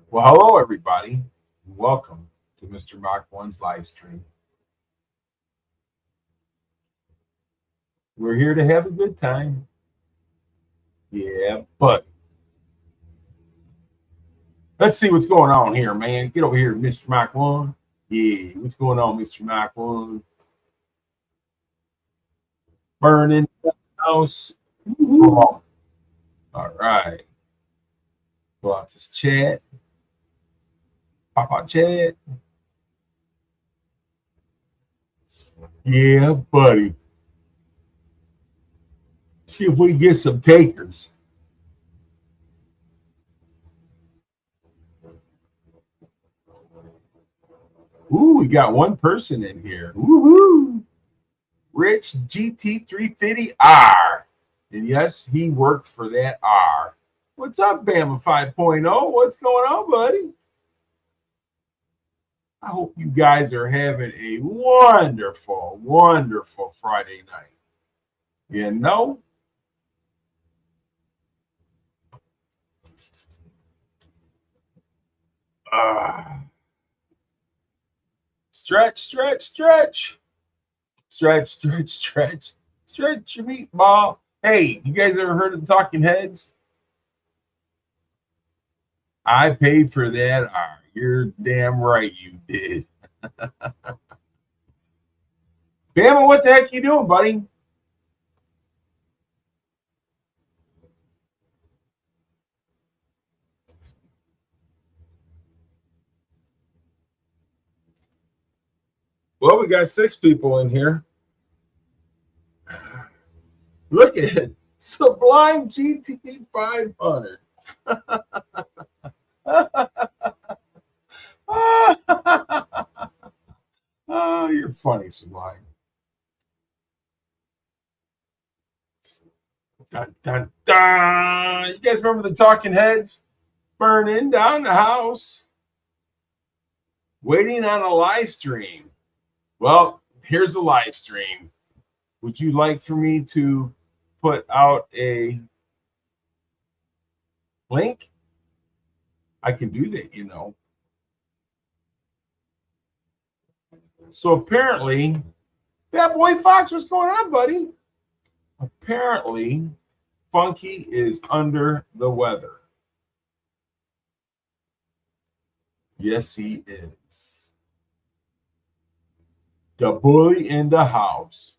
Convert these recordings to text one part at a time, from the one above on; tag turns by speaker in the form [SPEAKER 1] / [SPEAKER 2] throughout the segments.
[SPEAKER 1] Well, hello, everybody. Welcome to Mr. Mach 1's live stream. We're here to have a good time. Yeah, but let's see what's going on here, man. Get over here, Mr. Mach 1. Yeah, what's going on, Mr. Mach 1? Burning the house. Woo-hoo. All right. Go out this chat. Pop out chat. Yeah, buddy. See if we can get some takers. Ooh, we got one person in here. Woohoo! Rich GT350R. And yes, he worked for that R. What's up, Bama 5.0? What's going on, buddy? I hope you guys are having a wonderful, wonderful Friday night. You know? Uh, stretch, stretch, stretch. Stretch, stretch, stretch. Stretch your meatball. Hey, you guys ever heard of the Talking Heads? I paid for that R. You're damn right you did. Bama, what the heck you doing, buddy? Well, we got 6 people in here. Look at it. Sublime GT 500. Oh, you're funny, Sublime. Dun, dun, dun. You guys remember the Talking Heads? Burning down the house. Waiting on a live stream. Well, here's a live stream. Would you like for me to put out a link? I can do that, you know. So apparently, Fat Boy Fox, what's going on, buddy? Apparently, Funky is under the weather. Yes, he is. The bully in the house.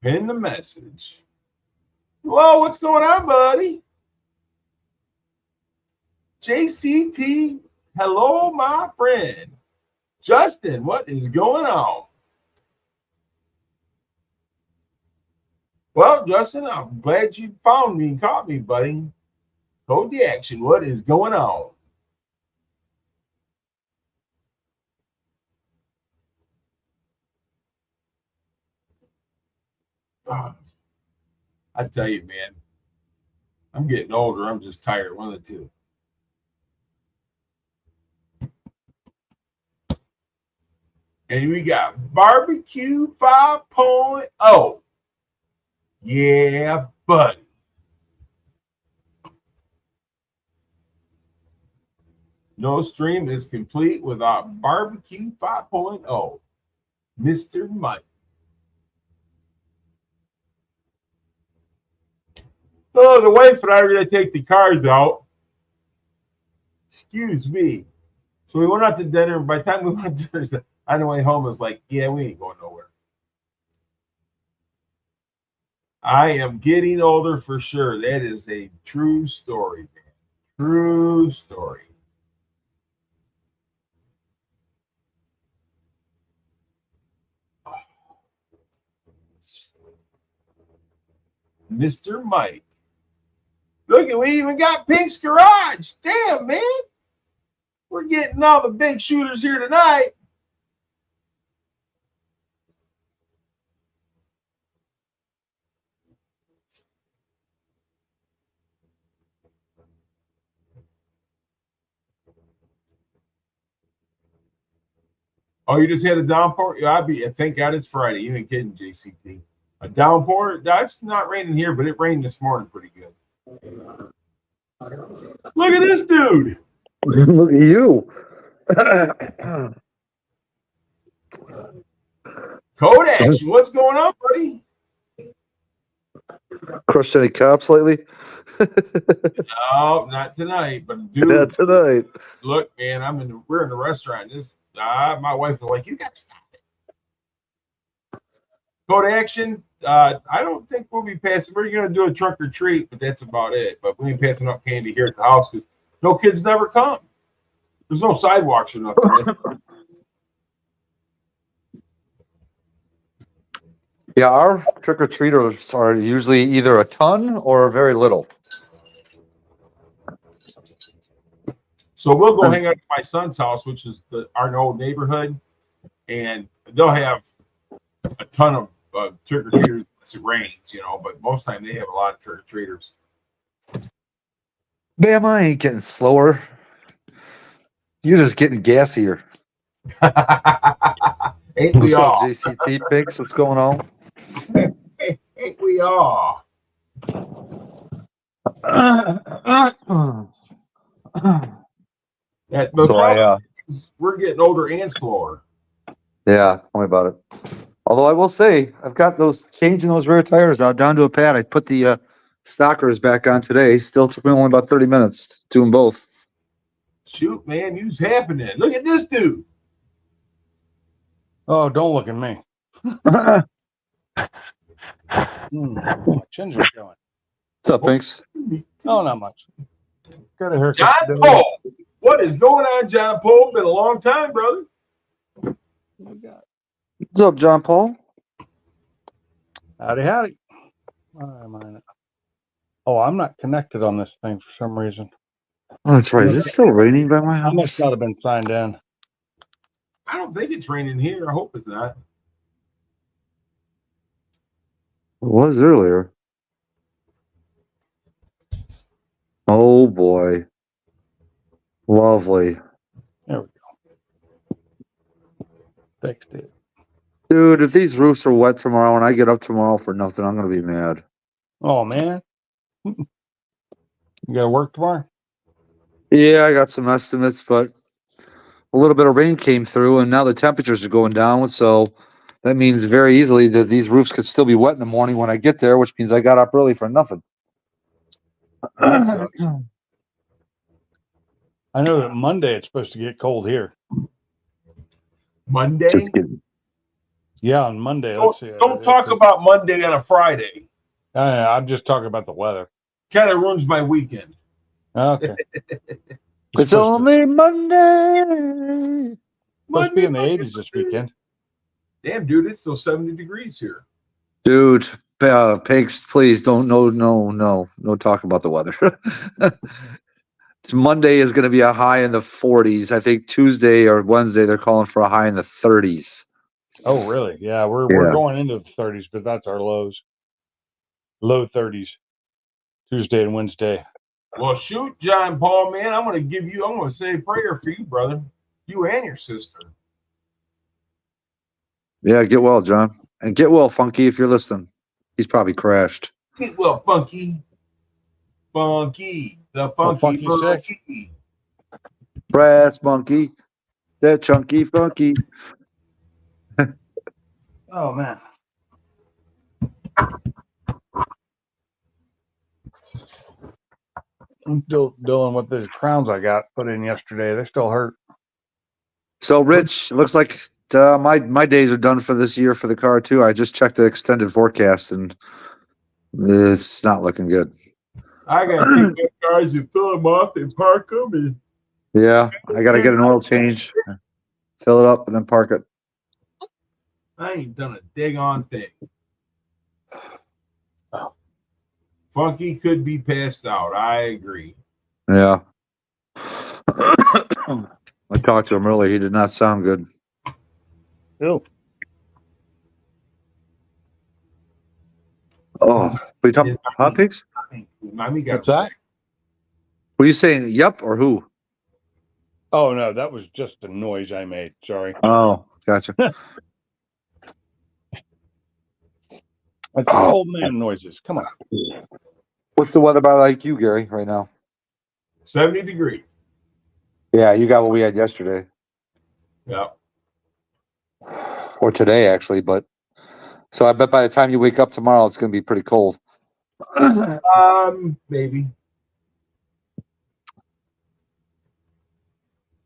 [SPEAKER 1] Pin the message. Whoa, what's going on, buddy? JCT, hello, my friend. Justin, what is going on? Well, Justin, I'm glad you found me and caught me, buddy. Code the action. What is going on? Ah, I tell you, man, I'm getting older. I'm just tired. One of the two. And we got Barbecue 5.0. Yeah, buddy. No stream is complete without Barbecue 5.0. Mr. Mike. Oh, the wife and I are going to take the cars out. Excuse me. So we went out to dinner. By the time we went to dinner, on the way home, it was like, yeah, we ain't going nowhere. I am getting older for sure. That is a true story, man. True story. Mr. Mike. Look at, we even got Pink's Garage. Damn, man. We're getting all the big shooters here tonight. Oh, you just had a downpour? Yeah, thank God it's Friday. You ain't kidding, JCT. A downpour? That's not raining here, but it rained this morning pretty good. Look at this dude.
[SPEAKER 2] Look at you.
[SPEAKER 1] Code action. What's going on, buddy?
[SPEAKER 2] Crushed any cops lately?
[SPEAKER 1] No, not tonight. But dude,
[SPEAKER 2] Not tonight.
[SPEAKER 1] look, man, we're in the restaurant. My wife was like, "You got to stop it." Code action. I don't think we'll be passing. We're gonna do a trunk or treat, but that's about it. But we ain't passing up candy here at the house because no kids never come. There's no sidewalks or nothing.
[SPEAKER 2] Yeah, our trick-or-treaters are usually either a ton or very little.
[SPEAKER 1] So we'll go hang out at my son's house, which is our old neighborhood, and they'll have a ton of trick-or-treaters unless it rains, but most time they have a lot of trick-or-treaters.
[SPEAKER 2] Bama ain't getting slower. You're just getting gassier.
[SPEAKER 1] Ain't we
[SPEAKER 2] What's up,
[SPEAKER 1] all?
[SPEAKER 2] JCT Pigs? What's going on?
[SPEAKER 1] Ain't we all? We're getting older and slower.
[SPEAKER 2] Yeah, tell me about it. Although I will say, I've got changing those rear tires out down to a pad. I put the stockers back on today. Still took me only about 30 minutes to do them both.
[SPEAKER 1] Shoot, man, you's happening. Look at this dude.
[SPEAKER 3] Oh, don't look at me. Chin's going.
[SPEAKER 2] What's up, Pinks?
[SPEAKER 3] Oh, not much. Got a haircut.
[SPEAKER 1] John Paul. What is going on, John Paul? Been a long time, brother.
[SPEAKER 2] What's up, John Paul?
[SPEAKER 3] Howdy, howdy. Why am I not? Oh, I'm not connected on this thing for some reason.
[SPEAKER 2] Oh, that's right. Is it still raining by my
[SPEAKER 3] I
[SPEAKER 2] house?
[SPEAKER 3] must not have been signed in.
[SPEAKER 1] I don't think it's raining here. I hope it's not.
[SPEAKER 2] It was earlier. Oh, boy. Lovely.
[SPEAKER 3] There we go. Fixed it.
[SPEAKER 2] Dude, if these roofs are wet tomorrow and I get up tomorrow for nothing, I'm going to be mad.
[SPEAKER 3] Oh, man. You got to work tomorrow?
[SPEAKER 2] Yeah, I got some estimates, but a little bit of rain came through, and now the temperatures are going down, so that means very easily that these roofs could still be wet in the morning when I get there, which means I got up early for nothing.
[SPEAKER 3] I know that Monday it's supposed to get cold here.
[SPEAKER 1] Monday?
[SPEAKER 2] Just kidding.
[SPEAKER 3] Yeah, on Monday.
[SPEAKER 1] Don't talk about Monday on a Friday.
[SPEAKER 3] I'm just talking about the weather.
[SPEAKER 1] Kind of ruins my weekend.
[SPEAKER 3] Okay.
[SPEAKER 2] It's only Monday.
[SPEAKER 3] Supposed to be in the 80s this weekend.
[SPEAKER 1] Damn, dude, it's still 70 degrees here.
[SPEAKER 2] Dude, Pigs, please don't. No talk about the weather. Monday is going to be a high in the 40s. I think Tuesday or Wednesday they're calling for a high in the 30s.
[SPEAKER 3] Oh, really? Yeah, we're going into the 30s, but that's our lows. Low 30s. Tuesday and Wednesday.
[SPEAKER 1] Well, shoot, John Paul, man, I'm going to say a prayer for you, brother. You and your sister.
[SPEAKER 2] Yeah, get well, John. And get well, Funky, if you're listening. He's probably crashed.
[SPEAKER 1] Get well, Funky. Funky. The Funky.
[SPEAKER 3] Funky.
[SPEAKER 2] Brass monkey. That chunky funky.
[SPEAKER 3] Oh, man. I'm still dealing with the crowns I got put in yesterday. They still hurt.
[SPEAKER 2] So, Rich, it looks like my days are done for this year for the car, too. I just checked the extended forecast, and it's not looking good.
[SPEAKER 1] I got to take my cars and fill them up and park them. And
[SPEAKER 2] yeah, I got to get an oil change, fill it up, and then park it.
[SPEAKER 1] I ain't done a daggone thing. Funky could be passed out. I agree.
[SPEAKER 2] Yeah. I talked to him earlier. He did not sound good.
[SPEAKER 3] Ew.
[SPEAKER 2] Oh, what are you talking about? Hot pigs?
[SPEAKER 1] Mommy got
[SPEAKER 3] What's that?
[SPEAKER 1] sick.
[SPEAKER 2] Were you saying yep or who?
[SPEAKER 3] Oh, no, that was just a noise I made. Sorry.
[SPEAKER 2] Oh, gotcha.
[SPEAKER 3] That's old man noises. Come on.
[SPEAKER 2] What's the weather about like you, Gary, right now?
[SPEAKER 1] 70 degrees.
[SPEAKER 2] Yeah, you got what we had yesterday.
[SPEAKER 1] Yeah.
[SPEAKER 2] Or today, actually. But so I bet by the time you wake up tomorrow, it's going to be pretty cold.
[SPEAKER 1] Maybe.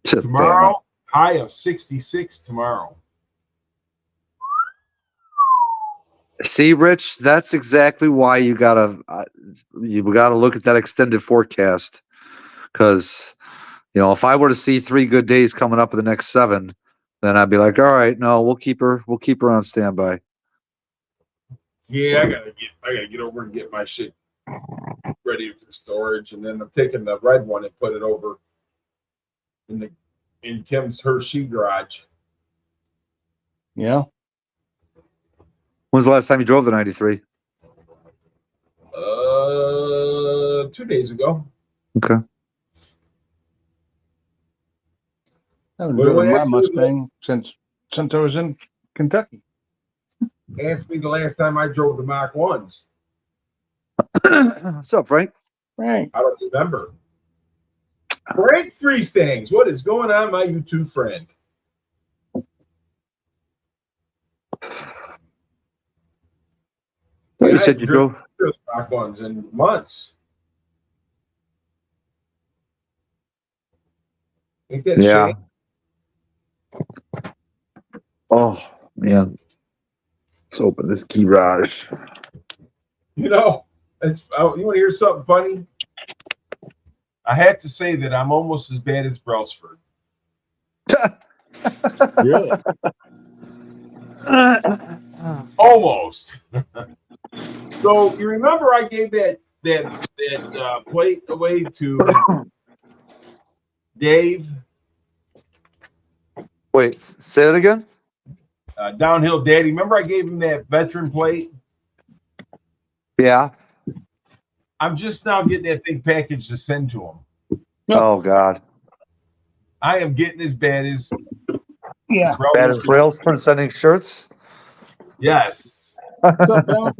[SPEAKER 2] Shit,
[SPEAKER 1] Tomorrow, high of 66 tomorrow.
[SPEAKER 2] See, Rich, that's exactly why you gotta look at that extended forecast. Because, if I were to see 3 good days coming up in the next 7, then I'd be like, all right, no, we'll keep her on standby.
[SPEAKER 1] Yeah, I gotta get over and get my shit ready for storage, and then I'm taking the red one and put it over in Kim's Hershey garage.
[SPEAKER 3] Yeah.
[SPEAKER 2] When's the last time you drove the 93?
[SPEAKER 1] 2 days ago.
[SPEAKER 2] Okay.
[SPEAKER 3] I haven't
[SPEAKER 1] Well,
[SPEAKER 3] driven my
[SPEAKER 1] ask me
[SPEAKER 3] Mustang since I was in Kentucky.
[SPEAKER 1] Ask me the last time I drove the Mach 1s.
[SPEAKER 2] What's up, Frank?
[SPEAKER 3] Right.
[SPEAKER 1] I don't remember. Frank Freestangs, what is going on, my YouTube friend?
[SPEAKER 2] You said you drove.
[SPEAKER 1] Mach 1s in months. Ain't that
[SPEAKER 2] Yeah.
[SPEAKER 1] shame?
[SPEAKER 2] Oh man. Let's open this garage.
[SPEAKER 1] You want to hear something funny? I have to say that I'm almost as bad as Brelsford.
[SPEAKER 3] Really?
[SPEAKER 1] Almost. So you remember I gave that plate away to Dave?
[SPEAKER 2] Wait, say that again?
[SPEAKER 1] Downhill Daddy. Remember I gave him that veteran plate?
[SPEAKER 2] Yeah.
[SPEAKER 1] I'm just now getting that thing packaged to send to him.
[SPEAKER 2] Oh God.
[SPEAKER 1] I am getting as bad as
[SPEAKER 2] Bad as Rails for sending shirts.
[SPEAKER 1] Yes.
[SPEAKER 3] What's up, Bill?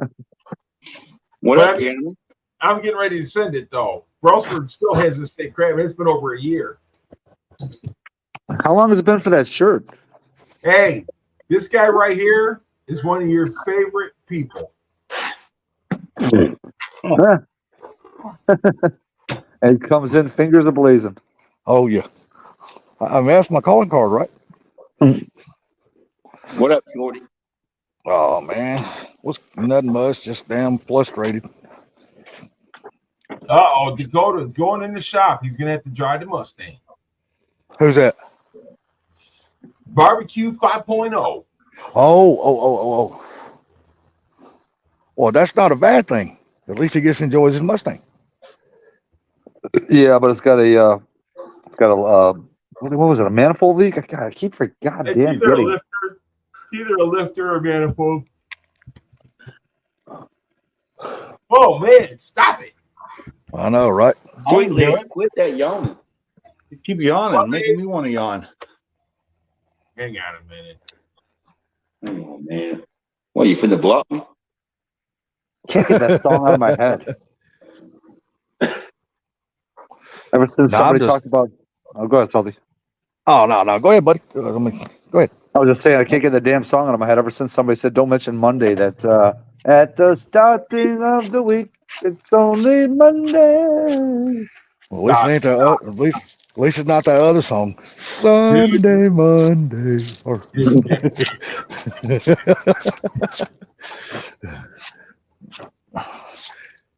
[SPEAKER 4] What up, gentlemen?
[SPEAKER 1] I'm getting ready to send it though. Brelsford still hasn't said crap. It's been over a year.
[SPEAKER 2] How long has it been for that shirt?
[SPEAKER 1] Hey, this guy right here is one of your favorite people.
[SPEAKER 2] And comes in fingers ablazing.
[SPEAKER 5] Oh yeah, I mean, that's my calling card, right?
[SPEAKER 4] What up, Shorty?
[SPEAKER 5] Oh man, what's nothing much, just damn frustrated.
[SPEAKER 1] Uh-oh, Dakota's going in the shop. He's gonna have to drive the Mustang.
[SPEAKER 5] Who's that?
[SPEAKER 1] Barbecue 5.0.
[SPEAKER 5] Oh. Well, that's not a bad thing. At least he gets to enjoy his Mustang.
[SPEAKER 2] Yeah, but it's got a what was it? A manifold leak? I keep forgetting.
[SPEAKER 1] It's either a lifter or manifold. Oh man, stop it!
[SPEAKER 5] I know, right?
[SPEAKER 4] Sweet Lord, quit that yawning.
[SPEAKER 3] You keep yawning, making me want to yawn.
[SPEAKER 1] Hang on a minute.
[SPEAKER 4] Oh man, what, you finna block me?
[SPEAKER 2] Can't get that song out of my head. Ever since somebody talked about, go ahead, Salty.
[SPEAKER 5] Oh no, go ahead, buddy. Go ahead.
[SPEAKER 2] I was just saying I can't get the damn song out of my head. Ever since somebody said, "Don't mention Monday," that at the starting of the week, it's only Monday.
[SPEAKER 5] Well, at least it's not that other song. Sunday, Monday, or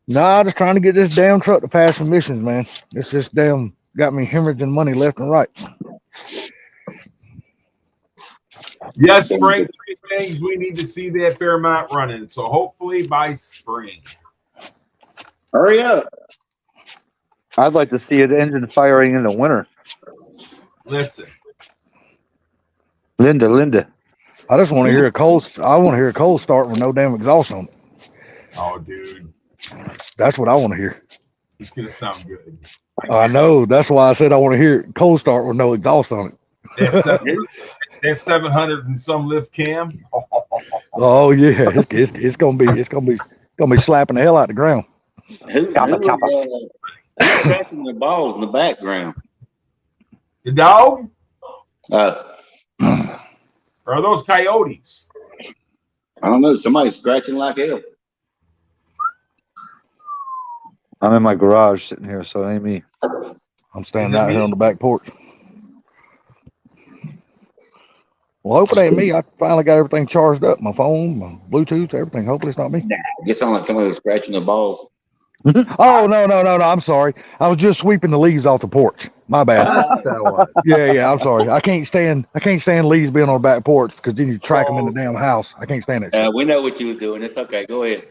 [SPEAKER 5] nah, just trying to get this damn truck to pass emissions, man. It's just damn got me hemorrhaging money left and right.
[SPEAKER 1] Yes, Frank, 3 things we need to see that Fairmont running. So hopefully by spring.
[SPEAKER 4] Hurry up.
[SPEAKER 2] I'd like to see an engine firing in the winter.
[SPEAKER 1] Listen.
[SPEAKER 2] Linda.
[SPEAKER 5] I just want to hear a cold start with no damn exhaust on it.
[SPEAKER 1] Oh, dude.
[SPEAKER 5] That's what I want to hear.
[SPEAKER 1] It's going to sound good.
[SPEAKER 5] I know. That's why I said I want to hear it cold start with no exhaust on it.
[SPEAKER 1] That's 700 and some lift cam.
[SPEAKER 5] Oh yeah, it's gonna be slapping the hell out the ground.
[SPEAKER 4] Who's scratching the balls in the background?
[SPEAKER 1] The dog?
[SPEAKER 4] Uh,
[SPEAKER 1] Or are those coyotes?
[SPEAKER 4] I don't know. Somebody's scratching like hell.
[SPEAKER 2] I'm in my garage sitting here, so it ain't me.
[SPEAKER 5] I'm standing
[SPEAKER 1] Is it
[SPEAKER 5] out here
[SPEAKER 1] me?
[SPEAKER 5] on the back porch. Well, hope it ain't me. I finally got everything charged up. My phone, my Bluetooth, everything. Hopefully it's not me.
[SPEAKER 4] It sounds like somebody was scratching the balls.
[SPEAKER 5] Oh no. I'm sorry. I was just sweeping the leaves off the porch. My bad. Yeah. I'm sorry. I can't stand leaves being on the back porch because then you track them in the damn house. I can't stand that shit.
[SPEAKER 4] We know what you was doing. It's okay. Go ahead.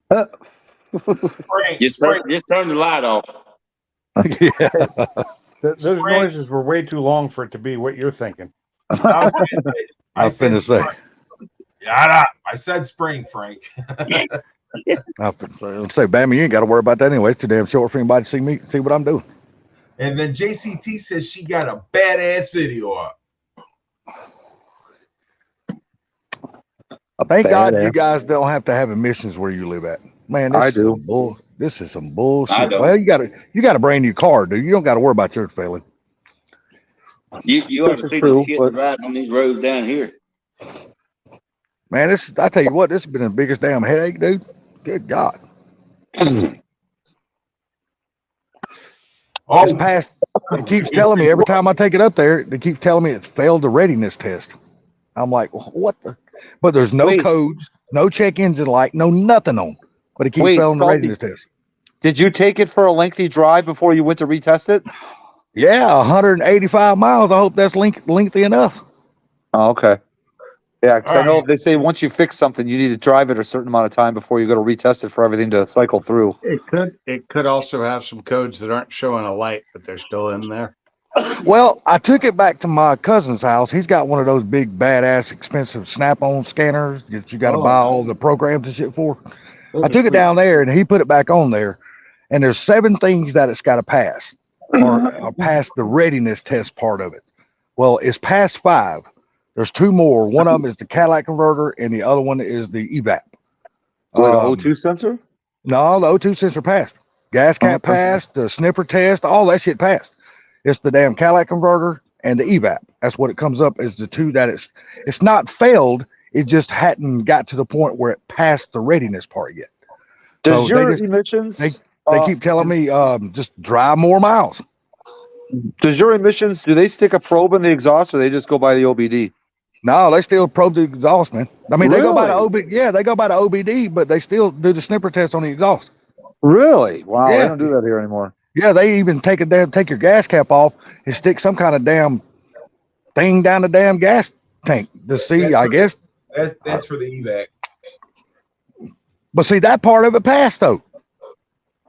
[SPEAKER 1] Frank,
[SPEAKER 4] Just turn the light off.
[SPEAKER 5] Yeah.
[SPEAKER 3] Those noises were way too long for it to be what you're thinking.
[SPEAKER 1] I was
[SPEAKER 5] finna say.
[SPEAKER 1] Yeah, I said spring, Frank.
[SPEAKER 5] I say, Bammy, you ain't got to worry about that anyway. It's too damn short for anybody to see what I'm doing.
[SPEAKER 1] And then JCT says she got a badass video up.
[SPEAKER 5] Thank God you guys don't have to have emissions where you live at. Man,
[SPEAKER 2] I do.
[SPEAKER 5] This is some bullshit.
[SPEAKER 4] I don't.
[SPEAKER 5] Well, you got a brand new car, dude. You don't got to worry about yours failing.
[SPEAKER 4] You ought to
[SPEAKER 2] This
[SPEAKER 4] see
[SPEAKER 2] is true,
[SPEAKER 4] the shit
[SPEAKER 2] but-
[SPEAKER 4] riding on these roads down here.
[SPEAKER 5] Man, I tell you what, this has been the biggest damn headache, dude. Good God.
[SPEAKER 1] Oh,
[SPEAKER 5] It's past. It keeps telling me every time I take it up there, they keep telling me it's failed the readiness test. I'm like, what the? But there's no
[SPEAKER 2] Wait.
[SPEAKER 5] codes, no check engine light, no nothing on. But it keeps failing the
[SPEAKER 2] Salty,
[SPEAKER 5] readiness test.
[SPEAKER 2] did you take it for a lengthy drive before you went to retest it?
[SPEAKER 5] Yeah, 185 miles. I hope that's lengthy enough.
[SPEAKER 2] Oh, okay. Yeah, because I know
[SPEAKER 1] Alright.
[SPEAKER 2] they say once you fix something, you need to drive it a certain amount of time before you go to retest it for everything to cycle through.
[SPEAKER 3] It could also have some codes that aren't showing a light, but they're still in there.
[SPEAKER 5] Well, I took it back to my cousin's house. He's got one of those big, badass, expensive Snap-on scanners that you got to buy all the programs and shit for. I took it down there and he put it back on there. And there's 7 things that it's got to pass or pass the readiness test part of it. Well, it's past 5. There's 2 more. One of them is the Cadillac converter and the other one is the EVAP.
[SPEAKER 2] Is it like an O2 sensor?
[SPEAKER 5] No, the O2 sensor passed. Gas cap
[SPEAKER 2] Okay.
[SPEAKER 5] passed. The sniffer test, all that shit passed. It's the damn Cadillac converter and the EVAP. That's what it comes up as the 2 that it's not failed. It just hadn't got to the point where it passed the readiness part yet.
[SPEAKER 2] Does
[SPEAKER 5] So
[SPEAKER 2] your
[SPEAKER 5] they
[SPEAKER 2] emissions?
[SPEAKER 5] They keep telling me just drive more miles.
[SPEAKER 2] Does your emissions? Do they stick a probe in the exhaust, or they just go by the OBD?
[SPEAKER 5] No, they still probe the exhaust, man. I mean, they go by the
[SPEAKER 2] Really?
[SPEAKER 5] OBD. Yeah, they go by the OBD, but they still do the sniffer test on the exhaust.
[SPEAKER 2] Really? Wow,
[SPEAKER 5] Yeah.
[SPEAKER 2] they don't do that here anymore.
[SPEAKER 5] Yeah, they even take your gas cap off and stick some kind of damn thing down the damn gas tank to see, I guess.
[SPEAKER 1] that's for the evac.
[SPEAKER 5] But see, that part of it passed though.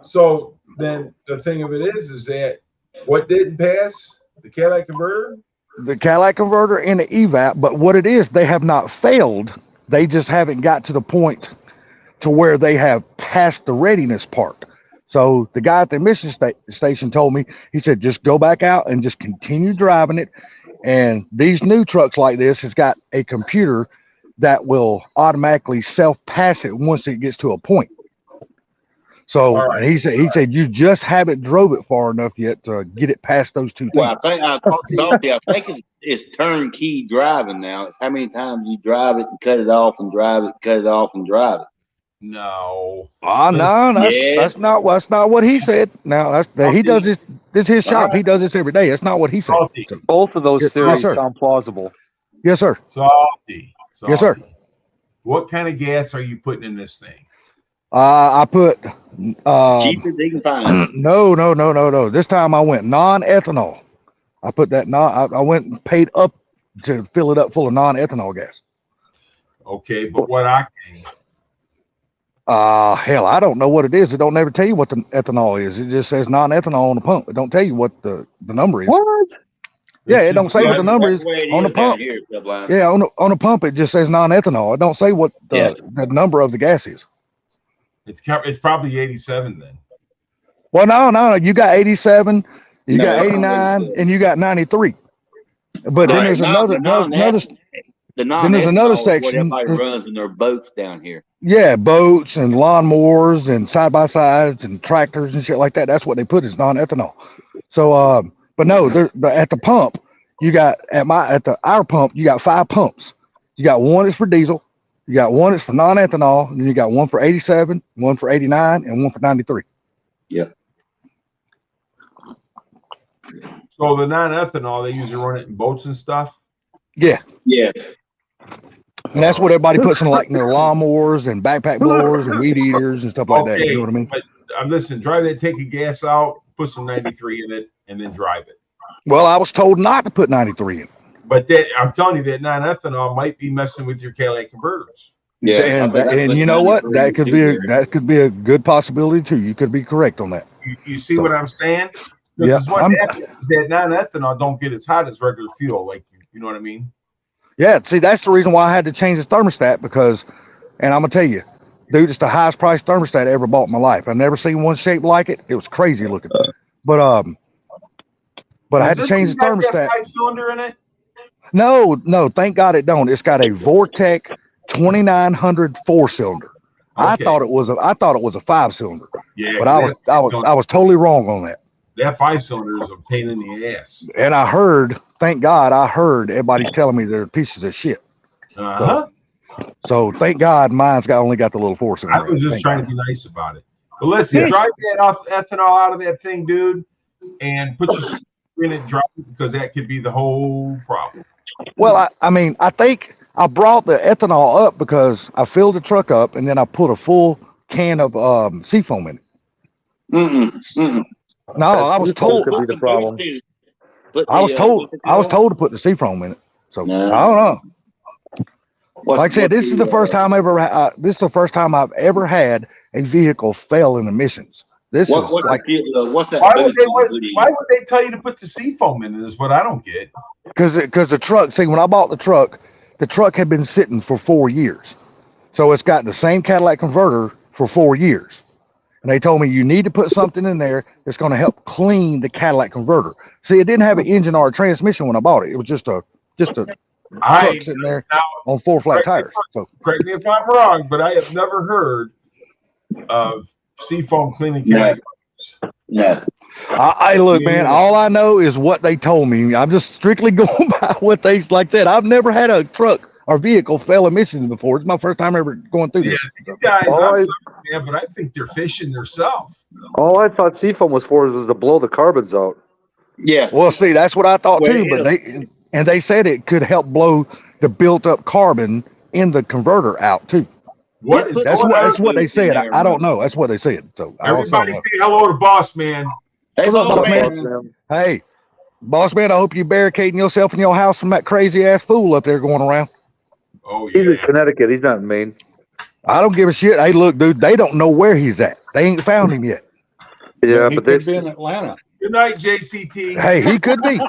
[SPEAKER 1] So then the thing of it is that what didn't pass? The Cadillac converter?
[SPEAKER 5] The Cadillac converter and the EVAP, but what it is, they have not failed. They just haven't got to the point to where they have passed the readiness part. So the guy at the emission station told me, he said, just go back out and just continue driving it. And these new trucks like this has got a computer that will automatically self-pass it once it gets to a point. So
[SPEAKER 1] All right.
[SPEAKER 5] he said you just haven't drove it far enough yet to get it past those 2 things.
[SPEAKER 4] Well, I think it's turnkey driving now. It's how many times you drive it and cut it off and drive it, cut it off and drive it.
[SPEAKER 1] No.
[SPEAKER 5] Oh no, that's not what he said. Now he does this. This is his shop. He does this every day. That's not what he said.
[SPEAKER 1] Salty.
[SPEAKER 2] Both of those
[SPEAKER 5] Yes,
[SPEAKER 2] theories
[SPEAKER 5] sir.
[SPEAKER 2] sound plausible.
[SPEAKER 5] Yes, sir.
[SPEAKER 1] Salty.
[SPEAKER 5] Yes, sir.
[SPEAKER 1] What kind of gas are you putting in this thing?
[SPEAKER 5] I put
[SPEAKER 4] Cheapest they can find.
[SPEAKER 5] no. This time I went non-ethanol. I put that I went and paid up to fill it up full of non-ethanol gas.
[SPEAKER 1] Okay, but what octane?
[SPEAKER 5] Hell, I don't know what it is. It don't never tell you what the ethanol is. It just says non-ethanol on the pump. It don't tell you what the number is.
[SPEAKER 2] What?
[SPEAKER 5] Yeah, it don't say what the number is
[SPEAKER 4] That's way it
[SPEAKER 5] on the
[SPEAKER 4] is down
[SPEAKER 5] pump.
[SPEAKER 4] here, Subline.
[SPEAKER 5] Yeah, on the pump it just says non-ethanol. It don't say what the number of the gas is.
[SPEAKER 1] It's probably 87 then.
[SPEAKER 5] Well, no. You got 87, you
[SPEAKER 4] No,
[SPEAKER 5] got
[SPEAKER 4] that's
[SPEAKER 5] 89,
[SPEAKER 4] not
[SPEAKER 5] and you got 93. But then
[SPEAKER 4] Right,
[SPEAKER 5] there's
[SPEAKER 4] no,
[SPEAKER 5] another.
[SPEAKER 4] no, The
[SPEAKER 5] Then there's another section.
[SPEAKER 4] What everybody runs in their boats down here.
[SPEAKER 5] Yeah, boats and lawnmowers and side by sides and tractors and shit like that. That's what they put is non-ethanol. So, but no, at the pump, you got our pump, you got 5 pumps. You got one that's for diesel, you got one that's for non-ethanol, and then you got one for 87, one for 89, and one for 93.
[SPEAKER 4] Yeah.
[SPEAKER 1] So the non-ethanol, they usually run it in boats and stuff.
[SPEAKER 5] Yeah.
[SPEAKER 4] Yeah.
[SPEAKER 5] And that's what everybody puts in like their lawnmowers and backpack blowers and weed eaters and stuff like that. You know what I mean?
[SPEAKER 1] But listen, drive that, take the gas out, put some 93 in it, and then drive it.
[SPEAKER 5] Well, I was told not to put 93 in.
[SPEAKER 1] But I'm telling you that non-ethanol might be messing with your Cadillac converters.
[SPEAKER 4] Yeah.
[SPEAKER 5] And you know what? That could be a good possibility too. You could be correct on that.
[SPEAKER 1] You see what I'm saying?
[SPEAKER 5] Yeah.
[SPEAKER 1] What happens is that non-ethanol don't get as hot as regular fuel. Like, you know what I mean?
[SPEAKER 5] Yeah, see, that's the reason why I had to change the thermostat because, and I'm gonna tell you, dude, it's the highest priced thermostat I ever bought in my life. I've never seen one shaped like it. It was crazy looking. But I had to change the thermostat.
[SPEAKER 1] 5-cylinder in it?
[SPEAKER 5] No, thank God it don't. It's got a Vortec 2900 4-cylinder. I thought it was a 5-cylinder.
[SPEAKER 1] Yeah,
[SPEAKER 5] but I was totally wrong on that.
[SPEAKER 1] That 5-cylinder is a pain in the ass.
[SPEAKER 5] And thank God, I heard everybody's telling me they're pieces of shit. So thank God mine's only got the little 4-cylinder.
[SPEAKER 1] I was just trying to be nice about it. But listen, drive that ethanol out of that thing, dude, and put your in it, drop it, because that could be the whole problem.
[SPEAKER 5] Well, I think I brought the ethanol up because I filled the truck up and then I put a full can of seafoam in it. No, I was told
[SPEAKER 2] could be the problem.
[SPEAKER 5] I was told to put the seafoam in it. So I don't know. Like I said, this is the first time I've ever had a vehicle fail in emissions. What's
[SPEAKER 4] that?
[SPEAKER 1] Why would they tell you to put the seafoam in it? Is what I don't get.
[SPEAKER 5] Because the truck. See, when I bought the truck had been sitting for 4 years, so it's got the same Cadillac converter for 4 years. And they told me you need to put something in there that's going to help clean the Cadillac converter. See, it didn't have an engine or a transmission when I bought it. It was just a truck sitting there on 4 flat tires. So
[SPEAKER 1] correct me if I'm wrong, but I have never heard of seafoam cleaning Cadillac.
[SPEAKER 4] Yeah.
[SPEAKER 5] I look, man. All I know is what they told me. I'm just strictly going by what they like that. I've never had a truck or vehicle fail emissions before. It's my first time ever going through this.
[SPEAKER 1] These guys, I'm sorry, man, but I think they're fishing themselves.
[SPEAKER 2] All I thought seafoam was for was to blow the carbons out.
[SPEAKER 4] Yeah.
[SPEAKER 5] Well, see, that's what I thought too. But they said it could help blow the built-up carbon in the converter out too. That's what they said. I don't know. That's what they said. So
[SPEAKER 1] everybody say hello to Boss Man.
[SPEAKER 5] Hey, Boss Man. Hey, Boss Man. I hope you barricading yourself in your house from that crazy ass fool up there going around.
[SPEAKER 1] Oh yeah.
[SPEAKER 2] He's in Connecticut. He's not in Maine.
[SPEAKER 5] I don't give a shit. Hey, look, dude. They don't know where he's at. They ain't found him yet.
[SPEAKER 3] Yeah, but they've been in Atlanta.
[SPEAKER 1] Good night, JCT.
[SPEAKER 5] Hey, he could be.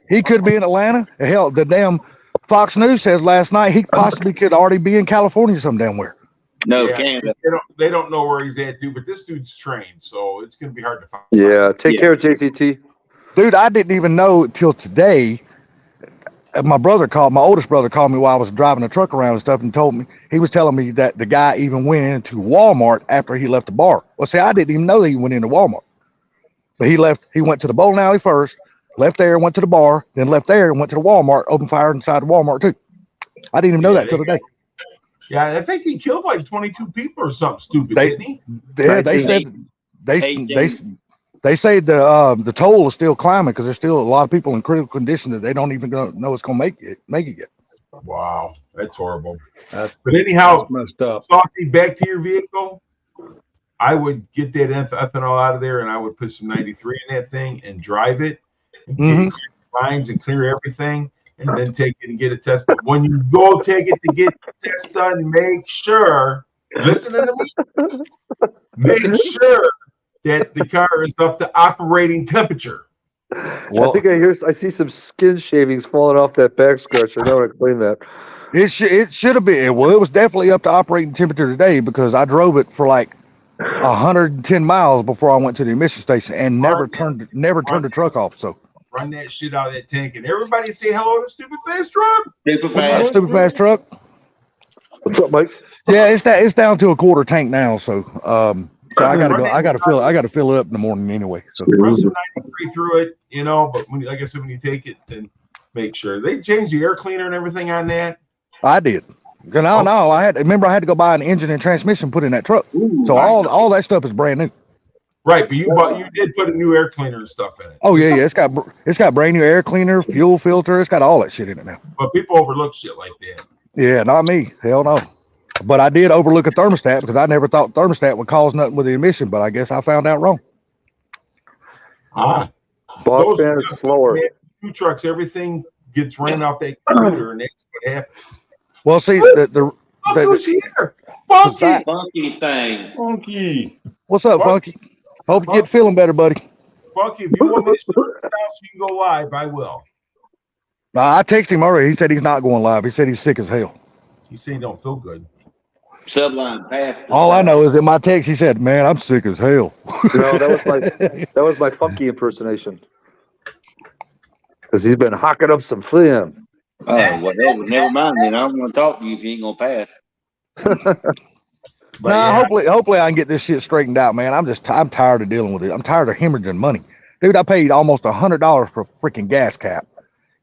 [SPEAKER 5] He could be in Atlanta. Hell, the damn Fox News says last night he possibly could already be in California some damn where.
[SPEAKER 4] No, Canada.
[SPEAKER 1] They don't know where he's at, dude. But this dude's trained, so it's gonna be hard to find.
[SPEAKER 2] Yeah, take care of JCT.
[SPEAKER 5] Dude, I didn't even know till today. My oldest brother called me while I was driving the truck around and stuff and told me, he was telling me that the guy even went into Walmart after he left the bar. Well, see, I didn't even know that he went into Walmart. But he went to the bowling alley first, left there, went to the bar, then left there and went to the Walmart, opened fire inside the Walmart too. I didn't even know that till today.
[SPEAKER 1] Yeah, I think he killed like 22 people or something stupid, didn't he?
[SPEAKER 5] They say the toll is still climbing because there's still a lot of people in critical condition that they don't even know it's gonna make it yet.
[SPEAKER 1] Wow, that's horrible. But anyhow,
[SPEAKER 3] Messed up.
[SPEAKER 1] Salty, back to your vehicle. I would get that ethanol out of there and I would put some 93 in that thing and drive it, and lines and clear everything, and then take it and get it tested. But when you go take it to get the test done, make sure, listen to me, make sure that the car is up to operating temperature.
[SPEAKER 2] Well, I see some skin shavings falling off that back scratch. I know how to clean that.
[SPEAKER 5] It should have been. Well, it was definitely up to operating temperature today because I drove it for like 110 miles before I went to the emission station and never turned the truck off. So
[SPEAKER 1] run that shit out of that tank, and everybody say hello to Stupid Fast Truck.
[SPEAKER 4] Super
[SPEAKER 5] What's up,
[SPEAKER 4] fast.
[SPEAKER 5] stupid fast truck?
[SPEAKER 2] What's up, Mike?
[SPEAKER 5] Yeah, it's down to a quarter tank now. So so I gotta fill it up in the morning anyway. So
[SPEAKER 1] Run some 93 through it, you know. But when, like I said, when you take it, then make sure they changed the air cleaner and everything on that.
[SPEAKER 5] I did. Cause no, I had to go buy an engine and transmission put in that truck.
[SPEAKER 4] Ooh,
[SPEAKER 5] So all that stuff is brand new.
[SPEAKER 1] Right, but you did put a new air cleaner and stuff in it.
[SPEAKER 5] Oh yeah, it's got brand new air cleaner, fuel filter. It's got all that shit in it now.
[SPEAKER 1] But people overlook shit like that.
[SPEAKER 5] Yeah, not me. Hell no. But I did overlook a thermostat because I never thought thermostat would cause nothing with the emission. But I guess I found out wrong.
[SPEAKER 1] Ah,
[SPEAKER 2] Boss
[SPEAKER 1] those
[SPEAKER 2] man is slower.
[SPEAKER 1] two trucks, everything gets ran off that computer, and that's what happened.
[SPEAKER 5] Well, see,
[SPEAKER 1] Look who's here, Funky.
[SPEAKER 4] funky things.
[SPEAKER 3] Funky.
[SPEAKER 5] what's up, Funky? Hope you get feeling better, buddy.
[SPEAKER 1] Funky, if you want me to show this house, you can go live. I will.
[SPEAKER 5] I texted him already. He said he's not going live. He said he's sick as hell.
[SPEAKER 1] You say you don't feel good.
[SPEAKER 4] Subline pass.
[SPEAKER 5] All I know is in my text he said, "Man, I'm sick as hell."
[SPEAKER 2] No, that was my funky impersonation. Because he's been hocking up some film.
[SPEAKER 4] Oh, well, hell, never mind then. I don't want to talk to you if you ain't gonna pass.
[SPEAKER 1] But
[SPEAKER 5] Nah,
[SPEAKER 1] yeah,
[SPEAKER 5] hopefully I can get this shit straightened out, man. I'm tired of dealing with it. I'm tired of hemorrhaging money. Dude, I paid almost $100 for a freaking gas cap.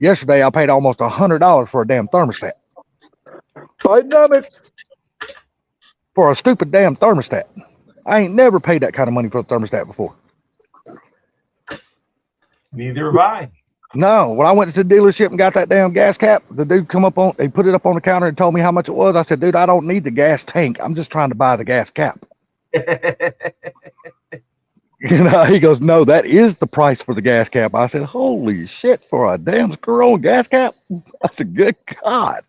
[SPEAKER 5] Yesterday I paid almost $100 for a damn thermostat.
[SPEAKER 2] Dynamics.
[SPEAKER 5] For a stupid damn thermostat. I ain't never paid that kind of money for a thermostat before.
[SPEAKER 1] neither have I.
[SPEAKER 5] No, when I went to the dealership and got that damn gas cap, the dude they put it up on the counter and told me how much it was. I said, dude, I don't need the gas tank. I'm just trying to buy the gas cap. You know, he goes, no, that is the price for the gas cap. I said, holy shit, for a damn screw-on gas cap? I said, good God.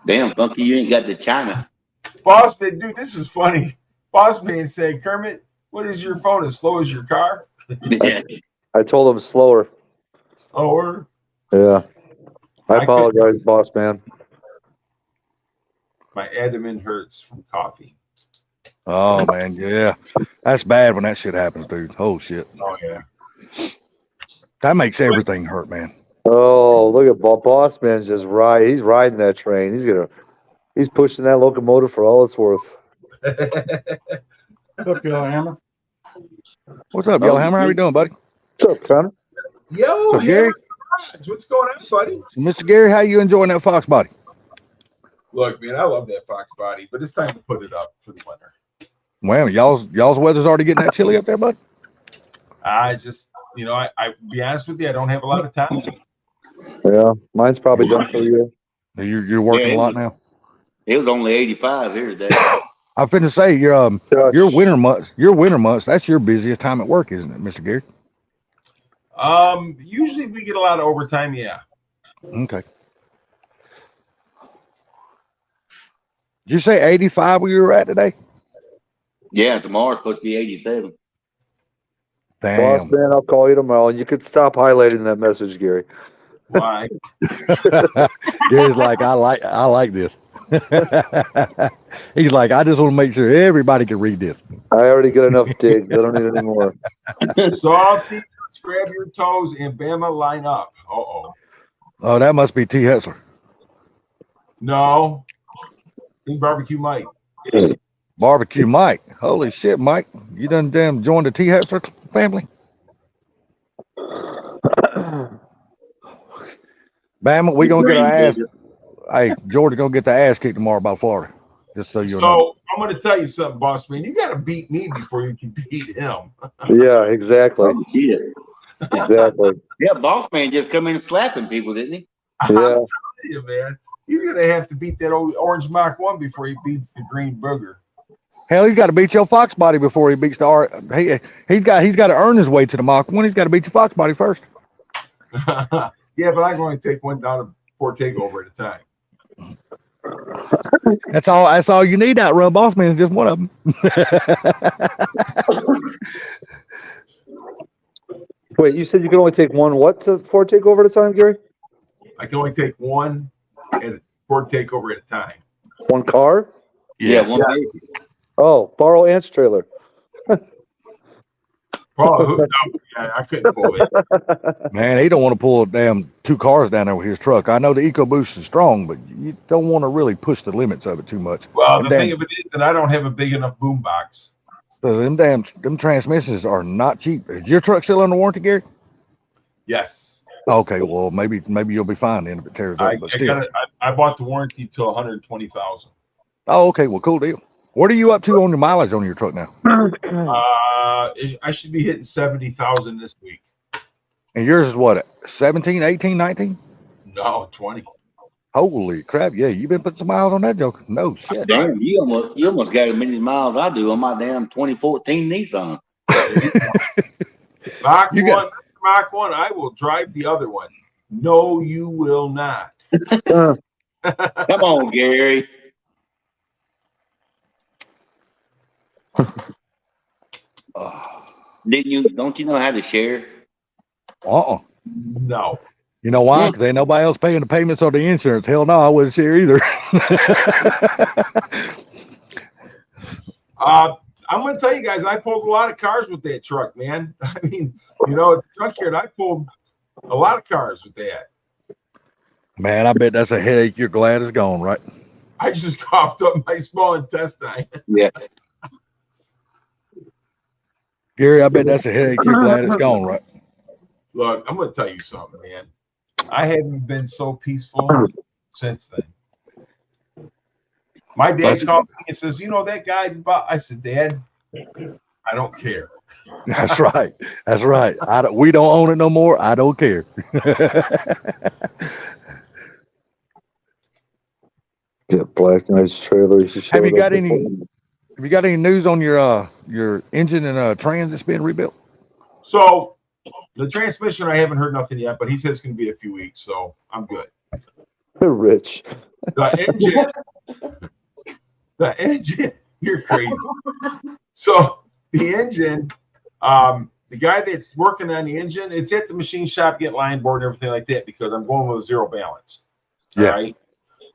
[SPEAKER 4] Damn, Funky, you ain't got the China.
[SPEAKER 1] Bossman, dude, this is funny. Bossman said, Kermit, what is your phone as slow as your car?
[SPEAKER 4] Yeah.
[SPEAKER 2] I told him slower.
[SPEAKER 1] Slower.
[SPEAKER 2] Yeah. I
[SPEAKER 1] I
[SPEAKER 2] apologize, boss man.
[SPEAKER 1] My abdomen hurts from coffee.
[SPEAKER 5] Oh, man, yeah. That's bad when that shit happens, dude. Oh, shit.
[SPEAKER 1] Oh, yeah.
[SPEAKER 5] That makes everything hurt, man.
[SPEAKER 2] Oh, look at boss man's just he's riding that train. He's pushing that locomotive for all it's worth.
[SPEAKER 3] What's up, Yellowhammer?
[SPEAKER 5] What's up, Yellowhammer? How you doing, buddy?
[SPEAKER 2] What's up, Connor?
[SPEAKER 1] Yo,
[SPEAKER 5] So, Gary?
[SPEAKER 1] What's going on, buddy?
[SPEAKER 5] Mr. Gary, how you enjoying that Fox body?
[SPEAKER 1] Look, man, I love that fox body, but it's time to put it up for the winter.
[SPEAKER 5] Well, y'all's weather's already getting that chilly up there, bud?
[SPEAKER 1] I just, I be honest with you, I don't have a lot of time.
[SPEAKER 2] Yeah, mine's probably done for you.
[SPEAKER 5] You're working a lot now.
[SPEAKER 4] It was only 85 here today.
[SPEAKER 5] I'm finna say your winter months. That's your busiest time at work, isn't it, Mr. Gary?
[SPEAKER 1] Usually we get a lot of overtime. Yeah.
[SPEAKER 5] Okay. Did you say 85 where you were at today?
[SPEAKER 4] Yeah, tomorrow's supposed to be 87.
[SPEAKER 2] Boss
[SPEAKER 5] Damn.
[SPEAKER 2] man, I'll call you tomorrow, and you could stop highlighting that message, Gary.
[SPEAKER 1] Why?
[SPEAKER 5] Gary's like, I like this. He's like, I just want to make sure everybody can read this.
[SPEAKER 2] I already got enough digs. I don't need any more.
[SPEAKER 1] Salty, grab your toes, and Bama line up. Uh-oh.
[SPEAKER 5] Oh, that must be T. Hetzler.
[SPEAKER 1] No. He's Barbecue Mike.
[SPEAKER 5] Barbecue Mike. Holy shit, Mike. You done damn joined the T. Hetzler family? Bama, we gonna get our ass. Hey, Jordan gonna get the ass kicked tomorrow by Florida. Just so you know.
[SPEAKER 1] So I'm gonna tell you something, boss man. You gotta beat me before you can beat him.
[SPEAKER 2] Yeah, exactly.
[SPEAKER 4] Oh, shit.
[SPEAKER 2] Exactly.
[SPEAKER 4] Yeah, boss man just come in slapping people, didn't he?
[SPEAKER 1] I'm
[SPEAKER 2] Yeah.
[SPEAKER 1] telling you, man. You're gonna have to beat that old Orange Mach 1 before he beats the Green Booger.
[SPEAKER 5] Hell, he's got to beat your Fox body before he beats the R. He's got to earn his way to the Mach 1. He's got to beat your Fox body first.
[SPEAKER 1] Yeah, but I can only take one down to Fort Takeover at a time.
[SPEAKER 5] That's all you need out run. Boss man is just one of them.
[SPEAKER 2] Wait, you said you could only take one what to Fort Takeover at a time, Gary?
[SPEAKER 1] I can only take one at Fort Takeover at a time.
[SPEAKER 2] One car?
[SPEAKER 4] Yeah, one
[SPEAKER 1] Yes.
[SPEAKER 4] baby.
[SPEAKER 2] Oh, borrow Ant's trailer.
[SPEAKER 1] Well, no, yeah, I couldn't pull it.
[SPEAKER 5] Man, he don't want to pull damn 2 cars down there with his truck. I know the EcoBoost is strong, but you don't want to really push the limits of it too much.
[SPEAKER 1] Well,
[SPEAKER 5] And
[SPEAKER 1] the
[SPEAKER 5] damn-
[SPEAKER 1] thing of it is that I don't have a big enough boom box.
[SPEAKER 5] So them transmissions are not cheap. Is your truck still under warranty, Gary?
[SPEAKER 1] Yes.
[SPEAKER 5] Okay, well maybe you'll be fine then if it tears up. But still.
[SPEAKER 1] I bought the warranty till 120,000.
[SPEAKER 5] Oh, okay, well, cool deal. What are you up to on your mileage on your truck now?
[SPEAKER 1] I should be hitting 70,000 this week.
[SPEAKER 5] And yours is what, 17, 18, 19?
[SPEAKER 1] No, 20.
[SPEAKER 5] Holy crap! Yeah, you've been putting some miles on that joker. No shit.
[SPEAKER 4] Damn, you almost got as many miles I do on my damn 2014 Nissan.
[SPEAKER 1] Mach
[SPEAKER 5] You
[SPEAKER 1] 1,
[SPEAKER 5] got-
[SPEAKER 1] Mach 1, I will drive the other one. No, you will not.
[SPEAKER 4] Come on, Gary. Don't you know how to share?
[SPEAKER 1] No.
[SPEAKER 5] You know why? Because ain't nobody else paying the payments or the insurance. Hell no, I wouldn't share either.
[SPEAKER 1] I'm going to tell you guys, I pulled a lot of cars with that truck, man. I mean, you know, at the junkyard, I pulled a lot of cars with that.
[SPEAKER 5] Man, I bet that's a headache you're glad it's gone, right?
[SPEAKER 1] I just coughed up my small intestine.
[SPEAKER 4] Yeah.
[SPEAKER 5] Gary, I bet that's a headache you're glad it's gone, right?
[SPEAKER 1] Look, I'm going to tell you something, man. I haven't been so peaceful since then. My dad called me and says, you know, that guy, I said, Dad, I don't care.
[SPEAKER 5] That's right. That's right. We don't own it no more. I don't care.
[SPEAKER 2] Get Black Knight's trailer.
[SPEAKER 5] Have you got any news on your engine and trans that's being rebuilt?
[SPEAKER 1] So the transmission, I haven't heard nothing yet, but he says it's going to be a few weeks, so I'm good.
[SPEAKER 2] Rich.
[SPEAKER 1] The engine, you're crazy. So the engine, the guy that's working on the engine, it's at the machine shop, get line board and everything like that, because I'm going with a zero balance.
[SPEAKER 5] Yeah.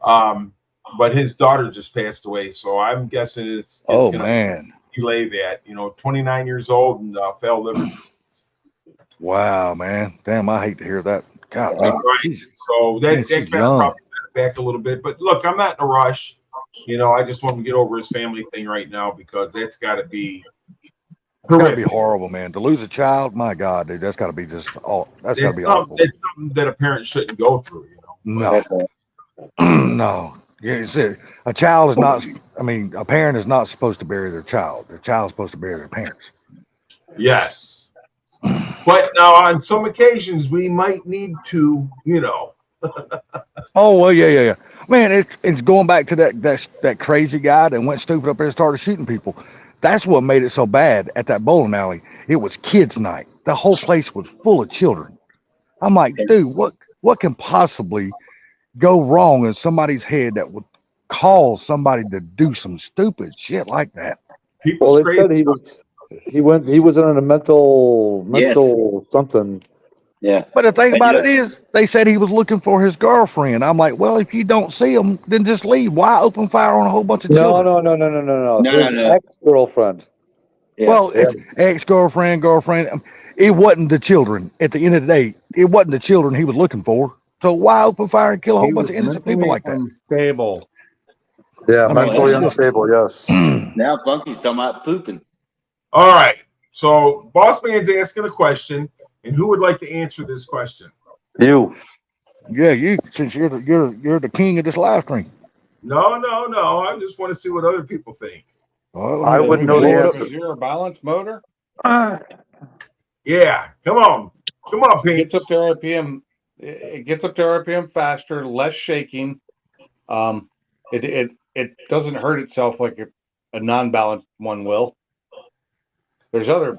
[SPEAKER 1] All right. But his daughter just passed away, so I'm guessing it's
[SPEAKER 5] Oh
[SPEAKER 1] gonna
[SPEAKER 5] man.
[SPEAKER 1] delay that. You know, 29 years old and failed liver disease.
[SPEAKER 5] Wow, man. Damn, I hate to hear that. God,
[SPEAKER 1] Right. So that
[SPEAKER 5] she's
[SPEAKER 1] kind of
[SPEAKER 5] young.
[SPEAKER 1] probably set it back a little bit. But look, I'm not in a rush. You know, I just want him to get over his family thing right now because that's got to be
[SPEAKER 5] it's gotta be
[SPEAKER 1] horrific.
[SPEAKER 5] horrible, man. To lose a child, my God, dude, that's gotta be just that's gotta
[SPEAKER 1] It's
[SPEAKER 5] be awful.
[SPEAKER 1] something that a parent shouldn't go through. You know.
[SPEAKER 5] No, no. Yeah, you see, a child is not. I mean, a parent is not supposed to bury their child. The child's supposed to bury their parents.
[SPEAKER 1] Yes. But now on some occasions we might need to, you know.
[SPEAKER 5] Oh well, yeah. Man, it's going back to that crazy guy that went stupid up there and started shooting people. That's what made it so bad at that bowling alley. It was kids' night. The whole place was full of children. I'm like, dude, what can possibly go wrong in somebody's head that would cause somebody to do some stupid shit like that?
[SPEAKER 1] People's
[SPEAKER 2] Well, they
[SPEAKER 1] crazy.
[SPEAKER 2] said he was in a mental something.
[SPEAKER 4] Yeah.
[SPEAKER 5] But the thing
[SPEAKER 4] And
[SPEAKER 5] about
[SPEAKER 4] you-
[SPEAKER 5] it is, they said he was looking for his girlfriend. I'm like, well, if you don't see him, then just leave. Why open fire on a whole bunch of children?
[SPEAKER 2] No.
[SPEAKER 4] No,
[SPEAKER 2] His
[SPEAKER 4] no.
[SPEAKER 2] ex-girlfriend.
[SPEAKER 4] Yeah.
[SPEAKER 5] Well, it's ex-girlfriend, girlfriend. It wasn't the children. At the end of the day, it wasn't the children he was looking for. So why open fire and kill a whole bunch of innocent people like that?
[SPEAKER 3] Unstable.
[SPEAKER 2] Yeah,
[SPEAKER 5] mean,
[SPEAKER 2] mentally
[SPEAKER 5] that's just-
[SPEAKER 2] unstable. Yes.
[SPEAKER 4] Now Funky's talking about pooping.
[SPEAKER 1] All right. So Boss Man's asking a question, and who would like to answer this question?
[SPEAKER 2] You.
[SPEAKER 5] Yeah, you since you're the king of this live stream.
[SPEAKER 1] No. I just want to see what other people think.
[SPEAKER 5] Well,
[SPEAKER 2] I wouldn't know the
[SPEAKER 5] blow it
[SPEAKER 2] answer.
[SPEAKER 5] up.
[SPEAKER 3] Zero balance motor
[SPEAKER 1] Yeah. Come on, Pete.
[SPEAKER 3] gets up to RPM. It gets up to RPM faster, less shaking. It doesn't hurt itself like a non-balanced one will. There's other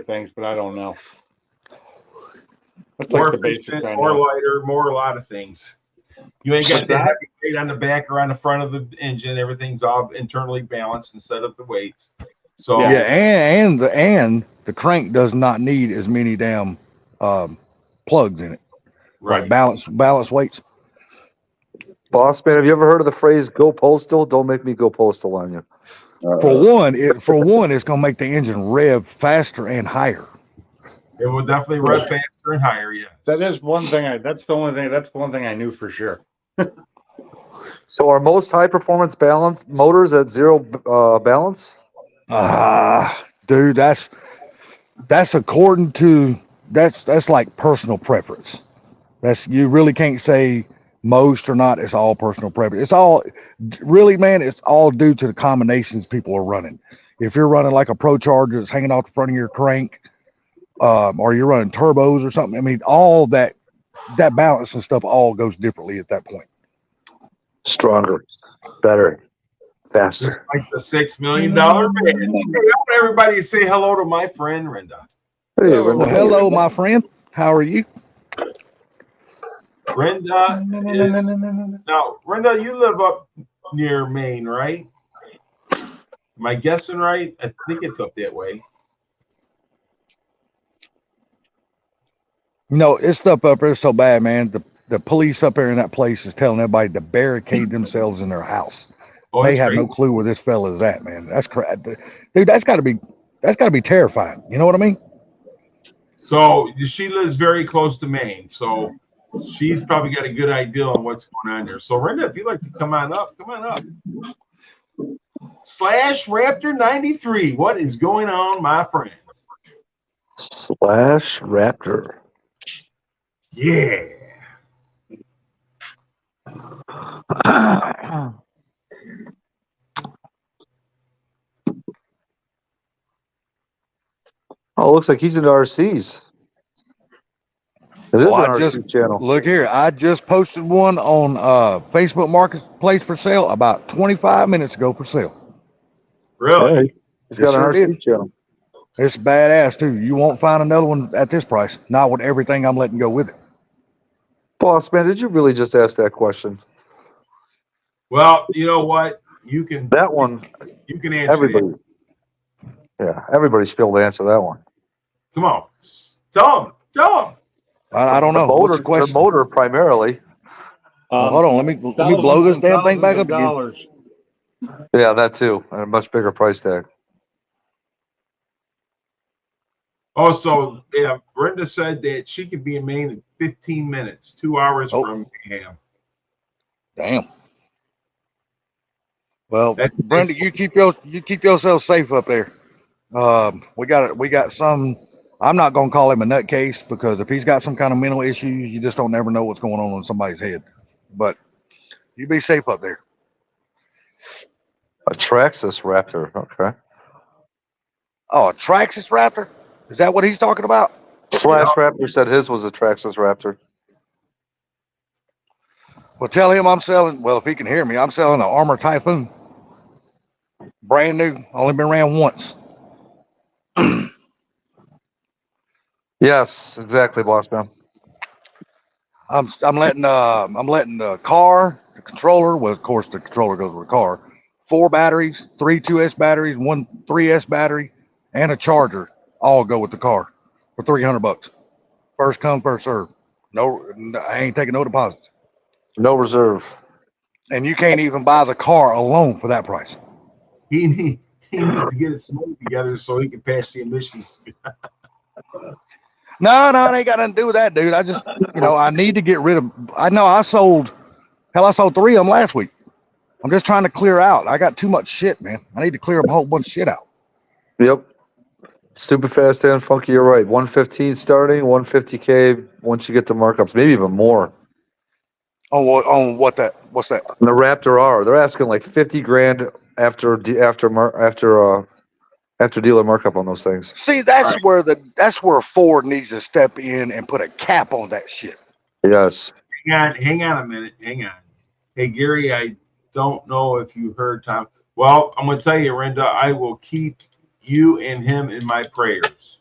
[SPEAKER 3] things, but I don't know. That's
[SPEAKER 1] More
[SPEAKER 3] like the basics
[SPEAKER 1] efficient,
[SPEAKER 3] I
[SPEAKER 1] more
[SPEAKER 3] know.
[SPEAKER 1] lighter, more a lot of things. You ain't got
[SPEAKER 3] What's
[SPEAKER 1] the
[SPEAKER 3] that?
[SPEAKER 1] heavy weight on the back or on the front of the engine. Everything's all internally balanced instead of the weights. So
[SPEAKER 5] Yeah, and the crank does not need as many damn plugs in it.
[SPEAKER 1] right.
[SPEAKER 5] Balance weights.
[SPEAKER 2] Boss man, have you ever heard of the phrase "go postal"? Don't make me go postal on you.
[SPEAKER 5] For one, it's gonna make the engine rev faster and higher.
[SPEAKER 1] It will definitely run faster and higher. Yes.
[SPEAKER 3] That is one thing. That's the one thing I knew for sure.
[SPEAKER 2] So are most high performance balance motors at zero balance?
[SPEAKER 5] Dude, that's according to that's like personal preference. You really can't say most or not. It's all personal preference. It's all really, man. It's all due to the combinations people are running. If you're running like a Pro Charger that's hanging off the front of your crank, or you're running turbos or something, I mean, all that balance and stuff all goes differently at that point.
[SPEAKER 2] Stronger, better, faster.
[SPEAKER 1] Just like the $6 million man. Hey, I want everybody to say hello to my friend Renda.
[SPEAKER 2] Hey,
[SPEAKER 5] Well, hello, my friend. How are you?
[SPEAKER 1] Renda now, Renda, you live up near Maine, right? Am I guessing right? I think it's up that way.
[SPEAKER 5] No, it's stuff up there so bad, man. The police up there in that place is telling everybody to barricade themselves in their house.
[SPEAKER 1] Oh,
[SPEAKER 5] They
[SPEAKER 1] that's
[SPEAKER 5] have
[SPEAKER 1] great.
[SPEAKER 5] no clue where this fella is at, man. That's crap, dude. That's got to be terrifying. You know what I mean?
[SPEAKER 1] So she lives very close to Maine, so she's probably got a good idea on what's going on there. So Renda, if you'd like to come on up. Slash Raptor 93. What is going on, my friend?
[SPEAKER 2] Slash Raptor.
[SPEAKER 1] Yeah.
[SPEAKER 2] Oh, it looks like he's into RCs. It is
[SPEAKER 5] Oh,
[SPEAKER 2] an
[SPEAKER 5] I
[SPEAKER 2] RC channel.
[SPEAKER 5] Look here, I just posted one on Facebook Marketplace for sale about 25 minutes ago for sale.
[SPEAKER 1] Really?
[SPEAKER 2] Hey, he's got
[SPEAKER 5] Yes,
[SPEAKER 2] an
[SPEAKER 5] sure
[SPEAKER 2] RC
[SPEAKER 5] did.
[SPEAKER 2] channel.
[SPEAKER 5] It's badass too. You won't find another one at this price. Not with everything I'm letting go with it.
[SPEAKER 2] Boss man, did you really just ask that question?
[SPEAKER 1] Well, you know what? You can
[SPEAKER 2] That one,
[SPEAKER 1] answer that.
[SPEAKER 2] everybody. Yeah, everybody should be able to answer that one.
[SPEAKER 1] Come on. Tell him.
[SPEAKER 5] I don't know. What's the
[SPEAKER 2] The
[SPEAKER 5] question?
[SPEAKER 2] motor primarily.
[SPEAKER 5] Hold on. Let me blow this damn thing back up again.
[SPEAKER 3] Dollars.
[SPEAKER 2] Yeah, that too. And a much bigger price tag.
[SPEAKER 1] Also, yeah, Brenda said that she could be in Maine in 15 minutes, 2 hours from Ham.
[SPEAKER 5] Damn. Well,
[SPEAKER 1] That's
[SPEAKER 5] Brenda, you keep yourself safe up there. We got some. I'm not gonna call him a nutcase because if he's got some kind of mental issues, you just don't never know what's going on in somebody's head. But you be safe up there.
[SPEAKER 2] A Traxxas Raptor. Okay.
[SPEAKER 5] Oh, a Traxxas Raptor? Is that what he's talking about?
[SPEAKER 2] Slash Raptor said his was a Traxxas Raptor.
[SPEAKER 5] Well, tell him I'm selling. Well, if he can hear me, I'm selling an Armor Typhoon, brand new. Only been ran once.
[SPEAKER 2] Yes, exactly, boss man.
[SPEAKER 5] I'm letting the car, the controller. Well, of course, the controller goes with the car. 4 batteries, 3 2S batteries, 1 3S battery, and a charger. All go with the car for $300. First come, first serve. No, I ain't taking no deposits.
[SPEAKER 2] No reserve.
[SPEAKER 5] And you can't even buy the car alone for that price.
[SPEAKER 1] He needs to get his smoke together so he can pass the emissions.
[SPEAKER 5] No, it ain't got nothing to do with that, dude. I just, I need to get rid of. I sold 3 of them last week. I'm just trying to clear out. I got too much shit, man. I need to clear a whole bunch of shit out.
[SPEAKER 2] Yep. Stupid fast and funky. You're right. 115 starting, 150K once you get the markups, maybe even more.
[SPEAKER 5] What's that?
[SPEAKER 2] And the Raptor R, they're asking like 50 grand after dealer markup on those things.
[SPEAKER 5] See, that's where Ford needs to step in and put a cap on that shit.
[SPEAKER 2] Yes.
[SPEAKER 1] Hang on a minute. Hang on. Hey, Gary, I don't know if you heard Tom. Well, I'm going to tell you, Renda, I will keep you and him in my prayers.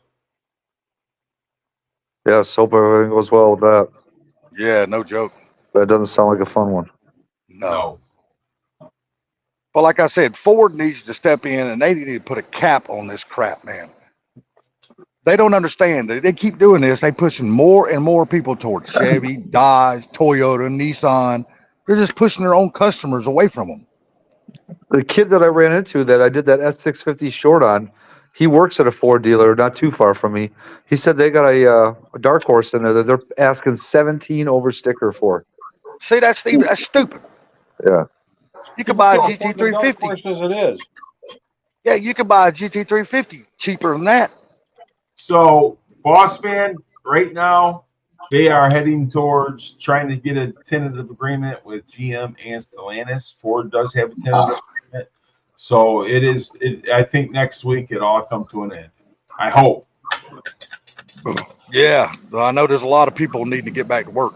[SPEAKER 2] Yes. Hope everything goes well with that.
[SPEAKER 5] Yeah, no joke.
[SPEAKER 2] That doesn't sound like a fun one.
[SPEAKER 5] No. But like I said, Ford needs to step in and they need to put a cap on this crap, man. They don't understand. They keep doing this. They pushing more and more people towards Chevy, Dodge, Toyota, Nissan. They're just pushing their own customers away from them.
[SPEAKER 2] The kid that I ran into that I did that S650 short on, He works at a Ford dealer not too far from me. He said they got a dark horse in there that they're asking 17 over sticker for.
[SPEAKER 5] See, that's stupid.
[SPEAKER 2] Yeah.
[SPEAKER 5] You could buy a
[SPEAKER 3] Can't afford the golf
[SPEAKER 5] GT350.
[SPEAKER 3] course as it is.
[SPEAKER 5] Yeah, you could buy a GT350 cheaper than that.
[SPEAKER 1] So, Boss Man, right now, they are heading towards trying to get a tentative agreement with GM and Stellantis. Ford does have a tentative agreement. So, I think next week it all come to an end. I hope.
[SPEAKER 5] Yeah, I know there's a lot of people needing to get back to work.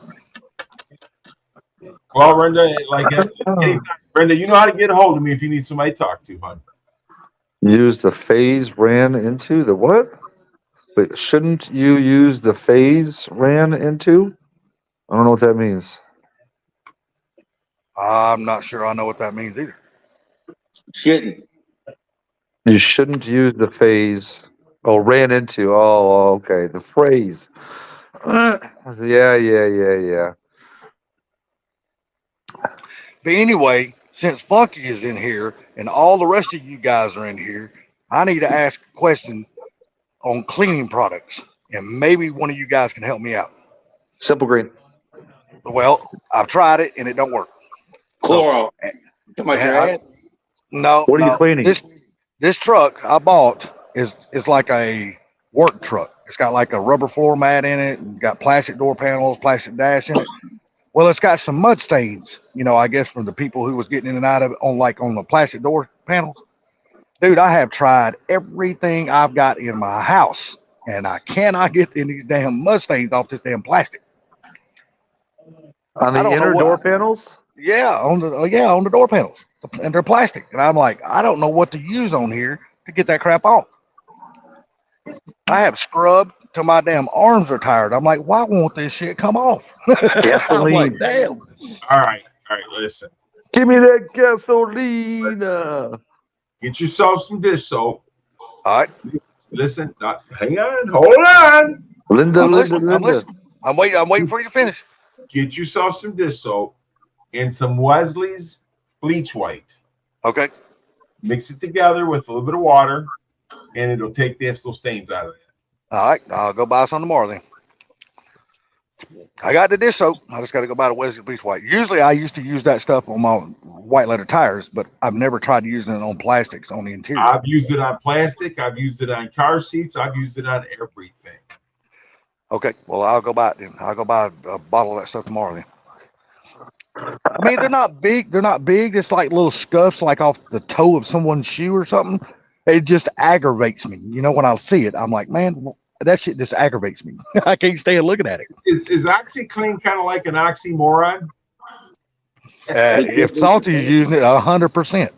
[SPEAKER 1] Well, Brenda, anytime, Brenda, you know how to get a hold of me if you need somebody to talk to, hon.
[SPEAKER 2] Use the phase ran into the what? Wait, shouldn't you use the phase ran into? I don't know what that means.
[SPEAKER 5] I'm not sure I know what that means either.
[SPEAKER 4] Shouldn't.
[SPEAKER 2] You shouldn't use the phase. Oh, ran into. Oh, okay. The phrase. Yeah.
[SPEAKER 5] But anyway, since Funky is in here and all the rest of you guys are in here, I need to ask a question on cleaning products, and maybe one of you guys can help me out.
[SPEAKER 2] Simple Green.
[SPEAKER 5] Well, I've tried it and it don't work.
[SPEAKER 4] Clorox. Come on,
[SPEAKER 5] Yeah,
[SPEAKER 4] your
[SPEAKER 5] No,
[SPEAKER 2] What are you
[SPEAKER 5] no.
[SPEAKER 2] cleaning?
[SPEAKER 5] This truck I bought is like a work truck. It's got like a rubber floor mat in it, and got plastic door panels, plastic dash in it. Well, it's got some mud stains, I guess from the people who was getting in and out of it on the plastic door panels. Dude, I have tried everything I've got in my house, and I cannot get any damn mud stains off this damn plastic.
[SPEAKER 2] On
[SPEAKER 5] I
[SPEAKER 2] the
[SPEAKER 5] don't
[SPEAKER 2] inner
[SPEAKER 5] know
[SPEAKER 2] door
[SPEAKER 5] what-
[SPEAKER 2] panels?
[SPEAKER 5] Yeah, on the door panels, and they're plastic. And I'm like, I don't know what to use on here to get that crap off. I have scrubbed till my damn arms are tired. I'm like, why won't this shit come off? I'm like,
[SPEAKER 2] Gasoline.
[SPEAKER 5] damn.
[SPEAKER 1] All right, listen.
[SPEAKER 2] Give me that gasoline.
[SPEAKER 1] Get yourself some dish soap.
[SPEAKER 5] All right,
[SPEAKER 1] Listen, hang on, hold on.
[SPEAKER 2] Linda.
[SPEAKER 5] I'm listening. I'm waiting for you to finish.
[SPEAKER 1] Get yourself some dish soap and some Wesley's bleach white.
[SPEAKER 5] Okay.
[SPEAKER 1] Mix it together with a little bit of water, and it'll take the little stains out of it.
[SPEAKER 5] All right, I'll go buy some tomorrow then. I got the dish soap. I just got to go buy the Wesley Bleach White. Usually I used to use that stuff on my white leather tires, but I've never tried using it on plastics on the interior.
[SPEAKER 1] I've used it on plastic. I've used it on car seats. I've used it on everything.
[SPEAKER 5] Okay, well, I'll go buy it then. I'll go buy a bottle of that stuff tomorrow then. I mean, they're not big. They're not big. It's like little scuffs, like off the toe of someone's shoe or something. It just aggravates me. When I see it, I'm like, man, that shit just aggravates me. I can't stand looking at it.
[SPEAKER 1] Is OxyClean kind of like an oxymoron?
[SPEAKER 5] If Salty's using it 100%.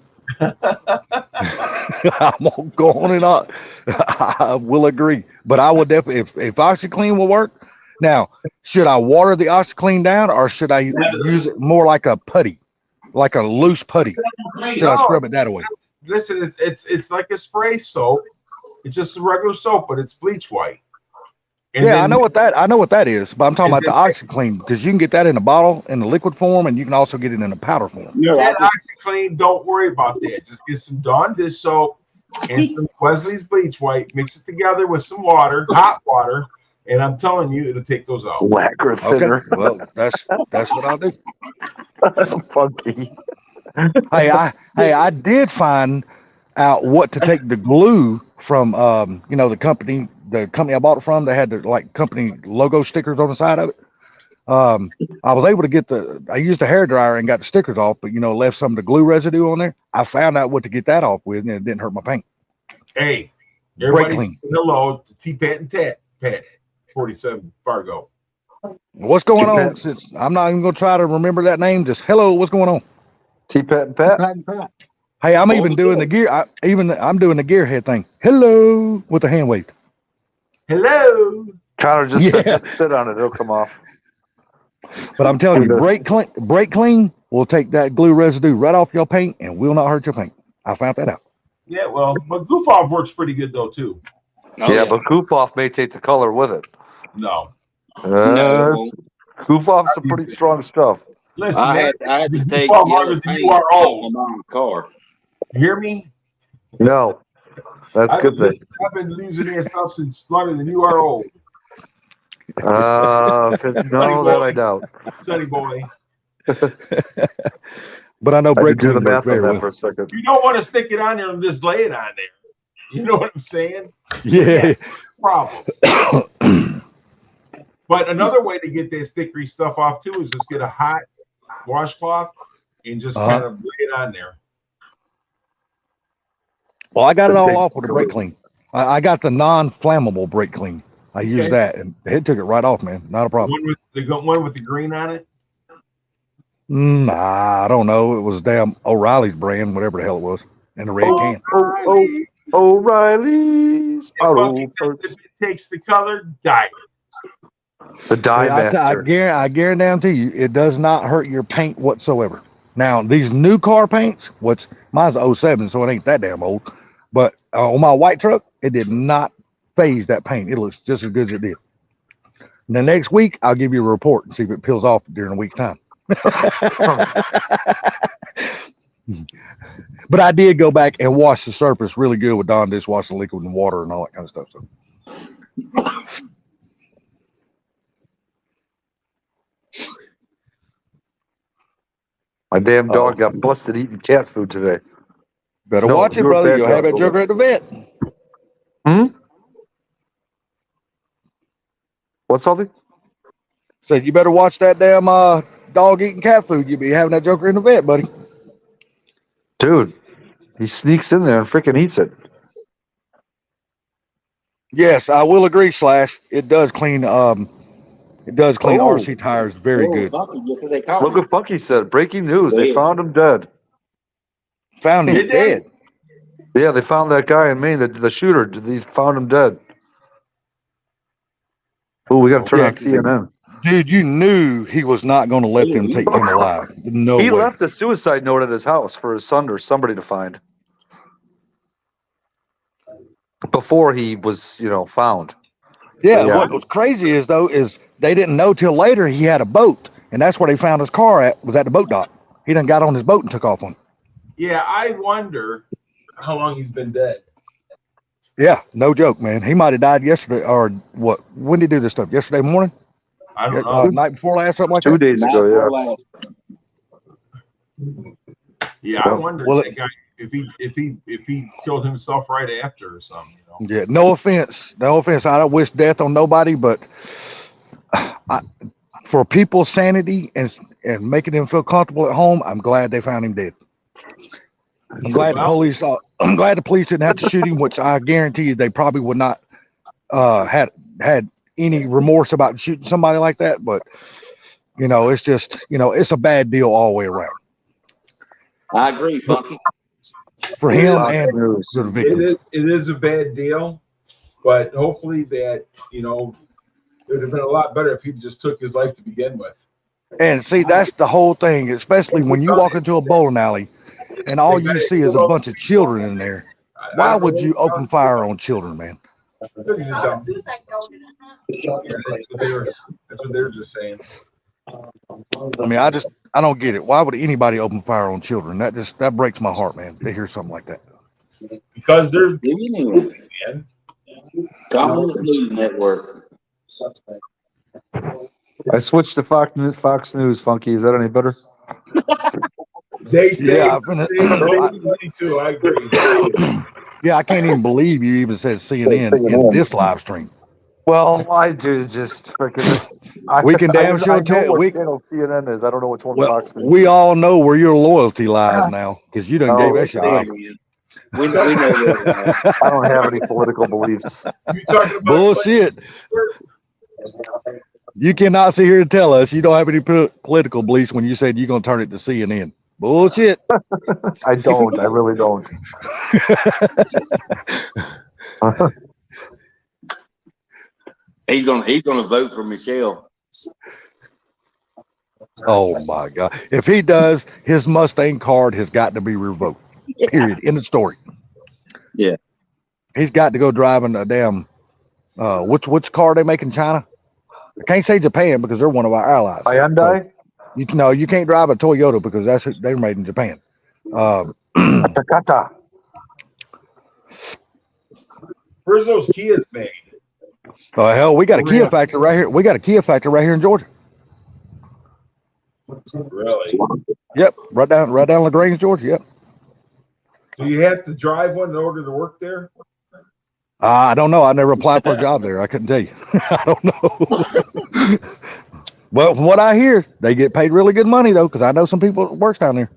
[SPEAKER 5] I won't go on and on. I will agree, but I would definitely, if OxyClean will work. Now, should I water the OxyClean down, or should I use it more like a putty, like a loose putty? Should I scrub it that way?
[SPEAKER 1] Listen, it's like a spray soap. It's just a regular soap, but it's bleach white. And
[SPEAKER 5] Yeah,
[SPEAKER 1] then-
[SPEAKER 5] I know what that is, but I'm talking about the OxyClean, because you can get that in a bottle in the liquid form, and you can also get it in a powder form.
[SPEAKER 1] That OxyClean, don't worry about that. Just get some Dawn dish soap and some Wesley's bleach white. Mix it together with some water, hot water, and I'm telling you, it'll take those out.
[SPEAKER 2] Lacquer thinner.
[SPEAKER 5] Okay, well, that's what I'll do.
[SPEAKER 2] Funky.
[SPEAKER 5] Hey, I did find out what to take the glue from. The company I bought it from. They had the company logo stickers on the side of it. I was able to get I used a hairdryer and got the stickers off, but left some of the glue residue on there. I found out what to get that off with, and it didn't hurt my paint.
[SPEAKER 1] Hey,
[SPEAKER 5] Brake
[SPEAKER 1] everybody
[SPEAKER 5] clean.
[SPEAKER 1] say hello to T-Pat and Pat 47 Fargo.
[SPEAKER 5] What's going on?
[SPEAKER 2] T-Pat.
[SPEAKER 5] Since I'm not even gonna try to remember that name, just hello. What's going on?
[SPEAKER 2] T-Pat and Pat.
[SPEAKER 5] Hey, I'm even doing the gear. I'm doing the gearhead thing. Hello with the hand wave.
[SPEAKER 1] Hello.
[SPEAKER 2] Connor just
[SPEAKER 5] Yeah.
[SPEAKER 2] said just sit on it. It'll come off.
[SPEAKER 5] But I'm telling you,
[SPEAKER 2] Okay.
[SPEAKER 5] brake clean will take that glue residue right off your paint and will not hurt your paint. I found that out.
[SPEAKER 1] Yeah, well, but Goof Off works pretty good though too.
[SPEAKER 4] Oh,
[SPEAKER 2] yeah, but Goof Off may take the color with it.
[SPEAKER 1] No,
[SPEAKER 2] Goof Off's some pretty strong stuff.
[SPEAKER 1] listen,
[SPEAKER 4] I
[SPEAKER 1] man,
[SPEAKER 4] had to take
[SPEAKER 1] Well,
[SPEAKER 4] yellow
[SPEAKER 1] Marcus,
[SPEAKER 4] paint
[SPEAKER 1] you are old.
[SPEAKER 4] on my car.
[SPEAKER 1] you hear me?
[SPEAKER 2] No. That's a good thing.
[SPEAKER 1] I've been using that stuff since longer than you are old,
[SPEAKER 2] No, that I doubt.
[SPEAKER 1] Sonny boy.
[SPEAKER 5] But I know
[SPEAKER 2] I
[SPEAKER 5] brake
[SPEAKER 2] did do the
[SPEAKER 5] clean
[SPEAKER 2] math
[SPEAKER 5] works
[SPEAKER 2] on
[SPEAKER 5] very
[SPEAKER 2] that
[SPEAKER 5] well.
[SPEAKER 2] for a second.
[SPEAKER 1] You don't want to stick it on there and just lay it on there. You know what I'm saying?
[SPEAKER 5] Yeah.
[SPEAKER 1] Problem. But another way to get that stickery stuff off too is just get a hot washcloth and just kind of lay it on there.
[SPEAKER 5] Well, I got it all
[SPEAKER 2] Takes
[SPEAKER 5] off with the brake clean. I got the non-flammable brake clean. I used that, and it took it right off, man. Not a problem.
[SPEAKER 1] One with the green on it.
[SPEAKER 5] Nah, I don't know. It was damn O'Reilly's brand, whatever the hell it was, in the red can.
[SPEAKER 2] O'Reilly's
[SPEAKER 1] Funky says if it takes the color, dye
[SPEAKER 2] The dye
[SPEAKER 5] I
[SPEAKER 2] master.
[SPEAKER 5] I guarantee you, it does not hurt your paint whatsoever. Now, these new car paints, which mine's 07, so it ain't that damn old, but on my white truck, it did not phase that paint. It looks just as good as it did. And the next week, I'll give you a report and see if it peels off during a week's time. But I did go back and wash the surface really good with Dawn dishwashing liquid and water and all that kind of stuff. So
[SPEAKER 2] My damn dog got busted eating cat food today.
[SPEAKER 5] better
[SPEAKER 2] No,
[SPEAKER 5] watch it,
[SPEAKER 2] you're a
[SPEAKER 5] brother.
[SPEAKER 2] bad
[SPEAKER 5] You'll have
[SPEAKER 2] dog.
[SPEAKER 5] that joker at the vet.
[SPEAKER 2] What's something?
[SPEAKER 5] Said you better watch that damn dog eating cat food. You'll be having that joker in the vet, buddy.
[SPEAKER 2] Dude, he sneaks in there and freaking eats it.
[SPEAKER 5] Yes, I will agree, Slash. It does clean RC tires very good.
[SPEAKER 2] Look what Funky said. Breaking news. They found him dead.
[SPEAKER 5] Found him
[SPEAKER 1] Did they?
[SPEAKER 5] dead.
[SPEAKER 2] Yeah, they found that guy in Maine, the shooter. They found him dead. Oh, we got to turn on CNN.
[SPEAKER 5] Dude, you knew he was not going to let them take him alive. No
[SPEAKER 2] He
[SPEAKER 5] way.
[SPEAKER 2] left a suicide note at his house for his son or somebody to find. Before he was, found.
[SPEAKER 5] Yeah,
[SPEAKER 2] Yeah.
[SPEAKER 5] what was crazy is they didn't know till later he had a boat, and that's where they found his car was at the boat dock. He done got on his boat and took off on it.
[SPEAKER 1] Yeah, I wonder how long he's been dead.
[SPEAKER 5] Yeah, no joke, man. He might have died yesterday, or what? When did he do this stuff? Yesterday morning?
[SPEAKER 1] I don't know.
[SPEAKER 5] Night before last, something like
[SPEAKER 2] 2
[SPEAKER 5] that?
[SPEAKER 2] days ago, yeah.
[SPEAKER 1] Yeah, I wonder
[SPEAKER 5] Well,
[SPEAKER 1] that guy if he killed himself right after or something.
[SPEAKER 5] Yeah, no offense. I don't wish death on nobody, but for people's sanity and making them feel comfortable at home, I'm glad they found him dead. I'm glad the police didn't have to shoot him, which I guarantee you they probably would not had any remorse about shooting somebody like that. But it's just it's a bad deal all the way around
[SPEAKER 4] I agree, Funky.
[SPEAKER 5] for him
[SPEAKER 2] Fox
[SPEAKER 5] and
[SPEAKER 2] News.
[SPEAKER 5] the victims.
[SPEAKER 1] It is a bad deal, but hopefully that it would have been a lot better if he just took his life to begin with.
[SPEAKER 5] And see, that's the whole thing, especially when you walk into a bowling alley and all you see is a bunch of children in there. Why would you open fire on children, man?
[SPEAKER 1] Because he's a dumb. Yeah, that's what they're just saying.
[SPEAKER 5] I mean, I don't get it. Why would anybody open fire on children? That breaks my heart, man, to hear something like that.
[SPEAKER 1] Because they're
[SPEAKER 4] Man. Communist News Network.
[SPEAKER 2] I switched to Fox News, Funky. Is that any better?
[SPEAKER 1] they say
[SPEAKER 5] Yeah,
[SPEAKER 1] me too. I agree.
[SPEAKER 5] Yeah, I can't even believe you even said CNN in this live stream.
[SPEAKER 2] Well, I do just freaking.
[SPEAKER 5] We can damn sure
[SPEAKER 2] I know
[SPEAKER 5] tell.
[SPEAKER 2] what channel CNN is. I don't know which one Fox News.
[SPEAKER 5] We all know where your loyalty lies now because you done gave that shit away.
[SPEAKER 4] We know that.
[SPEAKER 2] I don't have any political beliefs.
[SPEAKER 1] You talking about
[SPEAKER 5] Bullshit. You cannot sit here and tell us you don't have any political beliefs when you said you're going to turn it to CNN. Bullshit.
[SPEAKER 2] I don't. I really don't.
[SPEAKER 4] He's gonna vote for Michelle.
[SPEAKER 5] Oh my God. If he does, his Mustang card has got to be revoked. Period. End of story.
[SPEAKER 4] Yeah.
[SPEAKER 5] He's got to go driving a damn which car they make in China? I can't say Japan because they're one of our allies.
[SPEAKER 2] Hyundai?
[SPEAKER 5] You can't drive a Toyota because they're made in Japan.
[SPEAKER 2] Takata.
[SPEAKER 1] Where's those Kias made?
[SPEAKER 5] Oh hell, we got a Kia factory right here. We got a Kia factory right here in Georgia.
[SPEAKER 1] Really?
[SPEAKER 5] Yep, right down LaGrange, Georgia. Yep.
[SPEAKER 1] Do you have to drive one in order to work there?
[SPEAKER 5] I don't know. I never applied for a job there. I couldn't tell you. I don't know. Well, from what I hear, they get paid really good money though, because I know some people that works down there.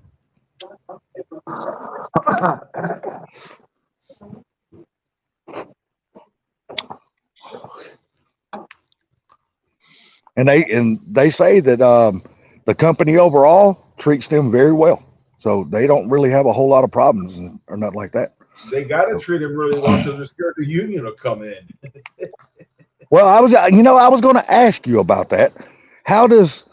[SPEAKER 5] And they say that the company overall treats them very well, so they don't really have a whole lot of problems or nothing like that.
[SPEAKER 1] They got to treat them really well because they're scared the union will come in.
[SPEAKER 5] Well, I was going to ask you about that. How is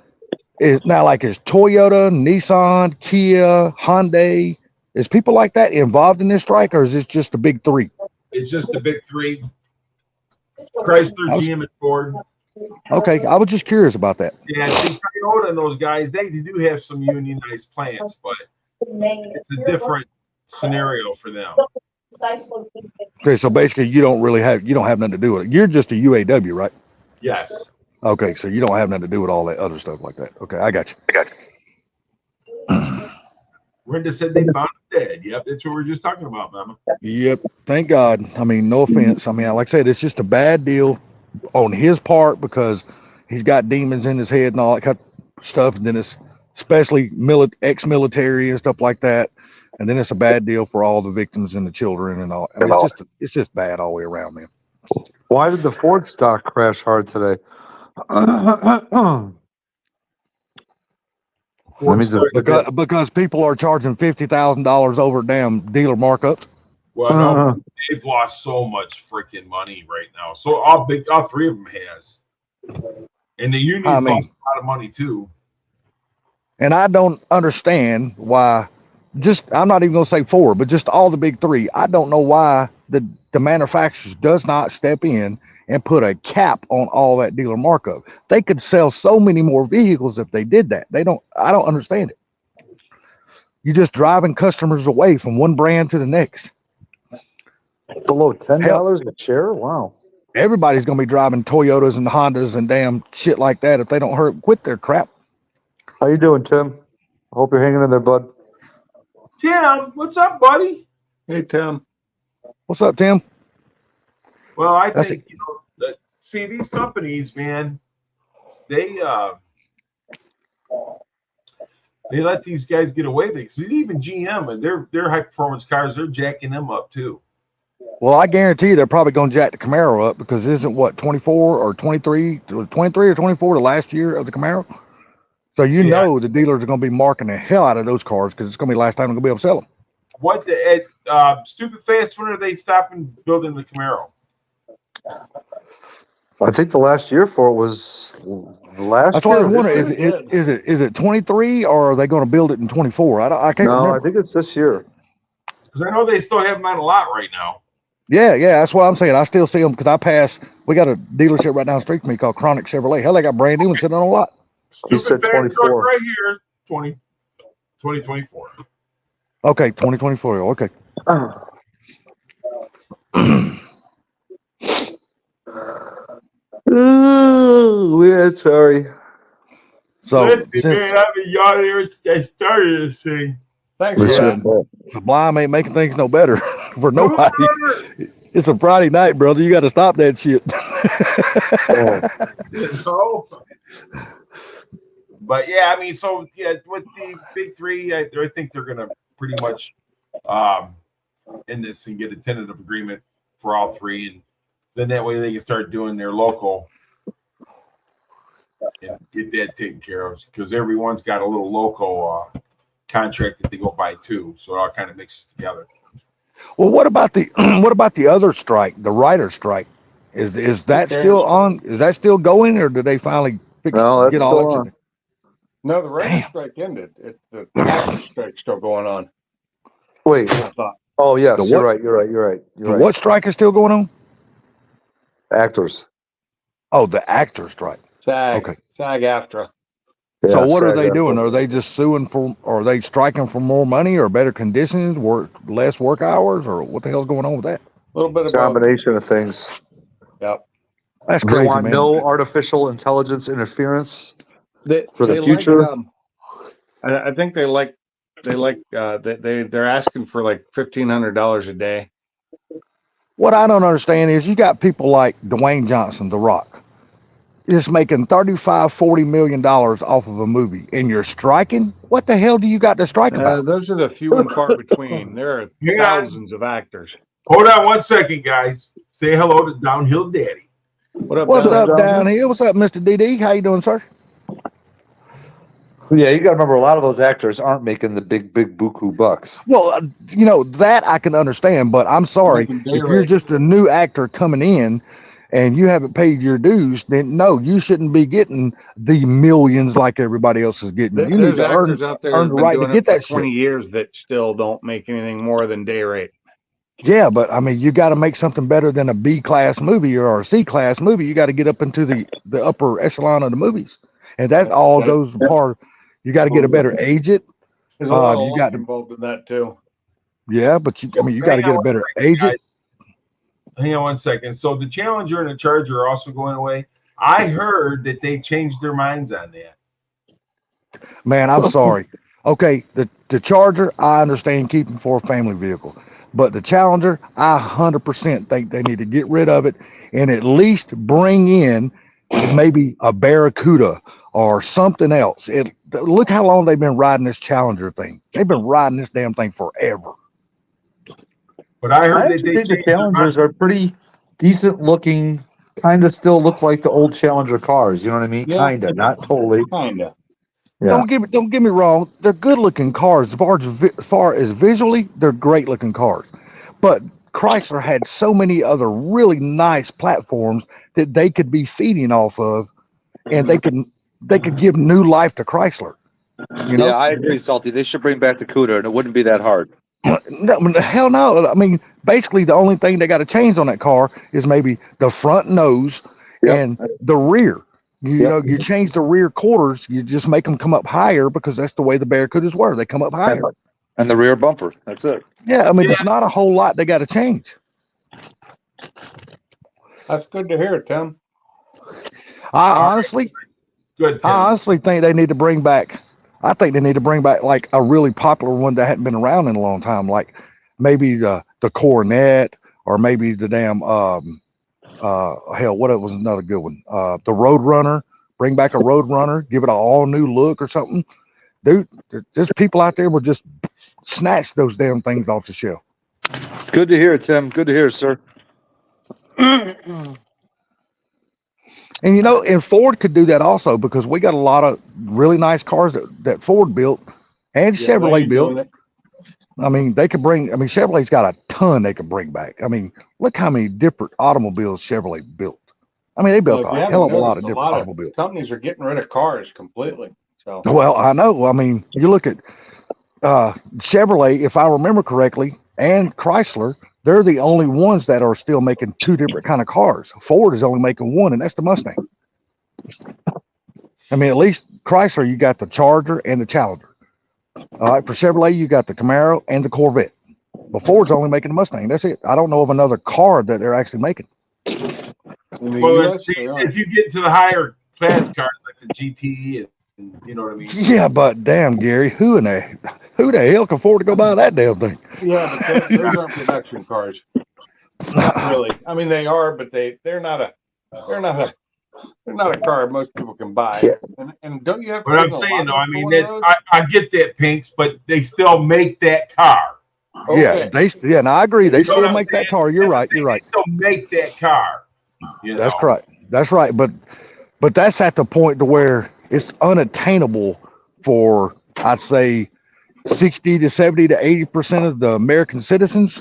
[SPEAKER 5] Toyota, Nissan, Kia, Hyundai, is people like that involved in this strike, or is this just the big three?
[SPEAKER 1] It's just the big three: Chrysler, GM, and Ford.
[SPEAKER 5] Okay, I was just curious about that.
[SPEAKER 1] Yeah, see, Toyota and those guys, they do have some unionized plants, but it's a different scenario for them.
[SPEAKER 5] Okay, so basically, you don't have nothing to do with it. You're just a UAW, right?
[SPEAKER 1] Yes.
[SPEAKER 5] Okay, so you don't have nothing to do with all that other stuff like that. Okay, I got you.
[SPEAKER 1] Brenda said they found him dead. Yep, that's what we were just talking about, Mama.
[SPEAKER 5] Yep, thank God. I mean, no offense. I mean, like I said, it's just a bad deal on his part because he's got demons in his head and all that kind of stuff. And then it's especially ex-military and stuff like that. And then it's a bad deal for all the victims and the children and all. I mean, it's just bad all the way around, man.
[SPEAKER 2] Why did the Ford stock crash hard today?
[SPEAKER 5] Because people are charging $50,000 over damn dealer markups.
[SPEAKER 1] Well, no, they've lost so much freaking money right now. So all three of them has, and the unions lost a lot of money too.
[SPEAKER 5] And I don't understand why. I'm not even going to say Ford, but just all the big three. I don't know why the manufacturers does not step in and put a cap on all that dealer markup. They could sell so many more vehicles if they did that. I don't understand it. You're just driving customers away from one brand to the next.
[SPEAKER 2] Below $10 a share? Wow.
[SPEAKER 5] Everybody's going to be driving Toyotas and Hondas and damn shit like that if they don't quit their crap.
[SPEAKER 2] How you doing, Tim? I hope you're hanging in there, bud.
[SPEAKER 1] Tim, what's up, buddy?
[SPEAKER 3] Hey, Tim.
[SPEAKER 5] What's up, Tim?
[SPEAKER 1] Well, I think see these companies, man. They let these guys get away with it. So even GM and their high performance cars, they're jacking them up too.
[SPEAKER 5] Well, I guarantee you they're probably going to jack the Camaro up because isn't what 24 or 23 or 24 the last year of the Camaro. So know the dealers are going to be marking the hell out of those cars because it's going to be the last time they're going to be able to sell them.
[SPEAKER 1] What stupid fast? When are they stopping building the Camaro?
[SPEAKER 2] I think the last year for it was last.
[SPEAKER 5] That's why I was wondering: is it 23 or are they going to build it in 24? I can't remember.
[SPEAKER 2] I think it's this year.
[SPEAKER 1] Because I know they still have them on a lot right now.
[SPEAKER 5] Yeah, that's what I'm saying. I still see them because we got a dealership right down the street from me called Chronic Chevrolet. Hell, they got brand new ones sitting on a lot.
[SPEAKER 1] Stupid fast truck right here, 2024.
[SPEAKER 5] Okay, 2024. Okay.
[SPEAKER 2] Oh, yeah, sorry.
[SPEAKER 5] So,
[SPEAKER 1] listen, man, I've been yawning ever since I started this thing.
[SPEAKER 3] Thanks for that.
[SPEAKER 5] Sublime ain't making things no better for nobody. It's a Friday night, brother. You got to stop that shit.
[SPEAKER 1] But yeah, I mean, so yeah, with the big three, I think they're gonna pretty much end this and get a tentative agreement for all three, and then that way they can start doing their local and get that taken care of because everyone's got a little local contract that they go by too, so it all kind of mixes together.
[SPEAKER 5] Well, what about the other strike, the writer strike? Is that still on? Is that still going, or did they finally get all that shit?
[SPEAKER 3] No, the writer strike ended. The actor strike's still going on.
[SPEAKER 2] Wait. Oh yes, you're right.
[SPEAKER 5] What strike is still going on?
[SPEAKER 2] Actors.
[SPEAKER 5] Oh, the actor strike.
[SPEAKER 3] SAG.
[SPEAKER 5] Okay.
[SPEAKER 3] SAG-AFTRA.
[SPEAKER 2] Yeah,
[SPEAKER 5] so what are they doing? Are they just suing for? Are they striking for more money or better conditions, less work hours, or what the hell's going on with that?
[SPEAKER 3] little bit of both.
[SPEAKER 2] Combination of things.
[SPEAKER 3] Yep.
[SPEAKER 5] That's
[SPEAKER 2] They
[SPEAKER 5] crazy,
[SPEAKER 2] want
[SPEAKER 5] man.
[SPEAKER 2] no artificial intelligence interference
[SPEAKER 3] They,
[SPEAKER 2] for the
[SPEAKER 3] they
[SPEAKER 2] future.
[SPEAKER 3] Like, I think they're asking for like $1,500 a day.
[SPEAKER 5] What I don't understand is you got people like Dwayne Johnson, The Rock, just making $35-40 million off of a movie, and you're striking. What the hell do you got to strike about?
[SPEAKER 3] Those are the few and far between. There are
[SPEAKER 1] Hang on.
[SPEAKER 3] thousands of actors.
[SPEAKER 1] Hold on 1 second, guys. Say hello to Downhill Daddy.
[SPEAKER 3] What up,
[SPEAKER 5] What's
[SPEAKER 3] Down?
[SPEAKER 5] up, down here? What's up, Mr. DD? How you doing, sir?
[SPEAKER 2] Yeah, you got to remember a lot of those actors aren't making the big buku bucks.
[SPEAKER 5] Well, you know, that I can understand, but I'm sorry.
[SPEAKER 3] Making day
[SPEAKER 5] If you're
[SPEAKER 3] rate.
[SPEAKER 5] just a new actor coming in and you haven't paid your dues, then no, you shouldn't be getting the millions like everybody else is getting. You need
[SPEAKER 3] There's
[SPEAKER 5] to earn
[SPEAKER 3] actors out there
[SPEAKER 5] earn
[SPEAKER 3] who've
[SPEAKER 5] the
[SPEAKER 3] been
[SPEAKER 5] right to
[SPEAKER 3] doing
[SPEAKER 5] get
[SPEAKER 3] it for
[SPEAKER 5] that
[SPEAKER 3] 20
[SPEAKER 5] shit.
[SPEAKER 3] years that still don't make anything more than day rate.
[SPEAKER 5] Yeah, but I mean, you got to make something better than a B class movie or a C class movie. You got to get up into the upper echelon of the movies, and that all goes part. You got to get a better agent.
[SPEAKER 3] There's a lot of
[SPEAKER 5] You got
[SPEAKER 3] luck
[SPEAKER 5] to,
[SPEAKER 3] involved in that too.
[SPEAKER 5] yeah, but you got to get a better agent.
[SPEAKER 1] Hang on 1 second. So the Challenger and the Charger are also going away. I heard that they changed their minds on that.
[SPEAKER 5] Man, I'm sorry. Okay, the Charger, I understand keeping for a family vehicle, but the Challenger, I 100% think they need to get rid of it and at least bring in maybe a Barracuda or something else. Look how long they've been riding this Challenger thing. They've been riding this damn thing forever.
[SPEAKER 1] But I heard
[SPEAKER 2] I
[SPEAKER 1] that
[SPEAKER 2] actually
[SPEAKER 1] they
[SPEAKER 2] think the
[SPEAKER 1] changed their
[SPEAKER 2] Challengers
[SPEAKER 1] mind.
[SPEAKER 2] are pretty decent looking. Kind of still look like the old Challenger cars. You know what I mean?
[SPEAKER 3] Yeah.
[SPEAKER 2] Kind of, not totally.
[SPEAKER 3] Kinda.
[SPEAKER 2] Yeah.
[SPEAKER 5] Don't get me wrong. They're good looking cars. As far as visually, they're great looking cars. But Chrysler had so many other really nice platforms that they could be feeding off of, and they could give new life to Chrysler. You know?
[SPEAKER 2] Yeah, I agree, Salty. They should bring back the Cuda, and it wouldn't be that hard.
[SPEAKER 5] No, hell no. I mean, basically, the only thing they got to change on that car is maybe the front nose and the rear. You know, you change the rear quarters, you just make them come up higher because that's the way the Barracudas were. They come up higher.
[SPEAKER 2] And the rear bumper. That's it.
[SPEAKER 5] Yeah, I mean, it's not a whole lot they got to change.
[SPEAKER 3] That's good to hear, Tim.
[SPEAKER 5] I honestly think they need to bring back. I think they need to bring back like a really popular one that hadn't been around in a long time, like maybe the Coronet or maybe the damn hell, what was another good one? The Roadrunner. Bring back a Roadrunner, give it an all new look or something. Dude, there's people out there will just snatch those damn things off the shelf.
[SPEAKER 2] Good to hear, Tim. Good to hear, sir.
[SPEAKER 5] And you know, and Ford could do that also because we got a lot of really nice cars that Ford built and Chevrolet built. I mean, they could bring. I mean, Chevrolet's got a ton they could bring back. I mean, look how many different automobiles Chevrolet built. I mean, they built a hell of a lot of different automobiles.
[SPEAKER 3] Companies are getting rid of cars completely. So
[SPEAKER 5] well, I know. I mean, you look at Chevrolet, if I remember correctly, and Chrysler. They're the only ones that are still making two different kind of cars. Ford is only making one, and that's the Mustang. I mean, at least Chrysler, you got the Charger and the Challenger. All right, for Chevrolet, you got the Camaro and the Corvette. But Ford's only making the Mustang. That's it. I don't know of another car that they're actually making.
[SPEAKER 1] Well, if you get to the higher class cars like the GT, and you know what I mean.
[SPEAKER 5] Yeah, but damn, Gary, who the hell can afford to go buy that damn thing?
[SPEAKER 3] Yeah, but those aren't production cars. Not really. I mean, they are, but they're not a car most people can buy. And don't you have?
[SPEAKER 1] But I'm saying though, I mean, I get that, Pinks, but they still make that car.
[SPEAKER 3] Okay.
[SPEAKER 5] Yeah, no, I agree. They still make that car. You're right. You're right.
[SPEAKER 1] They still make that car. You know?
[SPEAKER 5] That's correct. That's right. But that's at the point to where it's unattainable for, I'd say, 60 to 70 to 80% of the American citizens.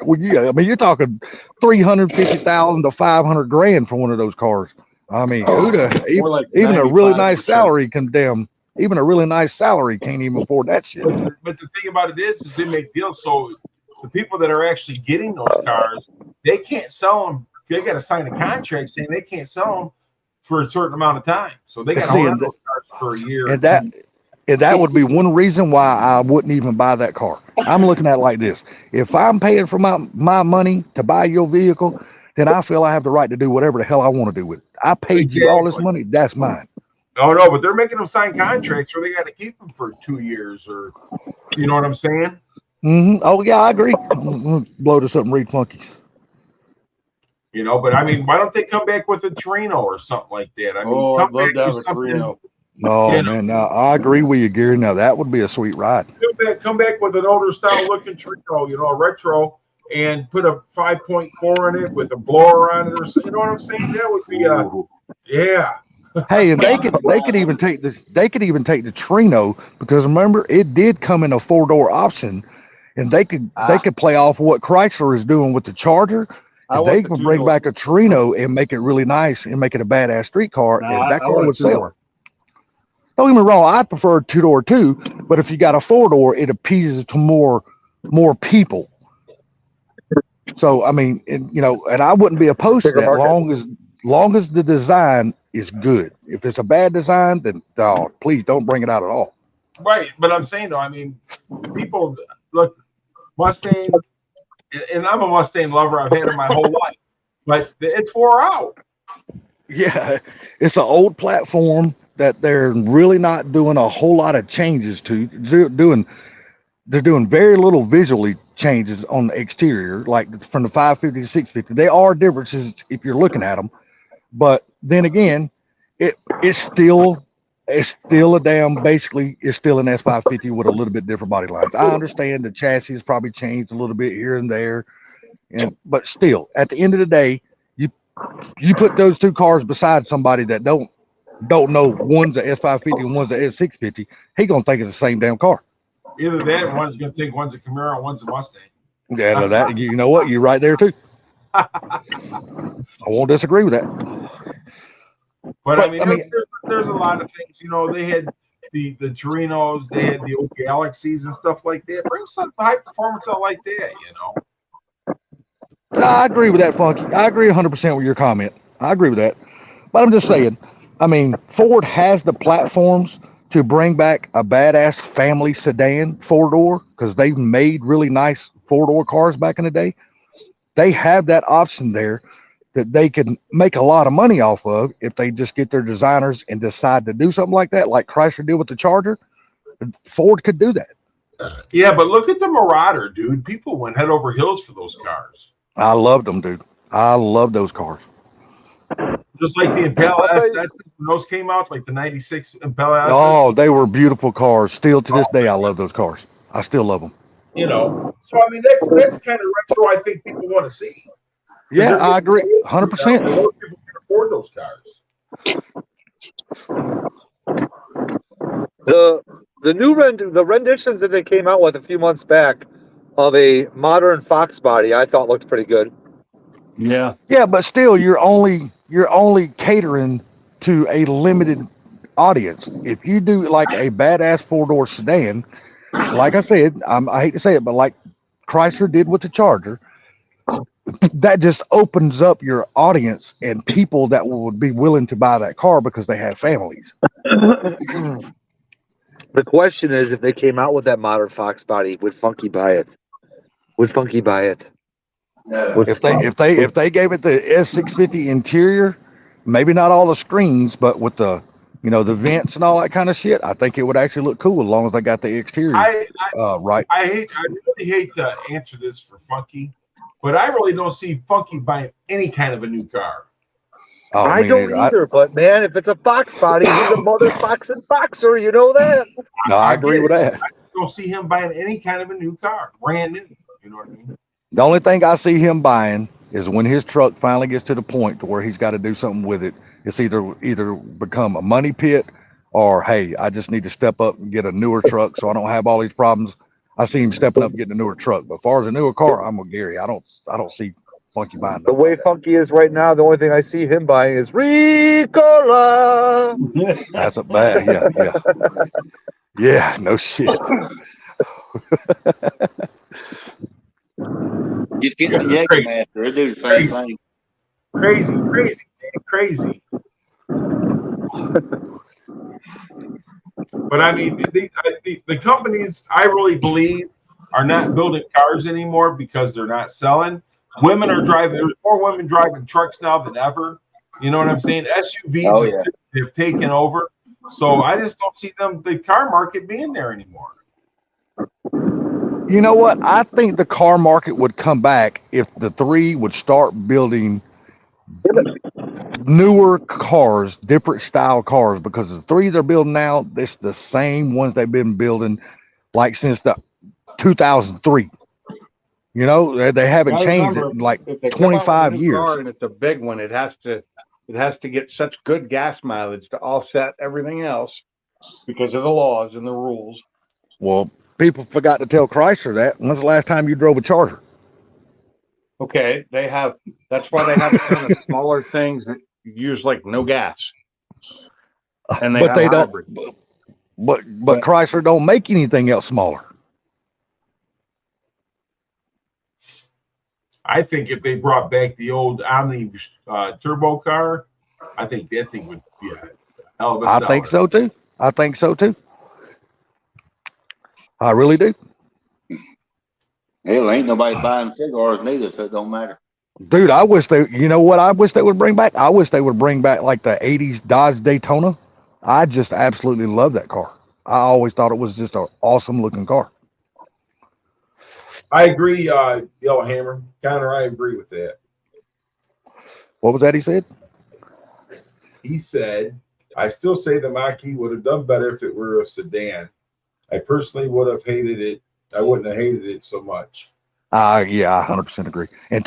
[SPEAKER 5] Well, yeah, I mean, you're talking 350,000 to 500 grand for one of those cars. I mean, even a really nice salary can even a really nice salary can't even afford that shit.
[SPEAKER 1] But the thing about it is they make deals. So the people that are actually getting those cars, they can't sell them. They got to sign a contract saying they can't sell them for a certain amount of time. So they got to hold those cars for a year.
[SPEAKER 5] And that would be one reason why I wouldn't even buy that car. I'm looking at it like this. If I'm paying for my money to buy your vehicle, then I feel I have the right to do whatever the hell I want to do with it. I paid you all this
[SPEAKER 1] Exactly.
[SPEAKER 5] money. That's mine.
[SPEAKER 1] Oh no, but they're making them sign contracts where they got to keep them for 2 years, or you know what I'm saying?
[SPEAKER 5] Oh, yeah, I agree. Blow to something Reed Flunkies.
[SPEAKER 1] You know, but I mean, why don't they come back with a Torino or something like that? I mean,
[SPEAKER 3] Oh,
[SPEAKER 1] come
[SPEAKER 3] I'd love
[SPEAKER 1] back
[SPEAKER 3] to have
[SPEAKER 1] with
[SPEAKER 3] a
[SPEAKER 1] something.
[SPEAKER 3] Torino.
[SPEAKER 5] Oh,
[SPEAKER 1] Yeah.
[SPEAKER 5] man. Now, I agree with you, Gary. Now, that would be a sweet ride.
[SPEAKER 1] Come back with an older style looking Torino, you know, a retro, and put a 5.4 in it with a blower on it, or so. You know what I'm saying? That would be yeah.
[SPEAKER 5] Hey, and they could even take the Trino, because remember, it did come in a 4-door option, and they could play off what Chrysler is doing with the Charger.
[SPEAKER 3] I
[SPEAKER 5] And
[SPEAKER 3] want
[SPEAKER 5] they
[SPEAKER 3] the
[SPEAKER 5] could bring
[SPEAKER 3] two-door.
[SPEAKER 5] back a Trino and make it really nice and make it a badass street car,
[SPEAKER 3] Nah,
[SPEAKER 5] and that
[SPEAKER 3] I
[SPEAKER 5] car
[SPEAKER 3] want a
[SPEAKER 5] would sell.
[SPEAKER 3] two-door.
[SPEAKER 5] Don't get me wrong, I prefer a 2-door too, but if you got a 4-door, it appeases to more people. So I mean, and I wouldn't be opposed to
[SPEAKER 2] Bigger
[SPEAKER 5] that,
[SPEAKER 2] market.
[SPEAKER 5] long as the design is good. If it's a bad design, then please don't bring it out at all.
[SPEAKER 1] Right, but I'm saying though, I mean, people look Mustang, and I'm a Mustang lover. I've had it my whole life, but it's wore out.
[SPEAKER 5] Yeah, it's an old platform that they're really not doing a whole lot of changes to. They're doing very little visually changes on the exterior, like from the 550 to 650. There are differences if you're looking at them, but then again, it's still a damn, basically it's still an S550 with a little bit different body lines. I understand the chassis has probably changed a little bit here and there, but still, at the end of the day, you put those two cars beside somebody that don't know one's a S550 and one's a S650, he gonna think it's the same damn car.
[SPEAKER 1] Either that, and one's going to think one's a Camaro, and one's a Mustang.
[SPEAKER 5] Yeah, no, that you know what, you're right there too. I won't disagree with that.
[SPEAKER 1] But I mean,
[SPEAKER 5] I mean-
[SPEAKER 1] there's a lot of things. You know, they had the Torinos, they had the old Galaxies and stuff like that. Bring some high performance out like that, you know.
[SPEAKER 5] No, I agree with that, Funky. I agree 100% with your comment. I agree with that. But I'm just saying, I mean, Ford has the platforms to bring back a badass family sedan 4-door, because they've made really nice 4-door cars back in the day. They have that option there that they can make a lot of money off of if they just get their designers and decide to do something like that, like Chrysler did with the Charger. Ford could do that.
[SPEAKER 1] Yeah, but look at the Marauder, dude. People went head over heels for those cars.
[SPEAKER 5] I loved them, dude. I love those cars.
[SPEAKER 1] Just like the Impala SS, when those came out, like the 96 Impala SS.
[SPEAKER 5] Oh, they were beautiful cars. Still to this day, I love those cars. I still love them.
[SPEAKER 1] You know, so I mean, that's kind of retro. I think people want to see.
[SPEAKER 5] Yeah, I agree, 100%.
[SPEAKER 1] More people can afford those cars.
[SPEAKER 2] The renditions that they came out with a few months back of a modern Fox body, I thought looked pretty good.
[SPEAKER 3] Yeah.
[SPEAKER 5] Yeah, but still, you're only catering to a limited audience. If you do like a badass 4-door sedan, like I said, I hate to say it, but like Chrysler did with the Charger, that just opens up your audience and people that would be willing to buy that car because they have families.
[SPEAKER 2] The question is, if they came out with that modern Fox body, would Funky buy it? Would Funky buy it?
[SPEAKER 5] If they gave it the S650 interior, maybe not all the screens, but with the the vents and all that kind of shit, I think it would actually look cool as long as they got the exterior right.
[SPEAKER 1] I really hate to answer this for Funky, but I really don't see Funky buying any kind of a new car.
[SPEAKER 5] Oh,
[SPEAKER 2] I don't either, but man, if it's a Fox body, he's a motherfucking boxer, you know that.
[SPEAKER 5] No, I agree with that.
[SPEAKER 1] I don't see him buying any kind of a new car, brand new. You know what I mean?
[SPEAKER 5] The only thing I see him buying is when his truck finally gets to the point to where he's got to do something with it. It's either become a money pit, or hey, I just need to step up and get a newer truck so I don't have all these problems. I see him stepping up and getting a newer truck. But as far as a newer car, I'm with Gary. I don't see Funky buying
[SPEAKER 2] The way Funky is right now, the only thing I see him buying is Ricola.
[SPEAKER 5] That's a bad, yeah, no shit.
[SPEAKER 4] Just get the Jack Master. It'll do the same thing.
[SPEAKER 1] Crazy, man, crazy. But I mean, the companies I really believe are not building cars anymore because they're not selling. Women are driving. There's more women driving trucks now than ever. You know what I'm saying? SUVs
[SPEAKER 4] Oh, yeah.
[SPEAKER 1] have taken over. So I just don't see the car market being there anymore.
[SPEAKER 5] You know what? I think the car market would come back if the three would start building newer cars, different style cars, because the three they're building now, it's the same ones they've been building like since the 2003. You know, they haven't
[SPEAKER 3] Gotta
[SPEAKER 5] changed
[SPEAKER 3] remember,
[SPEAKER 5] it in like
[SPEAKER 3] if they come out with a
[SPEAKER 5] 25
[SPEAKER 3] new
[SPEAKER 5] years.
[SPEAKER 3] car and it's a big one, it has to get such good gas mileage to offset everything else because of the laws and the rules.
[SPEAKER 5] Well, people forgot to tell Chrysler that. When's the last time you drove a Charger?
[SPEAKER 3] Okay, that's why they have kind of smaller things that use like no gas. And
[SPEAKER 5] But they don't.
[SPEAKER 3] hybrid.
[SPEAKER 5] But Chrysler don't make anything else smaller.
[SPEAKER 1] I think if they brought back the old Omni turbo car, I think that thing would be a hell of a
[SPEAKER 5] I
[SPEAKER 1] seller.
[SPEAKER 5] think so too. I think so too. I really do.
[SPEAKER 4] Hell, ain't nobody buying cigars neither, so it don't matter.
[SPEAKER 5] Dude, I wish you know what I wish they would bring back? I wish they would bring back like the 80s Dodge Daytona. I just absolutely love that car. I always thought it was just an awesome looking car.
[SPEAKER 1] I agree, Yellowhammer. Connor, I agree with that.
[SPEAKER 5] What was that he said?
[SPEAKER 1] He said, I still say the Mach-E would have done better if it were a sedan. I personally would have hated it. I wouldn't have hated it so much.
[SPEAKER 5] Yeah, I 100% agree. And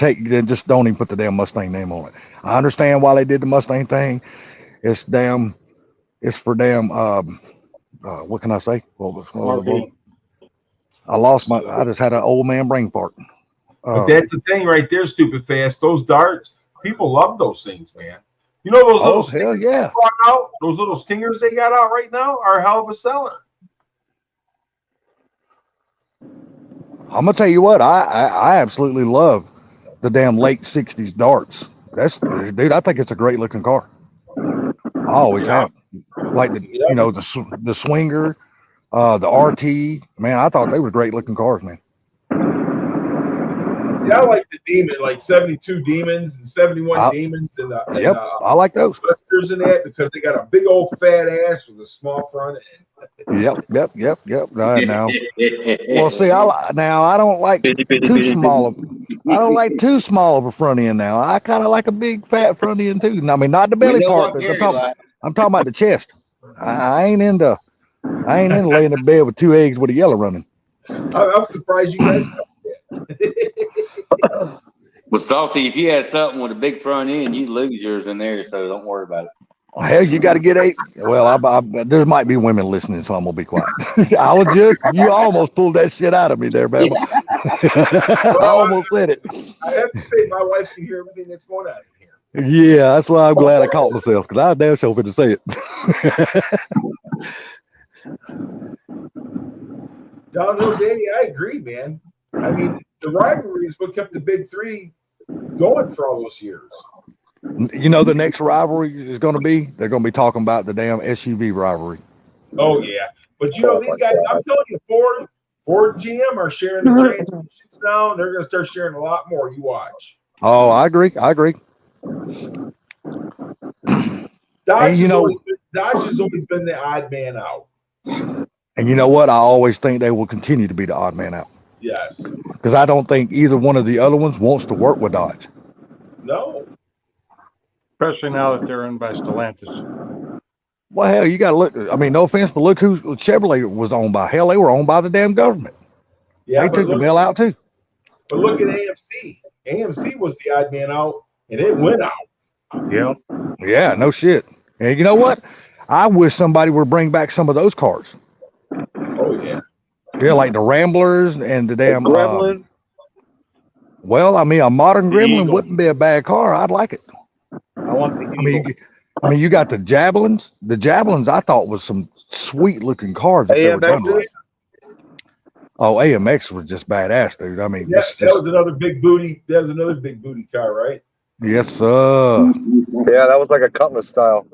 [SPEAKER 5] just don't even put the damn Mustang name on it. I understand why they did the Mustang thing. It's for damn, what can I say? I just had an old man brain fart.
[SPEAKER 1] But that's the thing right there, stupid fast. Those darts, people love those things, man. You know those little
[SPEAKER 5] hell yeah.
[SPEAKER 1] out, those little stingers they got out right now are a hell of a seller.
[SPEAKER 5] I'm gonna tell you what, I absolutely love the damn late 60s darts. Dude, I think it's a great looking car. I always have. Like the Swinger, the RT, man, I thought they were great looking cars, man.
[SPEAKER 1] See, I like the Demon, like 72 Demons and 71 Demons and
[SPEAKER 5] I like those.
[SPEAKER 1] Buster's in that because they got a big old fat ass with a small front end.
[SPEAKER 5] Yep. Now, well, see, I don't like too small. I don't like too small of a front end. Now, I kind of like a big fat front end too. I mean, not the belly part, but I'm talking about the chest. I ain't into laying in bed with two eggs with a yellow running.
[SPEAKER 1] I'm surprised you guys got that.
[SPEAKER 4] Well, Salty, if you had something with a big front end, you'd lose yours in there, so don't worry about it.
[SPEAKER 5] Hell, you got to get eight. Well, there might be women listening, so I'm gonna be quiet. You almost pulled that shit out of me there, baby. I almost said it.
[SPEAKER 1] I have to say, my wife can hear everything that's going on in here.
[SPEAKER 5] Yeah, that's why I'm glad I caught myself, because I was damn sure to say it.
[SPEAKER 1] Downhill Danny, I agree, man. I mean, the rivalry is what kept the big three going for all those years.
[SPEAKER 5] You know, the next rivalry is going to be, they're going to be talking about the damn SUV rivalry.
[SPEAKER 1] Oh, yeah. But, you know, these guys, I'm telling you, Ford and GM are sharing the transmissions now, and they're going to start sharing a lot more. You watch.
[SPEAKER 5] Oh, I agree.
[SPEAKER 1] Dodge has always been the odd man out.
[SPEAKER 5] And you know what? I always think they will continue to be the odd man out.
[SPEAKER 1] Yes.
[SPEAKER 5] Because I don't think either one of the other ones wants to work with Dodge.
[SPEAKER 1] No.
[SPEAKER 3] Especially now that they're owned by Stellantis.
[SPEAKER 5] Well, hell, you got to look. I mean, no offense, but look who Chevrolet was owned by. Hell, they were owned by the damn government.
[SPEAKER 1] Yeah,
[SPEAKER 5] they took the bill out too.
[SPEAKER 1] But look at AMC. AMC was the odd man out, and it went out.
[SPEAKER 3] Yeah.
[SPEAKER 5] Yeah, no shit. And you know what? I wish somebody would bring back some of those cars.
[SPEAKER 1] Oh, yeah.
[SPEAKER 5] Yeah, like the Ramblers and the damn
[SPEAKER 6] Gremlin.
[SPEAKER 5] Well, I mean, a modern Gremlin
[SPEAKER 3] Eagle.
[SPEAKER 5] wouldn't be a bad car. I'd like it.
[SPEAKER 3] I want the Eagle.
[SPEAKER 5] I mean, you got the Javelins. The Javelins, I thought was some sweet looking cars. That they were done
[SPEAKER 6] AMXs.
[SPEAKER 5] right. Oh, AMX was just badass, dude. I mean,
[SPEAKER 1] Yeah, that was another big booty. That was another big booty car, right?
[SPEAKER 5] yes, sir.
[SPEAKER 6] Yeah, that was like a Cutlass style.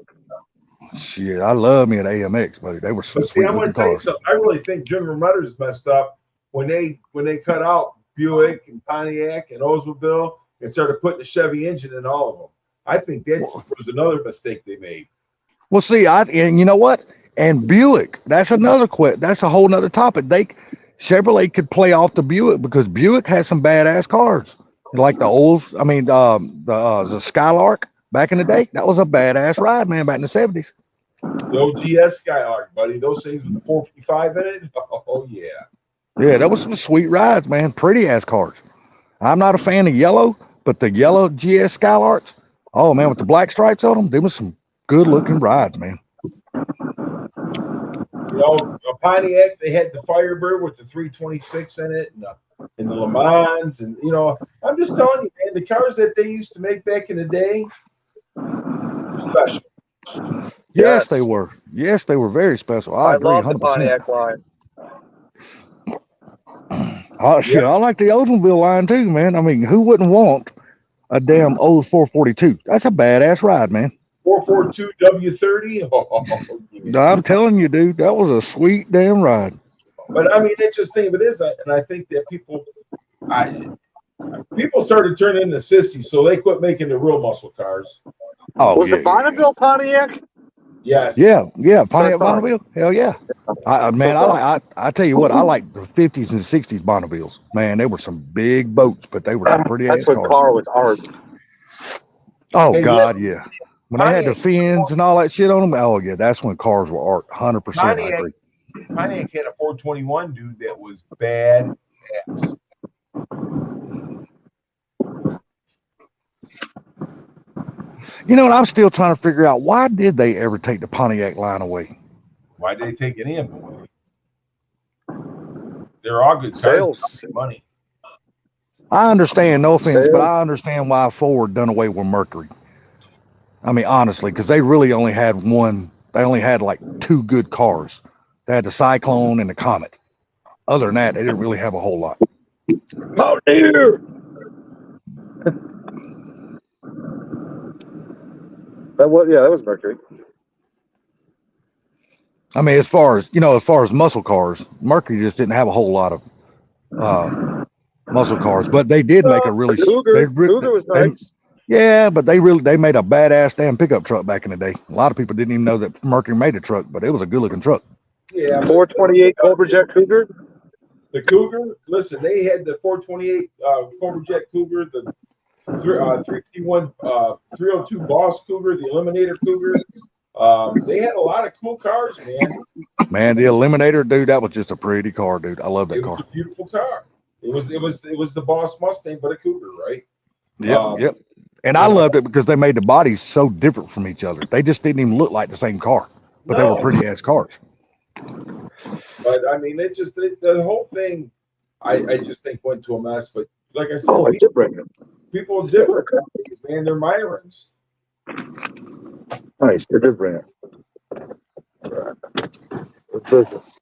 [SPEAKER 5] Shit, I love me an AMX, buddy. They were some
[SPEAKER 1] But see,
[SPEAKER 5] sweet
[SPEAKER 1] I'm going
[SPEAKER 5] looking
[SPEAKER 1] to tell you
[SPEAKER 5] cars.
[SPEAKER 1] something. I really think General Motors messed up when they cut out Buick and Pontiac and Oldsmobile and started putting the Chevy engine in all of them. I think that was another mistake they made.
[SPEAKER 5] Well, see, and you know what? And Buick, that's another that's a whole nother topic. Chevrolet could play off the Buick because Buick had some badass cars, like the Skylark back in the day. That was a badass ride, man, back in the 70s.
[SPEAKER 1] The OGS Skylark, buddy. Those things with the 455 in it. Oh yeah.
[SPEAKER 5] Yeah, that was some sweet rides, man. Pretty ass cars. I'm not a fan of yellow, but the yellow GS Skylarks, oh man, with the black stripes on them, they was some good looking rides, man.
[SPEAKER 1] You know, a Pontiac, they had the Firebird with the 326 in it, and the Le Mans, and you know, I'm just telling you, man, the cars that they used to make back in the day, special.
[SPEAKER 5] Yes, they were. Yes, they were very special. I agree,
[SPEAKER 6] love the
[SPEAKER 5] 100%.
[SPEAKER 6] Pontiac line.
[SPEAKER 5] Oh shit, I like the Oldsmobile line too, man. I mean, who wouldn't want a damn old 442? That's a badass ride, man.
[SPEAKER 1] 442 W30. Oh, yeah.
[SPEAKER 5] I'm telling you, dude, that was a sweet damn ride.
[SPEAKER 1] But I mean, it's just thing of it is, and I think that people started turning into sissies, so they quit making the real muscle cars.
[SPEAKER 5] Oh,
[SPEAKER 6] Was
[SPEAKER 5] yeah,
[SPEAKER 6] the Bonneville Pontiac?
[SPEAKER 1] Yes.
[SPEAKER 5] Yeah, Pontiac
[SPEAKER 6] far.
[SPEAKER 5] Bonneville. Hell yeah. I tell you what, I like the 50s and 60s Bonnevilles. Man, they were some big boats, but they were some pretty
[SPEAKER 6] That's
[SPEAKER 5] ass
[SPEAKER 6] when
[SPEAKER 5] cars.
[SPEAKER 6] car was art.
[SPEAKER 5] Oh
[SPEAKER 1] Hey,
[SPEAKER 5] God, yeah. When they had the
[SPEAKER 1] Pontiac-
[SPEAKER 5] fins and all that shit on them, oh yeah, that's when cars were art. 100%. I agree.
[SPEAKER 1] Pontiac had a 421 dude that was bad ass.
[SPEAKER 5] You know what? I'm still trying to figure out why did they ever take the Pontiac line away?
[SPEAKER 1] Why did they take any of them away? They're all good cars.
[SPEAKER 6] Sales.
[SPEAKER 1] Money.
[SPEAKER 5] I understand, no offense,
[SPEAKER 6] Sales.
[SPEAKER 5] but I understand why Ford done away with Mercury. I mean, honestly, because they really only had one. They only had like two good cars. They had the Cyclone and the Comet. Other than that, they didn't really have a whole lot.
[SPEAKER 6] Oh dear. That was Mercury.
[SPEAKER 5] I mean, as far as muscle cars, Mercury just didn't have a whole lot of muscle cars. But they did make a really
[SPEAKER 6] Cougar was nice.
[SPEAKER 5] Yeah, but they made a badass damn pickup truck back in the day. A lot of people didn't even know that Mercury made a truck, but it was a good looking truck.
[SPEAKER 1] Yeah.
[SPEAKER 6] 428 Cobra Jet Cougar.
[SPEAKER 1] The Cougar, listen, they had the 428 Cobra Jet Cougar, the 351 302 Boss Cougar, the Eliminator Cougar. They had a lot of cool cars, man.
[SPEAKER 5] Man, the Eliminator, dude, that was just a pretty car, dude. I love that
[SPEAKER 1] It was
[SPEAKER 5] car.
[SPEAKER 1] a beautiful car. It was the Boss Mustang, but a Cougar, right?
[SPEAKER 5] Yep. And I loved it because they made the bodies so different from each other. They just didn't even look like the same car, but they were pretty ass cars.
[SPEAKER 1] But I mean, it just the whole thing, I just think went to a mess. But like I said,
[SPEAKER 6] Oh, I did bring it.
[SPEAKER 1] people of different companies, man, they're Myrons.
[SPEAKER 6] Nice, they did bring it. Good business.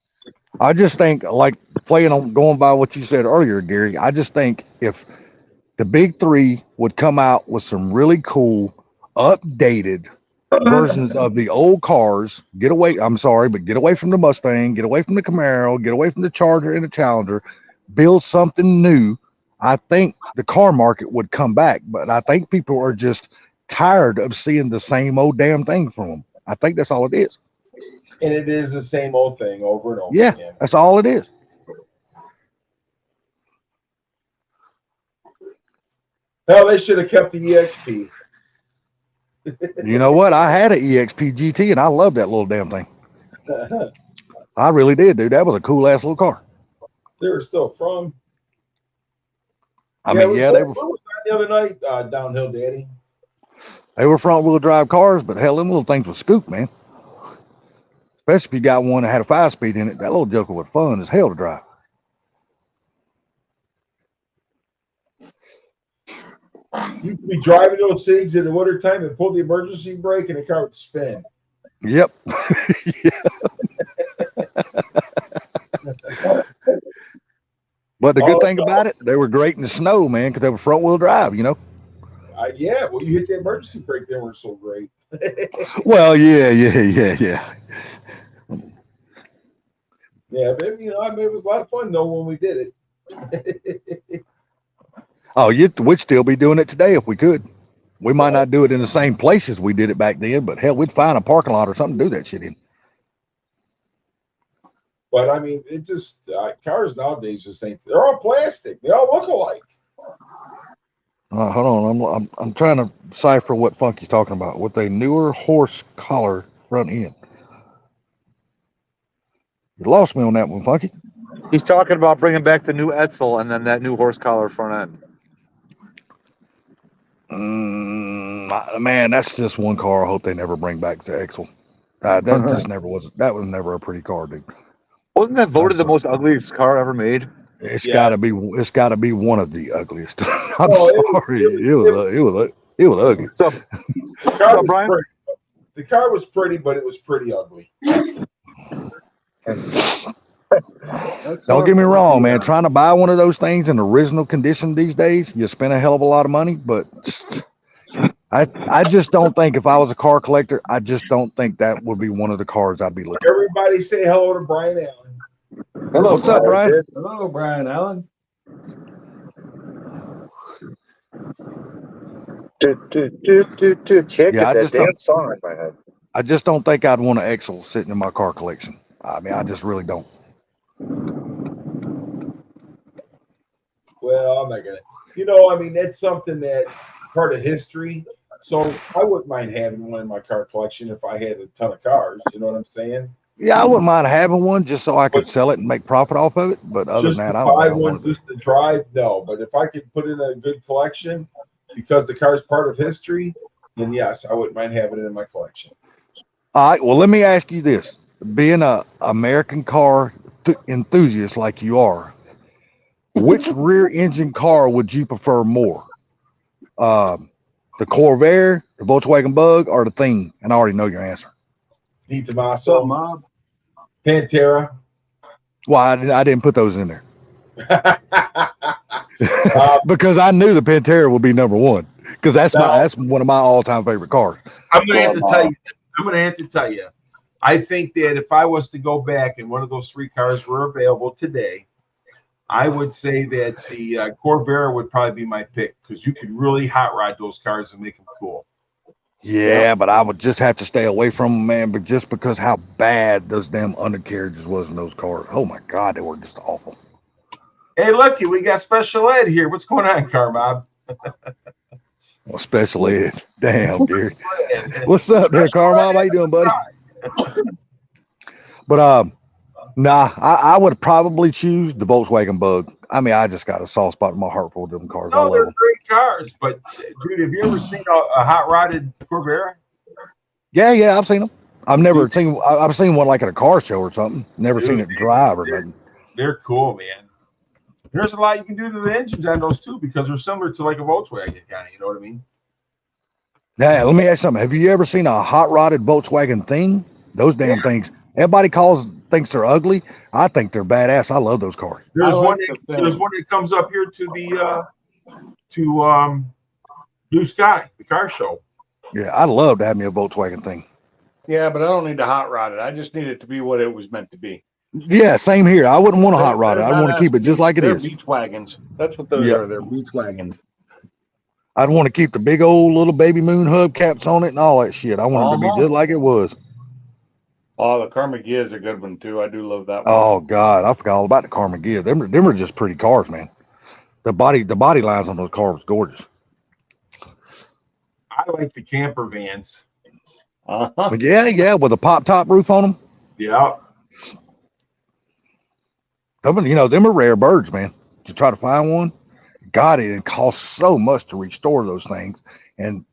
[SPEAKER 5] I just think, like going by what you said earlier, Gary, I just think if the big three would come out with some really cool, updated versions of the old cars, get away from the Mustang, get away from the Camaro, get away from the Charger and the Challenger, build something new, I think the car market would come back. But I think people are just tired of seeing the same old damn thing from them. I think that's all it is.
[SPEAKER 1] And it is the same old thing over and over
[SPEAKER 5] Yeah,
[SPEAKER 1] again.
[SPEAKER 5] that's all it is.
[SPEAKER 1] Hell, they should have kept the EXP.
[SPEAKER 5] You know what? I had an EXP GT and I loved that little damn thing. I really did, dude. That was a cool ass little car.
[SPEAKER 1] They were still from.
[SPEAKER 5] They were.
[SPEAKER 1] What was that the other night? Downhill Daddy.
[SPEAKER 5] They were front wheel drive cars, but hell, them little things were scoop, man. Especially if you got one that had a 5-speed in it. That little joker was fun as hell to drive.
[SPEAKER 1] You could be driving those things in the wintertime and pull the emergency brake and the car would spin.
[SPEAKER 5] Yep. But the good thing about it, they were great in the snow, man, because they were front wheel drive, you know.
[SPEAKER 1] Yeah, well, you hit the emergency brake, they weren't so great.
[SPEAKER 5] Well, yeah.
[SPEAKER 1] Yeah, but you know, I mean, it was a lot of fun though when we did it.
[SPEAKER 5] Oh, we'd still be doing it today if we could. We might not do it in the same places we did it back then, but hell, we'd find a parking lot or something to do that shit in.
[SPEAKER 1] But I mean, it just cars nowadays just ain't. They're all plastic. They all look alike.
[SPEAKER 5] Hold on, I'm trying to decipher what Funky's talking about with a newer horse collar front end. You lost me on that one, Funky.
[SPEAKER 2] He's talking about bringing back the new Edsel and then that new horse collar front end.
[SPEAKER 5] Man, that's just one car. I hope they never bring back the Excel. That just never was. That was never a pretty car, dude.
[SPEAKER 2] Wasn't that voted the most ugliest car ever made?
[SPEAKER 5] It's
[SPEAKER 1] Yes.
[SPEAKER 5] gotta be. It's gotta be one of the ugliest. I'm
[SPEAKER 1] Oh,
[SPEAKER 5] sorry. It was ugly.
[SPEAKER 2] So,
[SPEAKER 1] The car,
[SPEAKER 2] So,
[SPEAKER 1] was
[SPEAKER 2] Brian?
[SPEAKER 1] pretty. The car was pretty, but it was pretty ugly.
[SPEAKER 5] Don't get me wrong, man. Trying to buy one of those things in original condition these days, you spend a hell of a lot of money. But I just don't think if I was a car collector, I just don't think that would be one of the cars I'd be looking.
[SPEAKER 1] Everybody say hello to Brian Allen.
[SPEAKER 3] Hello,
[SPEAKER 5] What's up, Brian?
[SPEAKER 3] Hello, Brian Allen.
[SPEAKER 6] Can't
[SPEAKER 5] Yeah,
[SPEAKER 6] get
[SPEAKER 5] I
[SPEAKER 6] that
[SPEAKER 5] just
[SPEAKER 6] damn
[SPEAKER 5] don't-
[SPEAKER 6] song in my head.
[SPEAKER 5] I just don't think I'd want an Excel sitting in my car collection. I mean, I just really don't.
[SPEAKER 1] Well, I'm not gonna. You know, I mean, that's something that's part of history. So I wouldn't mind having one in my car collection if I had a ton of cars. You know what I'm saying?
[SPEAKER 5] Yeah, I wouldn't mind having one just so I could sell it and make profit off of it. But other
[SPEAKER 1] Just
[SPEAKER 5] than
[SPEAKER 1] to
[SPEAKER 5] that, I
[SPEAKER 1] buy
[SPEAKER 5] don't
[SPEAKER 1] one
[SPEAKER 5] want to.
[SPEAKER 1] just to drive, no. But if I could put in a good collection because the car's part of history, then yes, I wouldn't mind having it in my collection.
[SPEAKER 5] All right. Well, let me ask you this: being a American car enthusiast like you are, which rear engine car would you prefer more? The Corvair, the Volkswagen Bug, or the Thing? And I already know your answer.
[SPEAKER 1] Di Tomaso,
[SPEAKER 3] Mob?
[SPEAKER 1] Pantera.
[SPEAKER 5] Well, I didn't put those in there
[SPEAKER 1] Uh,
[SPEAKER 5] because I knew the Pantera would be number one because that's one of my all-time favorite cars.
[SPEAKER 1] I'm gonna have to tell you. I'm gonna have to tell you. I think that if I was to go back and one of those three cars were available today, I would say that the Corvair would probably be my pick because you could really hot rod those cars and make them cool.
[SPEAKER 5] Yeah, but I would just have to stay away from them, man. But just because how bad those damn undercarriages was in those cars. Oh my God, they were just awful.
[SPEAKER 1] Hey, looky, we got special ed here. What's going on, Car Mob?
[SPEAKER 5] Well, special ed. Damn, dude. What's up there, Carmel? How you doing, buddy? But nah, I would probably choose the Volkswagen Bug. I mean, I just got a soft spot in my heart for them cars. I
[SPEAKER 1] No,
[SPEAKER 5] love
[SPEAKER 1] they're
[SPEAKER 5] them.
[SPEAKER 1] great cars, but dude, have you ever seen a hot rodded Corvair?
[SPEAKER 5] Yeah, I've seen them. I've seen one like at a car show or something. Never seen it drive or nothing.
[SPEAKER 1] They're cool, man. There's a lot you can do to the engines on those too because they're similar to like a Volkswagen kind of. You know what I mean?
[SPEAKER 5] Yeah, let me ask you something. Have you ever seen a hot rodded Volkswagen Thing? Those damn things. Everybody thinks they're ugly. I think they're badass. I love those cars.
[SPEAKER 1] There's
[SPEAKER 3] I
[SPEAKER 1] one.
[SPEAKER 3] like the
[SPEAKER 1] There's
[SPEAKER 3] Thing.
[SPEAKER 1] one that comes up here to the Blue Sky, the car show.
[SPEAKER 5] Yeah, I'd love to have me a Volkswagen Thing.
[SPEAKER 3] Yeah, but I don't need to hot rod it. I just need it to be what it was meant to be.
[SPEAKER 5] Yeah, same here. I wouldn't want a hot rod.
[SPEAKER 3] They're
[SPEAKER 5] I'd want to
[SPEAKER 3] not-
[SPEAKER 5] keep it just like it
[SPEAKER 3] They're
[SPEAKER 5] is.
[SPEAKER 3] beach wagons. That's what those
[SPEAKER 5] Yeah.
[SPEAKER 3] are. They're beach wagons.
[SPEAKER 5] I'd want to keep the big old little baby moon hubcaps on it and all that shit. I want it to be just like it was.
[SPEAKER 3] Oh, the Karma Gia is a good one too. I do love that one.
[SPEAKER 5] Oh God, I forgot all about the Karma Gia. Them are just pretty cars, man. The body lines on those cars was gorgeous.
[SPEAKER 1] I like the camper vans.
[SPEAKER 3] Uh-huh.
[SPEAKER 5] But yeah, with a pop top roof on them.
[SPEAKER 1] Yeah.
[SPEAKER 5] Them are rare birds, man. To try to find one, God, it costs so much to restore those things, and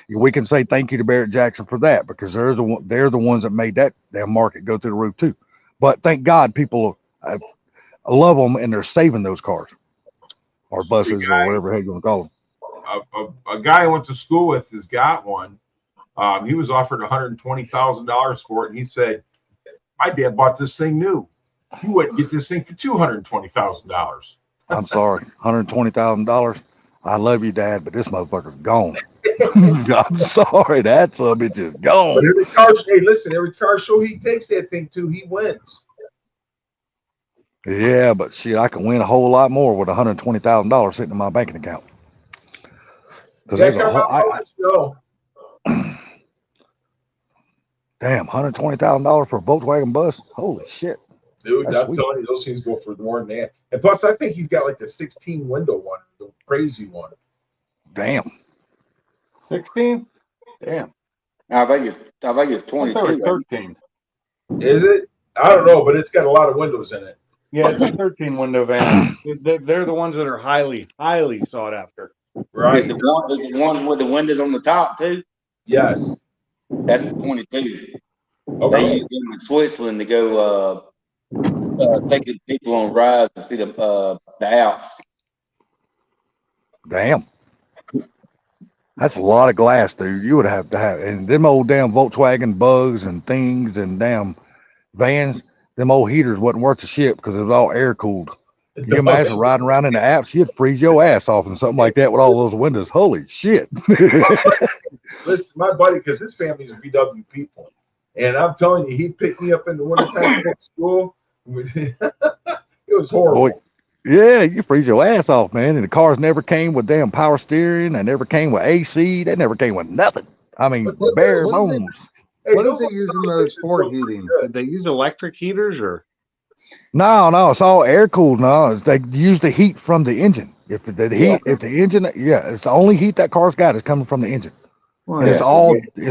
[SPEAKER 5] we can say thank you to Barrett Jackson for that because they're the ones that made that damn market go through the roof too. But thank God people love them and they're saving those cars or buses or whatever the heck you want to call them.
[SPEAKER 1] A guy I went to school with has got one. He was offered $120,000 for it, and he said, "My dad bought this thing new. You wouldn't get this thing for $220,000."
[SPEAKER 5] I'm sorry, $120,000. I love you, Dad, but this motherfucker's gone. I'm sorry, that son of a bitch is
[SPEAKER 1] But
[SPEAKER 5] gone.
[SPEAKER 1] every car, hey, listen, every car show he takes that thing to, he wins.
[SPEAKER 5] Yeah, but shit, I can win a whole lot more with $120,000 sitting in my banking account. Because
[SPEAKER 1] Yeah,
[SPEAKER 5] there's a
[SPEAKER 1] come
[SPEAKER 5] whole,
[SPEAKER 1] out, I'll let you know.
[SPEAKER 5] damn, $120,000 for a Volkswagen bus. Holy shit.
[SPEAKER 1] Dude,
[SPEAKER 5] That's
[SPEAKER 1] I'm
[SPEAKER 5] sweet.
[SPEAKER 1] telling you, those things go for more than that. And plus, I think he's got like the 16 window one, the crazy one.
[SPEAKER 5] Damn.
[SPEAKER 3] 16? Damn.
[SPEAKER 4] I think it's
[SPEAKER 3] I thought they were
[SPEAKER 4] 22.
[SPEAKER 3] 13.
[SPEAKER 1] Is it? I don't know, but it's got a lot of windows in it.
[SPEAKER 3] Yeah, it's a 13 window van. They're the ones that are highly, highly sought after.
[SPEAKER 1] Right.
[SPEAKER 4] Is the ones with the windows on the top too?
[SPEAKER 1] Yes.
[SPEAKER 4] That's a 22. They
[SPEAKER 1] Okay.
[SPEAKER 4] use them in Switzerland to go taking people on rides to see the Alps.
[SPEAKER 5] Damn. That's a lot of glass, dude. You would have to have, and them old damn Volkswagen bugs and things and damn vans, them old heaters wasn't worth the shit because it was all air cooled. Can you imagine riding around in the Alps? You'd freeze your ass off in something like that with all those windows. Holy shit.
[SPEAKER 1] Listen, my buddy, because his family's VW people. And I'm telling you, he picked me up in the wintertime to go to school. It was horrible.
[SPEAKER 5] Boy, yeah, you freeze your ass off, man. And the cars never came with damn power steering. They never came with AC. They never came with nothing. I mean,
[SPEAKER 1] But look,
[SPEAKER 5] bare
[SPEAKER 1] what is it?
[SPEAKER 5] bones.
[SPEAKER 1] Hey,
[SPEAKER 3] What did
[SPEAKER 1] those
[SPEAKER 3] they
[SPEAKER 1] little
[SPEAKER 3] use in
[SPEAKER 1] son of
[SPEAKER 3] those
[SPEAKER 1] bitches
[SPEAKER 3] for
[SPEAKER 1] look pretty
[SPEAKER 3] heating?
[SPEAKER 1] good.
[SPEAKER 3] Did they use electric heaters or?
[SPEAKER 5] No, it's all air cooled. No, they use the heat from the engine. If the heat, if the engine, yeah, it's the only heat that car's got is coming from the engine. And it's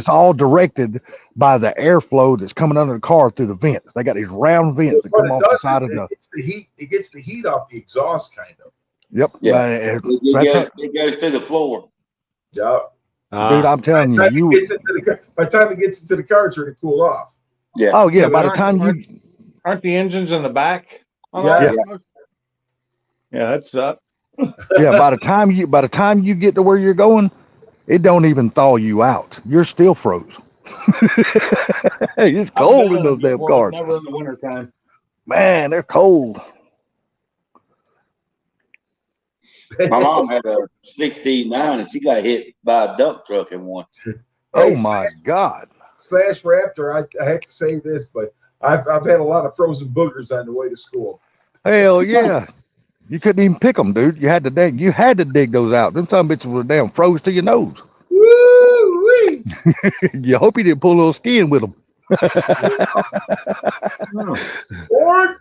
[SPEAKER 5] all directed by the airflow that's coming under the car through the vents. They got these round vents that
[SPEAKER 1] What
[SPEAKER 5] come
[SPEAKER 1] it
[SPEAKER 5] off the
[SPEAKER 1] does
[SPEAKER 5] side
[SPEAKER 1] is
[SPEAKER 5] of the.
[SPEAKER 1] it gets the heat. It gets the heat off the exhaust, kind of.
[SPEAKER 5] Yep.
[SPEAKER 4] Yeah.
[SPEAKER 5] It
[SPEAKER 4] It goes through the floor.
[SPEAKER 1] Yeah.
[SPEAKER 5] dude, I'm telling
[SPEAKER 1] By
[SPEAKER 5] you,
[SPEAKER 1] the time it gets into the car, it's ready to cool off.
[SPEAKER 4] Yeah.
[SPEAKER 5] Oh yeah,
[SPEAKER 3] Yeah,
[SPEAKER 5] by
[SPEAKER 3] but
[SPEAKER 5] the time
[SPEAKER 3] aren't the engines in the back? On
[SPEAKER 1] Yeah.
[SPEAKER 3] all that stuff? Yeah, that's
[SPEAKER 5] by the time you get to where you're going, it don't even thaw you out. You're still froze. It's cold in those damn cars.
[SPEAKER 3] Never in the wintertime.
[SPEAKER 5] Man, they're cold.
[SPEAKER 4] My mom had a 69 and she got hit by a dump truck in one.
[SPEAKER 5] Oh
[SPEAKER 1] Hey,
[SPEAKER 5] my God.
[SPEAKER 1] Slash Raptor, I have to say this, but I've had a lot of frozen boogers on the way to school.
[SPEAKER 5] Hell yeah. You couldn't even pick them, dude. You had to dig those out. Them some bitches were damn froze to your nose.
[SPEAKER 1] Woo-wee.
[SPEAKER 5] You hope you didn't pull a little skin with them.
[SPEAKER 1] Ford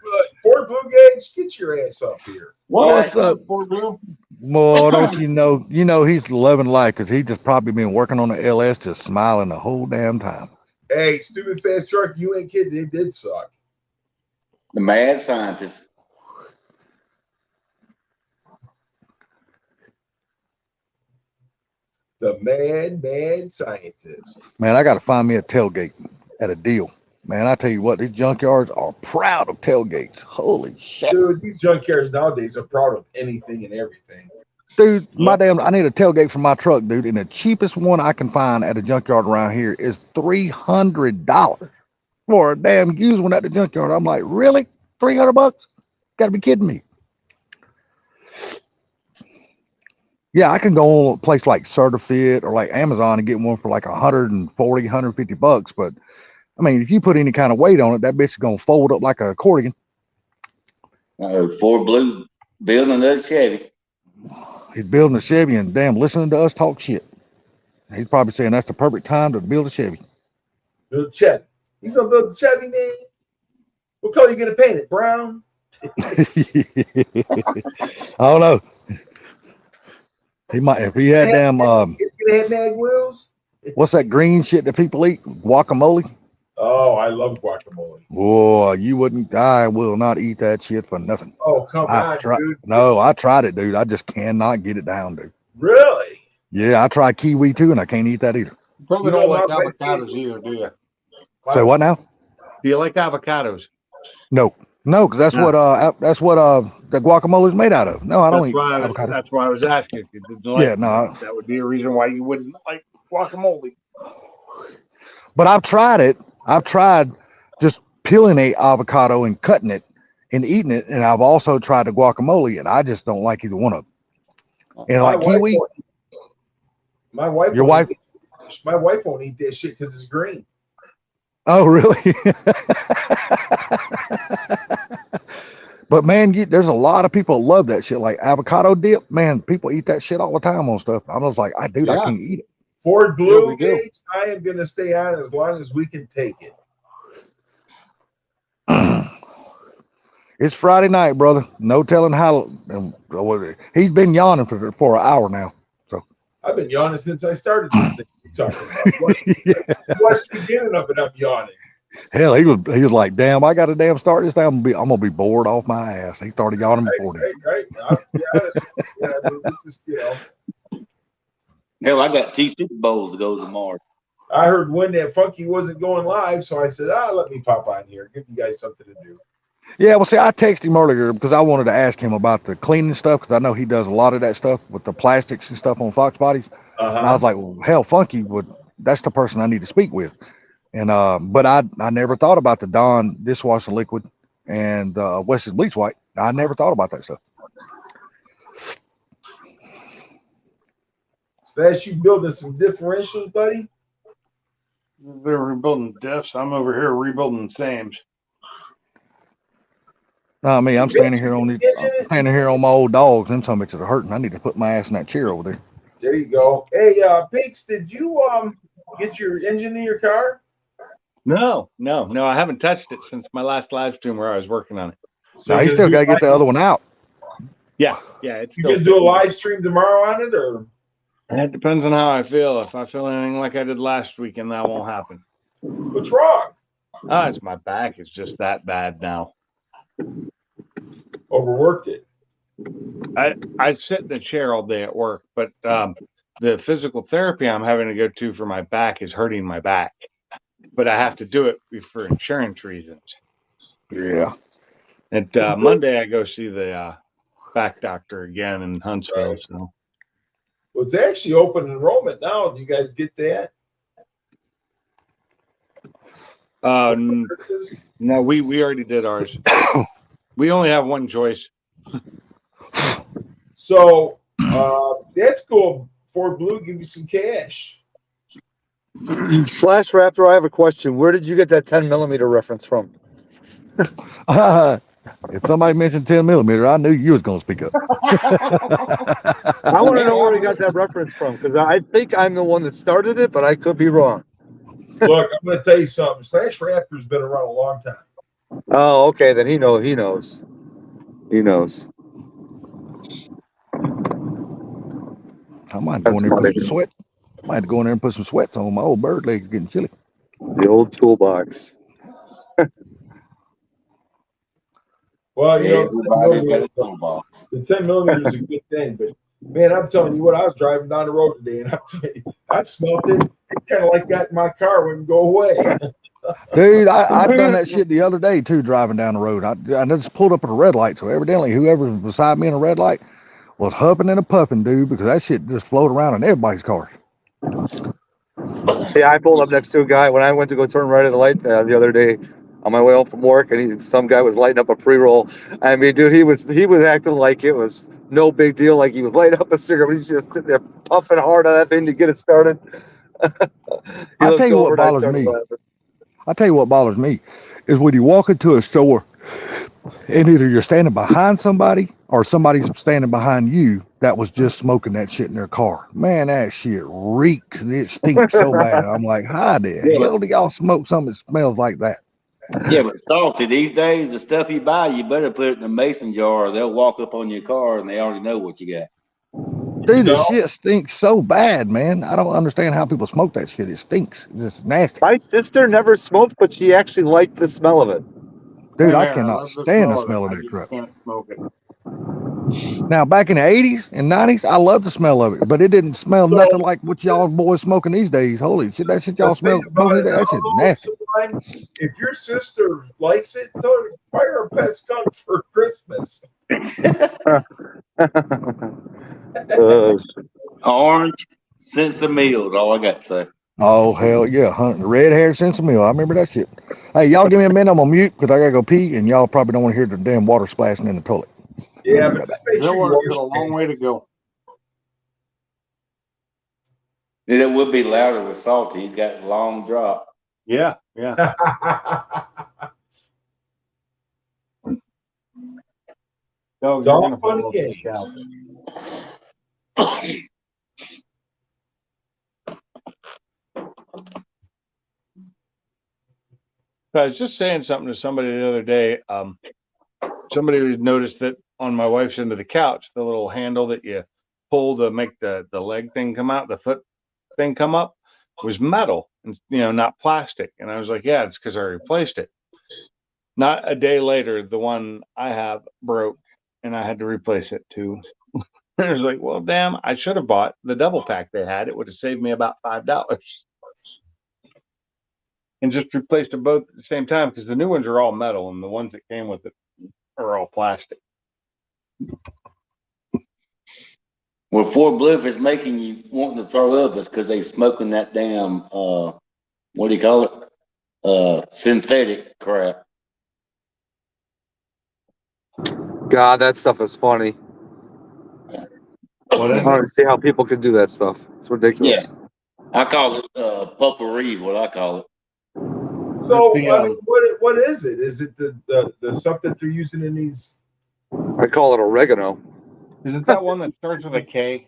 [SPEAKER 1] Blue Gauge, get your ass up here.
[SPEAKER 5] What's up?
[SPEAKER 3] Ford Blue?
[SPEAKER 5] Well, don't you know he's loving life because he just probably been working on the LS just smiling the whole damn time.
[SPEAKER 1] Hey, stupid fast truck, you ain't kidding. It did suck.
[SPEAKER 4] The mad scientist.
[SPEAKER 1] The mad scientist.
[SPEAKER 5] Man, I got to find me a tailgate at a deal. Man, I tell you what, these junkyards are proud of tailgates. Holy shit.
[SPEAKER 1] Dude, these junkyards nowadays are proud of anything and everything.
[SPEAKER 5] Dude, I need a tailgate for my truck, dude. And the cheapest one I can find at a junkyard around here is $300 for a damn used one at the junkyard. I'm like, really? $300? Gotta be kidding me. Yeah, I can go on a place like Certifit or like Amazon and get one for like $140, $150. But I mean, if you put any kind of weight on it, that bitch is gonna fold up like a accordion.
[SPEAKER 4] Ford Blue building another Chevy.
[SPEAKER 5] He's building a Chevy and damn listening to us talk shit. He's probably saying that's the perfect time to build a Chevy.
[SPEAKER 1] Build a Chevy. You gonna build a Chevy, man? What color you gonna paint it? Brown?
[SPEAKER 5] I don't know. He might if he had damn
[SPEAKER 1] It's gonna have mag wheels.
[SPEAKER 5] what's that green shit that people eat? Guacamole?
[SPEAKER 1] Oh, I love guacamole.
[SPEAKER 5] Boy, I will not eat that shit for nothing.
[SPEAKER 1] Oh, come on, dude.
[SPEAKER 5] No, I tried it, dude. I just cannot get it down, dude.
[SPEAKER 1] Really?
[SPEAKER 5] Yeah, I tried kiwi too, and I can't eat that either.
[SPEAKER 3] You probably
[SPEAKER 1] You
[SPEAKER 3] don't
[SPEAKER 1] know
[SPEAKER 3] like
[SPEAKER 1] what,
[SPEAKER 3] avocados either, do you?
[SPEAKER 5] Say what now?
[SPEAKER 3] Do you like avocados?
[SPEAKER 5] No, because that's
[SPEAKER 3] No.
[SPEAKER 5] what the guacamole is made out of. No, I don't eat avocado.
[SPEAKER 3] That's why I was asking. If you didn't like
[SPEAKER 5] Yeah, no.
[SPEAKER 3] that would be a reason why you wouldn't like guacamole.
[SPEAKER 5] But I've tried it. I've tried just peeling a avocado and cutting it and eating it, and I've also tried the guacamole, and I just don't like either one of them. And like kiwi,
[SPEAKER 1] My wife.
[SPEAKER 5] Your
[SPEAKER 1] won't
[SPEAKER 5] wife-
[SPEAKER 1] eat- My wife won't eat that shit because it's green.
[SPEAKER 5] oh really? But man, there's a lot of people that love that shit. Like avocado dip, man, people eat that shit all the time on stuff. I was like, I
[SPEAKER 3] Yeah.
[SPEAKER 5] can't eat it.
[SPEAKER 1] Ford
[SPEAKER 3] Yeah,
[SPEAKER 1] Blue
[SPEAKER 3] we do.
[SPEAKER 1] Gauge, I am going to stay on as long as we can take it.
[SPEAKER 5] It's Friday night, brother. No telling how. He's been yawning for an hour now.
[SPEAKER 1] I've been yawning since I started this thing. You're talking about. What's the beginning of it? I'm yawning.
[SPEAKER 5] Hell, he was like, damn, I got to damn start this thing. I'm gonna be bored off my ass. He started yawning before that.
[SPEAKER 1] Right. I'll be honest with you. Yeah, I mean, it's just,
[SPEAKER 4] Hell, I got 2 Super Bowls to go tomorrow.
[SPEAKER 1] I heard when that Funky wasn't going live, so I said, let me pop on here, give you guys something to do.
[SPEAKER 5] Yeah, well, see, I texted him earlier because I wanted to ask him about the cleaning stuff because I know he does a lot of that stuff with the plastics and stuff on Fox bodies. And I was like, well, hell, Funky that's the person I need to speak with. And but I never thought about the Dawn dishwasher liquid and Wes's bleach white. I never thought about that stuff.
[SPEAKER 1] So that's you building some differentials, buddy?
[SPEAKER 3] They're rebuilding diffs. I'm over here rebuilding sames.
[SPEAKER 5] No, me, I'm standing here on my old dogs. Them some bitches are hurting. I need to put my ass in that chair over there.
[SPEAKER 1] There you go. Hey, Pinks, did you get your engine in your car?
[SPEAKER 3] No, I haven't touched it since my last live stream where I was working on it.
[SPEAKER 1] So
[SPEAKER 5] Now, you still got to get the other one out.
[SPEAKER 3] Yeah, it's
[SPEAKER 1] You
[SPEAKER 3] still
[SPEAKER 1] gonna do a
[SPEAKER 3] sitting.
[SPEAKER 1] live stream tomorrow on it, or?
[SPEAKER 3] It depends on how I feel. If I feel anything like I did last weekend, that won't happen.
[SPEAKER 1] What's wrong?
[SPEAKER 3] It's my back. It's just that bad now.
[SPEAKER 1] Overworked it.
[SPEAKER 3] I sit in the chair all day at work, but the physical therapy I'm having to go to for my back is hurting my back. But I have to do it for insurance reasons.
[SPEAKER 5] Yeah.
[SPEAKER 3] And Monday I go see the back doctor again in Huntsville.
[SPEAKER 1] Right.
[SPEAKER 3] So
[SPEAKER 1] Well, it's actually open enrollment now. Do you guys get that?
[SPEAKER 3] no, we already did ours. We only have one choice.
[SPEAKER 1] So that's cool. Ford Blue, give you some cash.
[SPEAKER 6] Slash Raptor, I have a question. Where did you get that 10 millimeter reference from?
[SPEAKER 5] If somebody mentioned 10 millimeter, I knew you was gonna speak up.
[SPEAKER 6] I want to know where he got that reference from because I think I'm the one that started it, but I could be wrong.
[SPEAKER 1] Look, I'm going to tell you something. Slash Raptor's been around a long time.
[SPEAKER 6] Oh, okay. Then he knows. He knows.
[SPEAKER 5] I might go in there and put some sweat. I might have to go in there and put some sweats on. My old bird legs getting chilly.
[SPEAKER 6] The old toolbox.
[SPEAKER 1] Well, you know,
[SPEAKER 4] Everybody's got a toolbox.
[SPEAKER 1] the 10 millimeter is a good thing, but man, I'm telling you what, I was driving down the road today and I'm telling you, I smelled it. It kind of like that in my car wouldn't go away.
[SPEAKER 5] Dude, I done that shit the other day too, driving down the road. I just pulled up at a red light, so evidently whoever was beside me in a red light was huffing and a puffing, dude, because that shit just floated around in everybody's car.
[SPEAKER 6] See, I pulled up next to a guy when I went to go turn right at a light the other day on my way home from work, and some guy was lighting up a pre-roll. I mean, dude, he was acting like it was no big deal, like he was lighting up a cigarette, but he's just sitting there puffing hard on that thing to get it started.
[SPEAKER 5] I'll tell you what bothers me. I'll tell you what bothers me is when you walk into a store and either you're standing behind somebody or somebody's standing behind you that was just smoking that shit in their car. Man, that shit reeks. It stinks so bad. I'm like, how the hell do y'all smoke something that smells like that?
[SPEAKER 4] Yeah, but Salty, these days, the stuff you buy, you better put it in a mason jar or they'll walk up on your car and they already know what you got.
[SPEAKER 5] Dude, this shit stinks so bad, man. I don't understand how people smoke that shit. It stinks. It's just nasty.
[SPEAKER 6] My sister never smoked, but she actually liked the smell of it.
[SPEAKER 5] Dude, I
[SPEAKER 3] Man,
[SPEAKER 5] cannot
[SPEAKER 3] love the
[SPEAKER 5] stand the
[SPEAKER 3] of it.
[SPEAKER 5] smell of
[SPEAKER 3] I
[SPEAKER 5] that
[SPEAKER 3] just
[SPEAKER 5] crap.
[SPEAKER 3] can't smoke it.
[SPEAKER 5] Now, back in the 80s and 90s, I loved the smell of it, but it didn't smell nothing like what y'all boys smoking these days. Holy shit, that shit y'all smell. That shit's nasty.
[SPEAKER 1] If your sister likes it, tell her to buy her a pet skunk for Christmas.
[SPEAKER 4] Orange, sense of meal is all I got to say.
[SPEAKER 5] Oh, hell yeah. Red hair since a meal. I remember that shit. Hey, y'all give me a minute. I'm on mute because I got to go pee, and y'all probably don't want to hear the damn water splashing in the toilet.
[SPEAKER 1] Yeah, but just make
[SPEAKER 3] That
[SPEAKER 1] sure
[SPEAKER 3] water's
[SPEAKER 1] you
[SPEAKER 3] got a long way to go.
[SPEAKER 4] It would be louder with Salty. He's got a long drop.
[SPEAKER 3] Yeah, yeah. Dogs
[SPEAKER 1] It's
[SPEAKER 3] are
[SPEAKER 1] all
[SPEAKER 3] gonna
[SPEAKER 1] fun
[SPEAKER 3] follow
[SPEAKER 1] and
[SPEAKER 3] the
[SPEAKER 1] games.
[SPEAKER 3] scout. I was just saying something to somebody the other day. Somebody noticed that on my wife's end of the couch, the little handle that you pull to make the leg thing come out, the foot thing come up, was metal and not plastic. And I was like, yeah, it's because I replaced it. Not a day later, the one I have broke, and I had to replace it too. I was like, well, damn, I should have bought the double pack they had. It would have saved me about $5. And just replaced them both at the same time, because the new ones are all metal and the ones that came with it are all plastic.
[SPEAKER 4] Well, Fort Bluff is making you wanting to throw up is because they smoking that damn what do you call it? Synthetic crap.
[SPEAKER 6] God, that stuff is funny.
[SPEAKER 3] What
[SPEAKER 6] I
[SPEAKER 3] is
[SPEAKER 6] don't
[SPEAKER 3] it?
[SPEAKER 6] see how people can do that stuff. It's ridiculous.
[SPEAKER 4] Yeah. I call it potpourri, what I call it.
[SPEAKER 1] So,
[SPEAKER 3] The,
[SPEAKER 1] I mean, what is it? Is it the stuff that they're using in these?
[SPEAKER 6] I call it oregano.
[SPEAKER 3] Is it that one that starts with a K?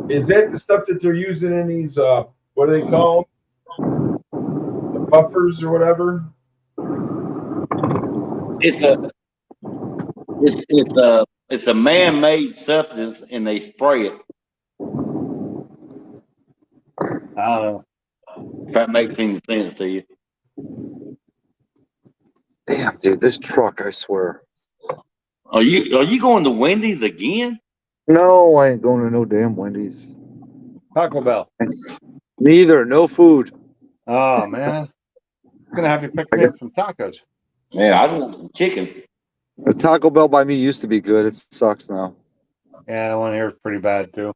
[SPEAKER 1] Is that the stuff that they're using in these? What do they call them? The puffers or whatever?
[SPEAKER 4] It's a man-made substance, and they spray it.
[SPEAKER 3] I don't know.
[SPEAKER 4] If that makes any sense to you.
[SPEAKER 6] Damn, dude, this truck, I swear.
[SPEAKER 4] Are you going to Wendy's again?
[SPEAKER 6] No, I ain't going to no damn Wendy's.
[SPEAKER 3] Taco Bell.
[SPEAKER 6] Neither, no food.
[SPEAKER 3] Oh man, gonna have to pick me up some tacos.
[SPEAKER 4] Yeah, I just want some chicken.
[SPEAKER 6] The Taco Bell by me used to be good. It sucks now.
[SPEAKER 3] Yeah, the one here is pretty bad too.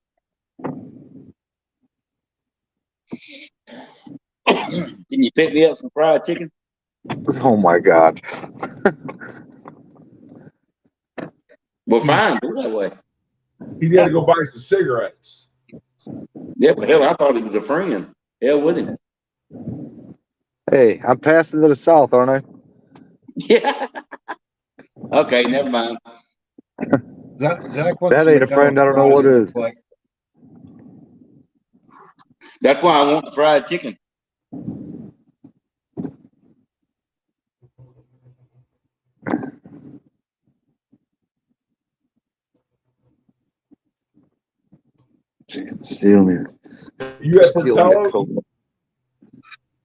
[SPEAKER 4] Can you pick me up some fried chicken?
[SPEAKER 6] Oh my God.
[SPEAKER 4] Well, fine, do that way.
[SPEAKER 1] He's got to go buy some cigarettes.
[SPEAKER 4] Yeah, but hell, I thought he was a friend. Hell with him.
[SPEAKER 6] Hey, I'm passing to the south, aren't I?
[SPEAKER 4] Yeah. Okay, never mind.
[SPEAKER 3] Zach wants
[SPEAKER 6] That
[SPEAKER 3] some
[SPEAKER 6] ain't a friend. I don't know what
[SPEAKER 3] McDonald's
[SPEAKER 6] is.
[SPEAKER 3] fries,
[SPEAKER 4] That's why I want the fried chicken.
[SPEAKER 6] Jeez, steal me.
[SPEAKER 1] You have
[SPEAKER 6] Steal me a
[SPEAKER 1] Portillo's?
[SPEAKER 6] Coke.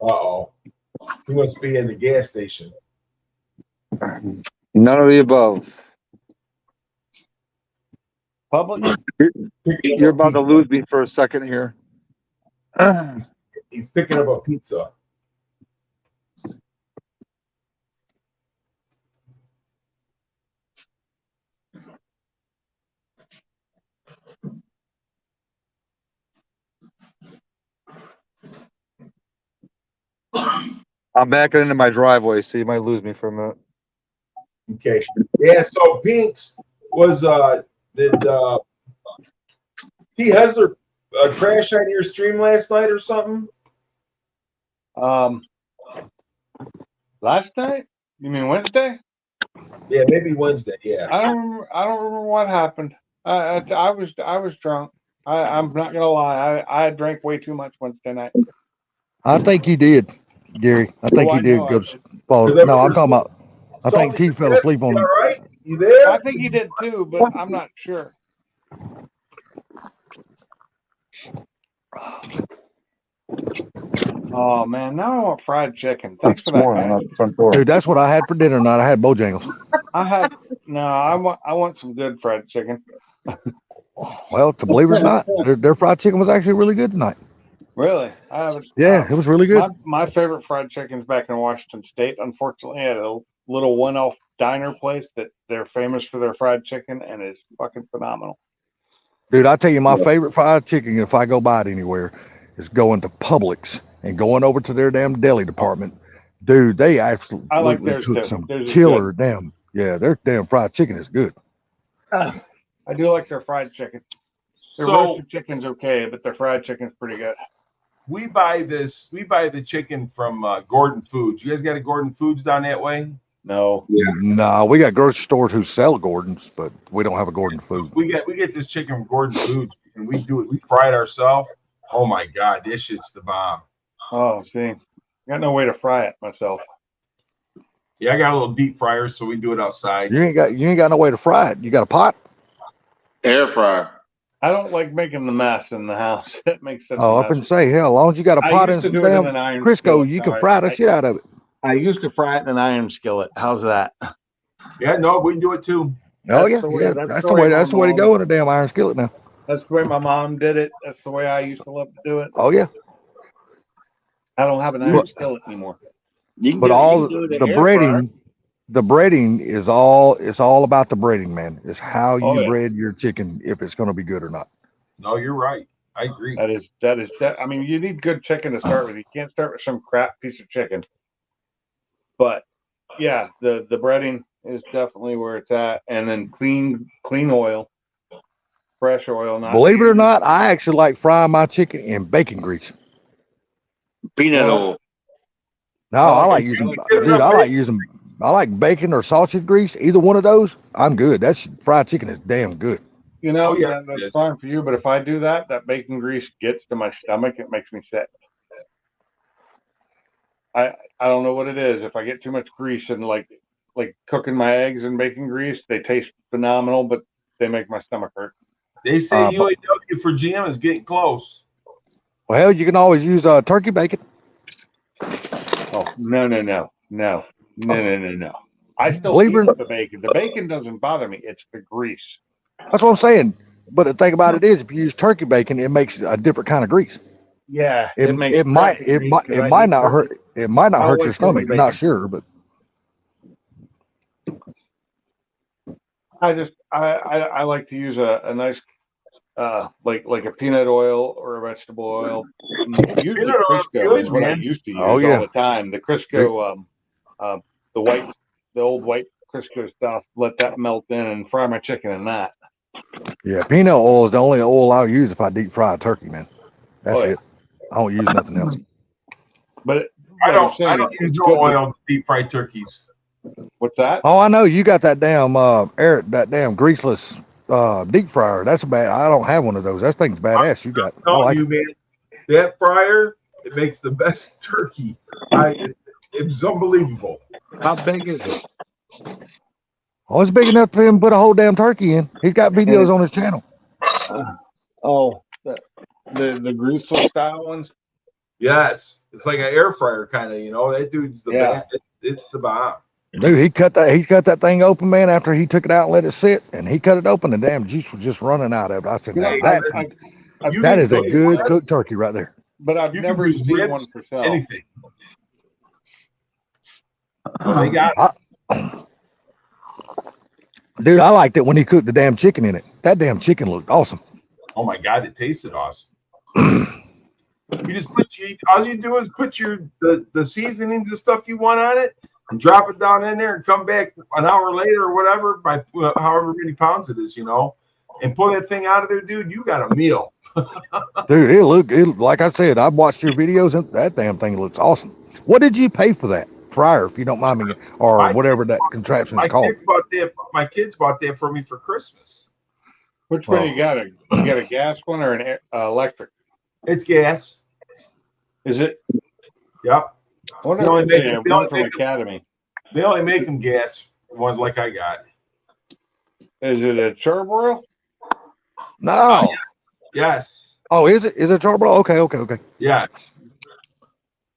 [SPEAKER 1] Uh-oh. He must be in the gas station.
[SPEAKER 6] None of the above.
[SPEAKER 3] Publix.
[SPEAKER 6] You're about to lose me for a second here.
[SPEAKER 1] He's picking up a pizza.
[SPEAKER 6] I'm backing into my driveway, so you might lose me for a minute.
[SPEAKER 1] Okay. Yeah, so Pinks was did T Hesler crash on your stream last night or something?
[SPEAKER 3] Last night? You mean Wednesday?
[SPEAKER 1] Yeah, maybe Wednesday. Yeah.
[SPEAKER 3] I don't remember what happened. I was drunk. I'm not gonna lie. I drank way too much Wednesday night.
[SPEAKER 5] I think he did, Gary. I think he did go to fall.
[SPEAKER 1] Because I
[SPEAKER 5] No, I'm
[SPEAKER 1] remember
[SPEAKER 5] talking about. I think
[SPEAKER 1] Salty,
[SPEAKER 5] T fell asleep on.
[SPEAKER 1] You all right? You there?
[SPEAKER 3] I think he did too, but I'm not sure. Oh man, now I want fried chicken. Thanks for that, guys.
[SPEAKER 6] front door.
[SPEAKER 5] Dude, that's what I had for dinner tonight. I had Bojangles.
[SPEAKER 3] I want some good fried chicken.
[SPEAKER 5] Well, to believe it or not, their fried chicken was actually really good tonight.
[SPEAKER 3] Really?
[SPEAKER 5] Yeah, it was really good.
[SPEAKER 3] My favorite fried chicken's back in Washington State. Unfortunately, at a little one-off diner place that they're famous for their fried chicken, and it's fucking phenomenal.
[SPEAKER 5] Dude, I tell you, my favorite fried chicken, if I go buy it anywhere, is going to Publix and going over to their damn deli department. Dude, they absolutely
[SPEAKER 3] I like theirs
[SPEAKER 5] cook
[SPEAKER 3] too.
[SPEAKER 5] some
[SPEAKER 3] Theirs is
[SPEAKER 5] killer damn. Yeah, their damn fried chicken is good.
[SPEAKER 3] I do like their fried chicken. Their
[SPEAKER 1] So
[SPEAKER 3] roasted chicken's okay, but their fried chicken's pretty good.
[SPEAKER 1] we buy the chicken from Gordon Foods. You guys got a Gordon Foods down that way?
[SPEAKER 3] No.
[SPEAKER 5] No, we got grocery stores who sell Gordons, but we don't have a Gordon food.
[SPEAKER 1] We get this chicken from Gordon Foods, and we do it. We fry it ourselves. Oh my God, this shit's the bomb.
[SPEAKER 3] Oh, see, got no way to fry it myself.
[SPEAKER 1] Yeah, I got a little deep fryer, so we do it outside.
[SPEAKER 5] You ain't got no way to fry it. You got a pot?
[SPEAKER 4] Air fryer.
[SPEAKER 3] I don't like making the mess in the house. It makes sense.
[SPEAKER 5] Oh, up and say, hell, as long as you got a
[SPEAKER 3] I
[SPEAKER 5] pot
[SPEAKER 3] used
[SPEAKER 5] and
[SPEAKER 3] to
[SPEAKER 5] some
[SPEAKER 3] do it in
[SPEAKER 5] damn
[SPEAKER 3] an iron
[SPEAKER 5] Crisco,
[SPEAKER 3] skillet.
[SPEAKER 5] you can
[SPEAKER 3] All
[SPEAKER 5] fry the
[SPEAKER 3] right.
[SPEAKER 5] shit out of it.
[SPEAKER 3] I used to fry it in an iron skillet. How's that?
[SPEAKER 1] Yeah, no, we do it too.
[SPEAKER 5] Oh
[SPEAKER 3] That's
[SPEAKER 5] yeah,
[SPEAKER 3] the way-
[SPEAKER 5] yeah.
[SPEAKER 3] that's
[SPEAKER 5] That's
[SPEAKER 3] the
[SPEAKER 5] the
[SPEAKER 3] way
[SPEAKER 5] way.
[SPEAKER 3] my
[SPEAKER 5] That's the way to
[SPEAKER 3] mom-
[SPEAKER 5] go in a damn iron skillet now.
[SPEAKER 3] That's the way my mom did it. That's the way I used to love to do it.
[SPEAKER 5] Oh yeah.
[SPEAKER 3] I don't have an iron skillet anymore.
[SPEAKER 4] You can
[SPEAKER 5] But
[SPEAKER 4] do,
[SPEAKER 5] all
[SPEAKER 4] you can do it in
[SPEAKER 5] the
[SPEAKER 4] air fryer.
[SPEAKER 5] breading is all. It's all about the breading, man. It's how you
[SPEAKER 3] Oh, yeah.
[SPEAKER 5] bread your chicken if it's going to be good or not.
[SPEAKER 1] No, you're right. I agree.
[SPEAKER 3] That. I mean, you need good chicken to start with. You can't start with some crap piece of chicken. But yeah, the breading is definitely where it's at, and then clean oil, fresh oil. Not
[SPEAKER 5] Believe it or not, I actually like frying my chicken in bacon grease.
[SPEAKER 4] Peanut oil.
[SPEAKER 5] No,
[SPEAKER 3] I
[SPEAKER 5] I
[SPEAKER 3] like
[SPEAKER 5] like
[SPEAKER 3] it.
[SPEAKER 5] using,
[SPEAKER 3] I like
[SPEAKER 5] dude. I like bacon or sausage grease. Either one of those, I'm good. That's fried chicken is damn good.
[SPEAKER 3] You know,
[SPEAKER 1] Oh, yes,
[SPEAKER 3] that's
[SPEAKER 1] yes.
[SPEAKER 3] fine for you, but if I do that, that bacon grease gets to my stomach. It makes me sick. I don't know what it is. If I get too much grease and like cooking my eggs in bacon grease, they taste phenomenal, but they make my stomach hurt.
[SPEAKER 1] They say UAW for GM is getting close.
[SPEAKER 5] Well, hell, you can always use turkey bacon.
[SPEAKER 3] Oh no. I still
[SPEAKER 5] Believe it or
[SPEAKER 3] eat the bacon. The bacon doesn't bother me. It's the grease.
[SPEAKER 5] That's what I'm saying. But the thing about it is, if you use turkey bacon, it makes a different kind of grease.
[SPEAKER 3] Yeah,
[SPEAKER 5] It might not hurt. It might not
[SPEAKER 3] I
[SPEAKER 5] hurt
[SPEAKER 3] like
[SPEAKER 5] your stomach.
[SPEAKER 3] turkey
[SPEAKER 5] Not
[SPEAKER 3] bacon.
[SPEAKER 5] sure, but
[SPEAKER 3] I like to use a nice like a peanut oil or a vegetable oil. Usually
[SPEAKER 1] Peanut oil's
[SPEAKER 3] Crisco
[SPEAKER 1] good,
[SPEAKER 3] is what I
[SPEAKER 1] man.
[SPEAKER 3] used to use
[SPEAKER 5] Oh, yeah.
[SPEAKER 3] all the time. The Crisco, the old white Crisco stuff. Let that melt in and fry my chicken in that.
[SPEAKER 5] yeah, peanut oil is the only oil I'll use if I deep fry a turkey, man. That's
[SPEAKER 3] Oh, yeah.
[SPEAKER 5] it. I don't use nothing else.
[SPEAKER 3] But
[SPEAKER 1] I
[SPEAKER 3] like I'm saying,
[SPEAKER 1] don't use
[SPEAKER 3] it's
[SPEAKER 1] no
[SPEAKER 3] good.
[SPEAKER 1] oil to deep fry turkeys.
[SPEAKER 3] What's that?
[SPEAKER 5] Oh, I know you got that damn that damn greaseless deep fryer. That's bad. I don't have one of those. That thing's badass. You got. I
[SPEAKER 1] Telling
[SPEAKER 5] like
[SPEAKER 1] you,
[SPEAKER 5] it.
[SPEAKER 1] man, that fryer, it makes the best turkey. It's unbelievable.
[SPEAKER 3] How big is it?
[SPEAKER 5] Oh, it's big enough for him to put a whole damn turkey in. He's got videos on his channel.
[SPEAKER 3] Oh, the greaseless style ones.
[SPEAKER 1] Yes, it's like an air fryer kind of. You know, that dude's the
[SPEAKER 3] Yeah.
[SPEAKER 1] man. It's the bomb.
[SPEAKER 5] Dude, he cut that thing open, man, after he took it out and let it sit, and he cut it open, and damn juice was just running out of it. I said,
[SPEAKER 3] You know,
[SPEAKER 5] now that's
[SPEAKER 1] You
[SPEAKER 5] that
[SPEAKER 1] can
[SPEAKER 5] is a
[SPEAKER 1] do
[SPEAKER 5] good
[SPEAKER 1] it,
[SPEAKER 5] cooked turkey right there.
[SPEAKER 3] but I've
[SPEAKER 1] You can
[SPEAKER 3] never
[SPEAKER 1] use
[SPEAKER 3] seen
[SPEAKER 1] ribs,
[SPEAKER 3] one for sale.
[SPEAKER 1] anything. They got
[SPEAKER 5] Dude, I liked it when he cooked the damn chicken in it. That damn chicken looked awesome.
[SPEAKER 1] Oh my God, it tasted awesome. You just all you do is put the seasonings and stuff you want on it and drop it down in there and come back an hour later or whatever by however many pounds it is, you know, and pull that thing out of there, dude. You got a meal.
[SPEAKER 5] Dude, it like I said, I've watched your videos and that damn thing looks awesome. What did you pay for that fryer, if you don't mind me, or
[SPEAKER 1] My-
[SPEAKER 5] whatever that contraption is called?
[SPEAKER 1] My kids bought that for me for Christmas.
[SPEAKER 3] Which one
[SPEAKER 5] Oh.
[SPEAKER 3] you got? You got a gas one or an electric?
[SPEAKER 1] It's gas.
[SPEAKER 3] Is it?
[SPEAKER 1] Yep.
[SPEAKER 3] I wonder
[SPEAKER 1] They only
[SPEAKER 3] if
[SPEAKER 1] make-
[SPEAKER 3] they
[SPEAKER 1] they
[SPEAKER 3] one
[SPEAKER 1] only
[SPEAKER 3] from
[SPEAKER 1] make-
[SPEAKER 3] Academy.
[SPEAKER 1] They only make them gas ones like I got.
[SPEAKER 3] Is it a charbroil?
[SPEAKER 5] No.
[SPEAKER 1] Yes.
[SPEAKER 5] Oh, is it? Is it charbroil? Okay.
[SPEAKER 1] Yes.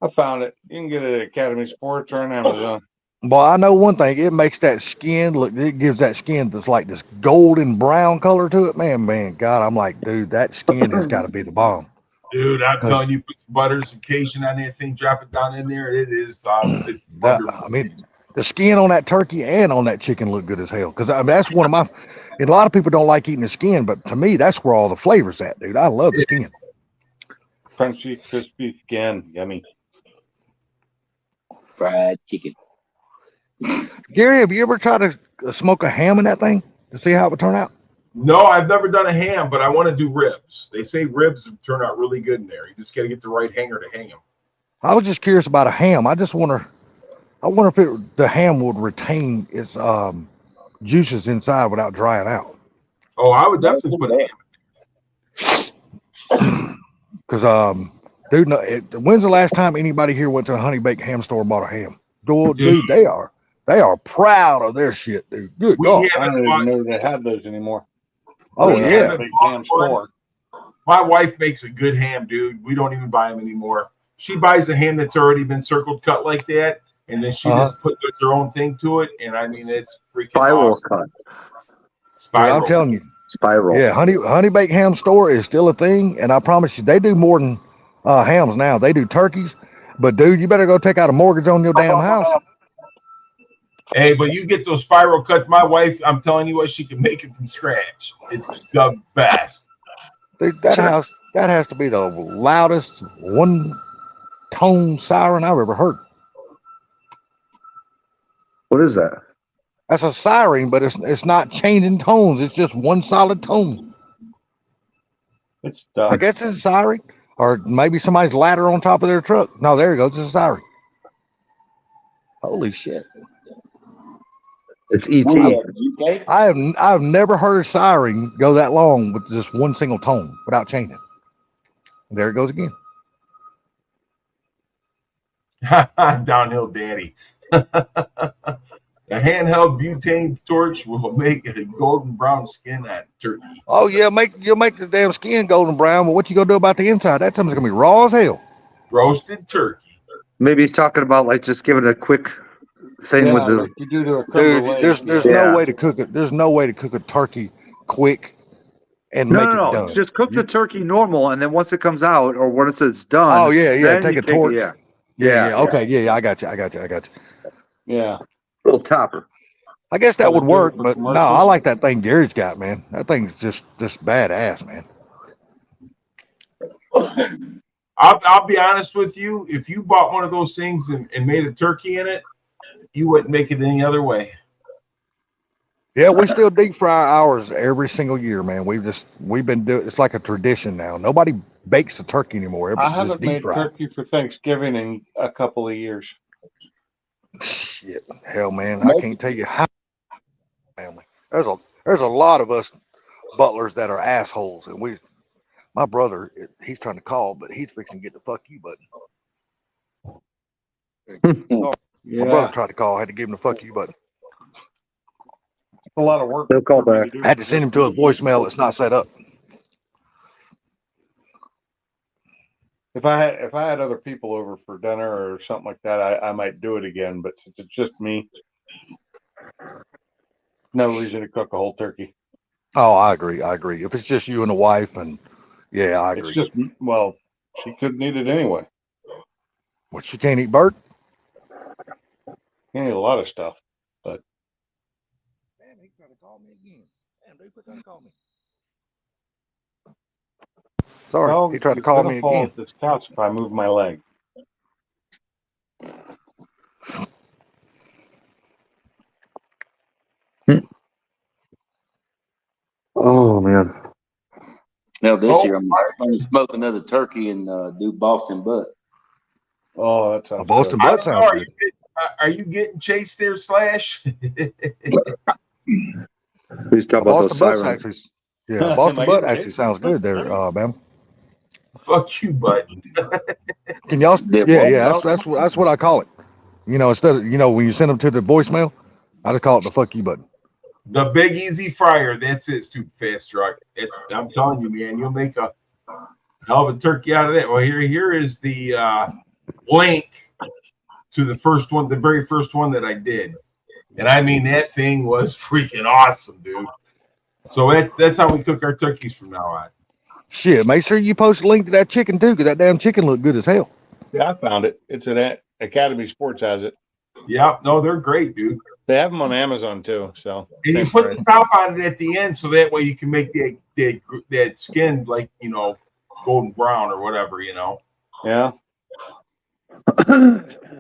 [SPEAKER 3] I found it. You can get it at Academy Sports or on Amazon.
[SPEAKER 5] Well, I know one thing. It makes that skin look. It gives that skin this like this golden brown color to it. Man, God, I'm like, dude, that skin has got to be the bomb.
[SPEAKER 1] Dude, I'm telling you, put some butter, some Cajun on that thing, drop it down in there. It is it's
[SPEAKER 5] That,
[SPEAKER 1] wonderful.
[SPEAKER 5] I mean, the skin on that turkey and on that chicken look good as hell. Because I mean, that's one of my. And a lot of people don't like eating the skin, but to me, that's where all the flavors at, dude. I love the skin.
[SPEAKER 3] Crunchy, crispy skin. Yummy.
[SPEAKER 4] Fried chicken.
[SPEAKER 5] Gary, have you ever tried to smoke a ham in that thing to see how it would turn out?
[SPEAKER 1] No, I've never done a ham, but I want to do ribs. They say ribs turn out really good in there. You just got to get the right hanger to hang them.
[SPEAKER 5] I was just curious about a ham. I wonder if the ham would retain its juices inside without drying out.
[SPEAKER 1] Oh, I would definitely put ham.
[SPEAKER 5] Because dude, when's the last time anybody here went to a Honey Baked Ham store and bought a ham? Dude, they are proud of their shit, dude. Good
[SPEAKER 1] We
[SPEAKER 5] God.
[SPEAKER 3] I
[SPEAKER 1] haven't
[SPEAKER 3] don't
[SPEAKER 1] bought-
[SPEAKER 3] even know they had those anymore.
[SPEAKER 5] Oh
[SPEAKER 1] we
[SPEAKER 5] yeah.
[SPEAKER 1] haven't
[SPEAKER 3] Big
[SPEAKER 1] bought
[SPEAKER 3] ham
[SPEAKER 1] one.
[SPEAKER 3] store.
[SPEAKER 1] My wife makes a good ham, dude. We don't even buy them anymore. She buys a ham that's already been circled cut like that, and then she just puts her own thing to it. And I mean, it's freaking
[SPEAKER 6] Spiral
[SPEAKER 1] awesome.
[SPEAKER 6] cut.
[SPEAKER 1] Spiral.
[SPEAKER 5] I'm telling you.
[SPEAKER 6] Spiral.
[SPEAKER 5] Yeah, Honey Baked Ham store is still a thing, and I promise you, they do more than hams now. They do turkeys, but dude, you better go take out a mortgage on your damn house.
[SPEAKER 1] Hey, but you get those spiral cuts. My wife, I'm telling you what, she can make it from scratch. It's the best.
[SPEAKER 5] Dude, that has to be the loudest one-tone siren I've ever heard.
[SPEAKER 6] What is that?
[SPEAKER 5] That's a siren, but it's not changing tones. It's just one solid tone.
[SPEAKER 3] It's
[SPEAKER 5] I guess it's a siren, or maybe somebody's ladder on top of their truck. No, there it goes. It's a siren. Holy shit!
[SPEAKER 6] It's ET.
[SPEAKER 4] UK?
[SPEAKER 5] I've never heard a siren go that long with just one single tone without changing. There it goes again.
[SPEAKER 1] Downhill daddy. A handheld butane torch will make a golden brown skin on turkey.
[SPEAKER 5] Oh yeah, you'll make the damn skin golden brown, but what you gonna do about the inside? That time's gonna be raw as hell.
[SPEAKER 1] Roasted turkey.
[SPEAKER 2] Maybe he's talking about like just giving it a quick thing with the.
[SPEAKER 3] like you do to a
[SPEAKER 5] Dude,
[SPEAKER 3] creme
[SPEAKER 5] there's
[SPEAKER 3] brulee.
[SPEAKER 5] no
[SPEAKER 2] Yeah.
[SPEAKER 5] way to cook it. There's no way to cook a turkey quick and
[SPEAKER 2] No,
[SPEAKER 5] make
[SPEAKER 2] no,
[SPEAKER 5] it
[SPEAKER 2] no.
[SPEAKER 5] done.
[SPEAKER 2] Just cook the turkey normal, and then once it comes out, or once it's done.
[SPEAKER 5] Oh yeah,
[SPEAKER 2] then
[SPEAKER 5] take
[SPEAKER 2] you
[SPEAKER 5] a torch.
[SPEAKER 2] Yeah,
[SPEAKER 5] Yeah. Okay, yeah, I got you.
[SPEAKER 3] Yeah.
[SPEAKER 2] little topper.
[SPEAKER 5] I guess that
[SPEAKER 3] Does it
[SPEAKER 5] would
[SPEAKER 3] do it
[SPEAKER 5] work,
[SPEAKER 3] for
[SPEAKER 5] but no,
[SPEAKER 3] commercials?
[SPEAKER 5] I like that thing Gary's got, man. That thing's just badass, man.
[SPEAKER 1] I'll be honest with you. If you bought one of those things and made a turkey in it, you wouldn't make it any other way.
[SPEAKER 5] Yeah, we still deep fry ours every single year, man. We've been doing. It's like a tradition now. Nobody bakes a turkey anymore.
[SPEAKER 3] I
[SPEAKER 5] Everybody just
[SPEAKER 3] haven't
[SPEAKER 5] deep
[SPEAKER 3] made
[SPEAKER 5] fry.
[SPEAKER 3] turkey for Thanksgiving in a couple of years.
[SPEAKER 5] Shit, hell, man, I can't tell you how. Family, there's a lot of us butlers that are assholes, and my brother, he's trying to call, but he's fixing to get the fuck you button. My brother tried to call. I had to give him the fuck you button.
[SPEAKER 3] It's a lot of work.
[SPEAKER 6] They'll call back.
[SPEAKER 5] I had to send him to his voicemail. It's not set up.
[SPEAKER 3] If I had other people over for dinner or something like that, I might do it again. But since it's just me, no reason to cook a whole turkey.
[SPEAKER 5] Oh, I agree. If it's just you and the wife, and yeah, I agree.
[SPEAKER 3] It's just she couldn't eat it anyway.
[SPEAKER 5] Well, she can't eat bird.
[SPEAKER 3] Can't eat a lot of stuff.
[SPEAKER 5] Damn, he tried to call me again. Damn, dude, quit trying to call me. Sorry,
[SPEAKER 3] Well,
[SPEAKER 5] he tried to
[SPEAKER 3] it's
[SPEAKER 5] call
[SPEAKER 3] gonna
[SPEAKER 5] me
[SPEAKER 3] fall
[SPEAKER 5] again.
[SPEAKER 3] off this couch if I move my leg.
[SPEAKER 2] Oh man.
[SPEAKER 4] Now this
[SPEAKER 1] Oh.
[SPEAKER 4] year I'm going to smoke another turkey and do Boston butt.
[SPEAKER 3] Oh, that
[SPEAKER 5] A
[SPEAKER 3] sounds
[SPEAKER 5] Boston
[SPEAKER 3] good.
[SPEAKER 1] I
[SPEAKER 5] butt
[SPEAKER 1] don't know,
[SPEAKER 5] sounds good.
[SPEAKER 1] are you getting chased there, Slash?
[SPEAKER 2] Please talk
[SPEAKER 5] A
[SPEAKER 2] about those
[SPEAKER 5] Boston butt
[SPEAKER 2] sirens.
[SPEAKER 5] actually, yeah, a Boston
[SPEAKER 3] Am I
[SPEAKER 5] butt
[SPEAKER 3] getting
[SPEAKER 5] actually sounds good there, Bam.
[SPEAKER 1] Fuck you, bud.
[SPEAKER 5] Can y'all?
[SPEAKER 4] The
[SPEAKER 5] Yeah,
[SPEAKER 4] what?
[SPEAKER 5] that's what I call it. Instead of when you send them to the voicemail, I just call it the fuck you button.
[SPEAKER 1] The Big Easy Fryer. That's it, stupid fast truck. I'm telling you, man, you'll make a hell of a turkey out of that. Well, here is the link to the first one, the very first one that I did. And I mean, that thing was freaking awesome, dude. So that's how we cook our turkeys from now on.
[SPEAKER 5] Shit, make sure you post a link to that chicken too, because that damn chicken looked good as hell.
[SPEAKER 3] Yeah, I found it. It's at Academy Sports has it.
[SPEAKER 1] Yeah, no, they're great, dude.
[SPEAKER 3] They have them on Amazon too. So
[SPEAKER 1] And you
[SPEAKER 3] same
[SPEAKER 1] put
[SPEAKER 3] price.
[SPEAKER 1] the top on it at the end, so that way you can make that skin like golden brown or whatever.
[SPEAKER 3] Yeah.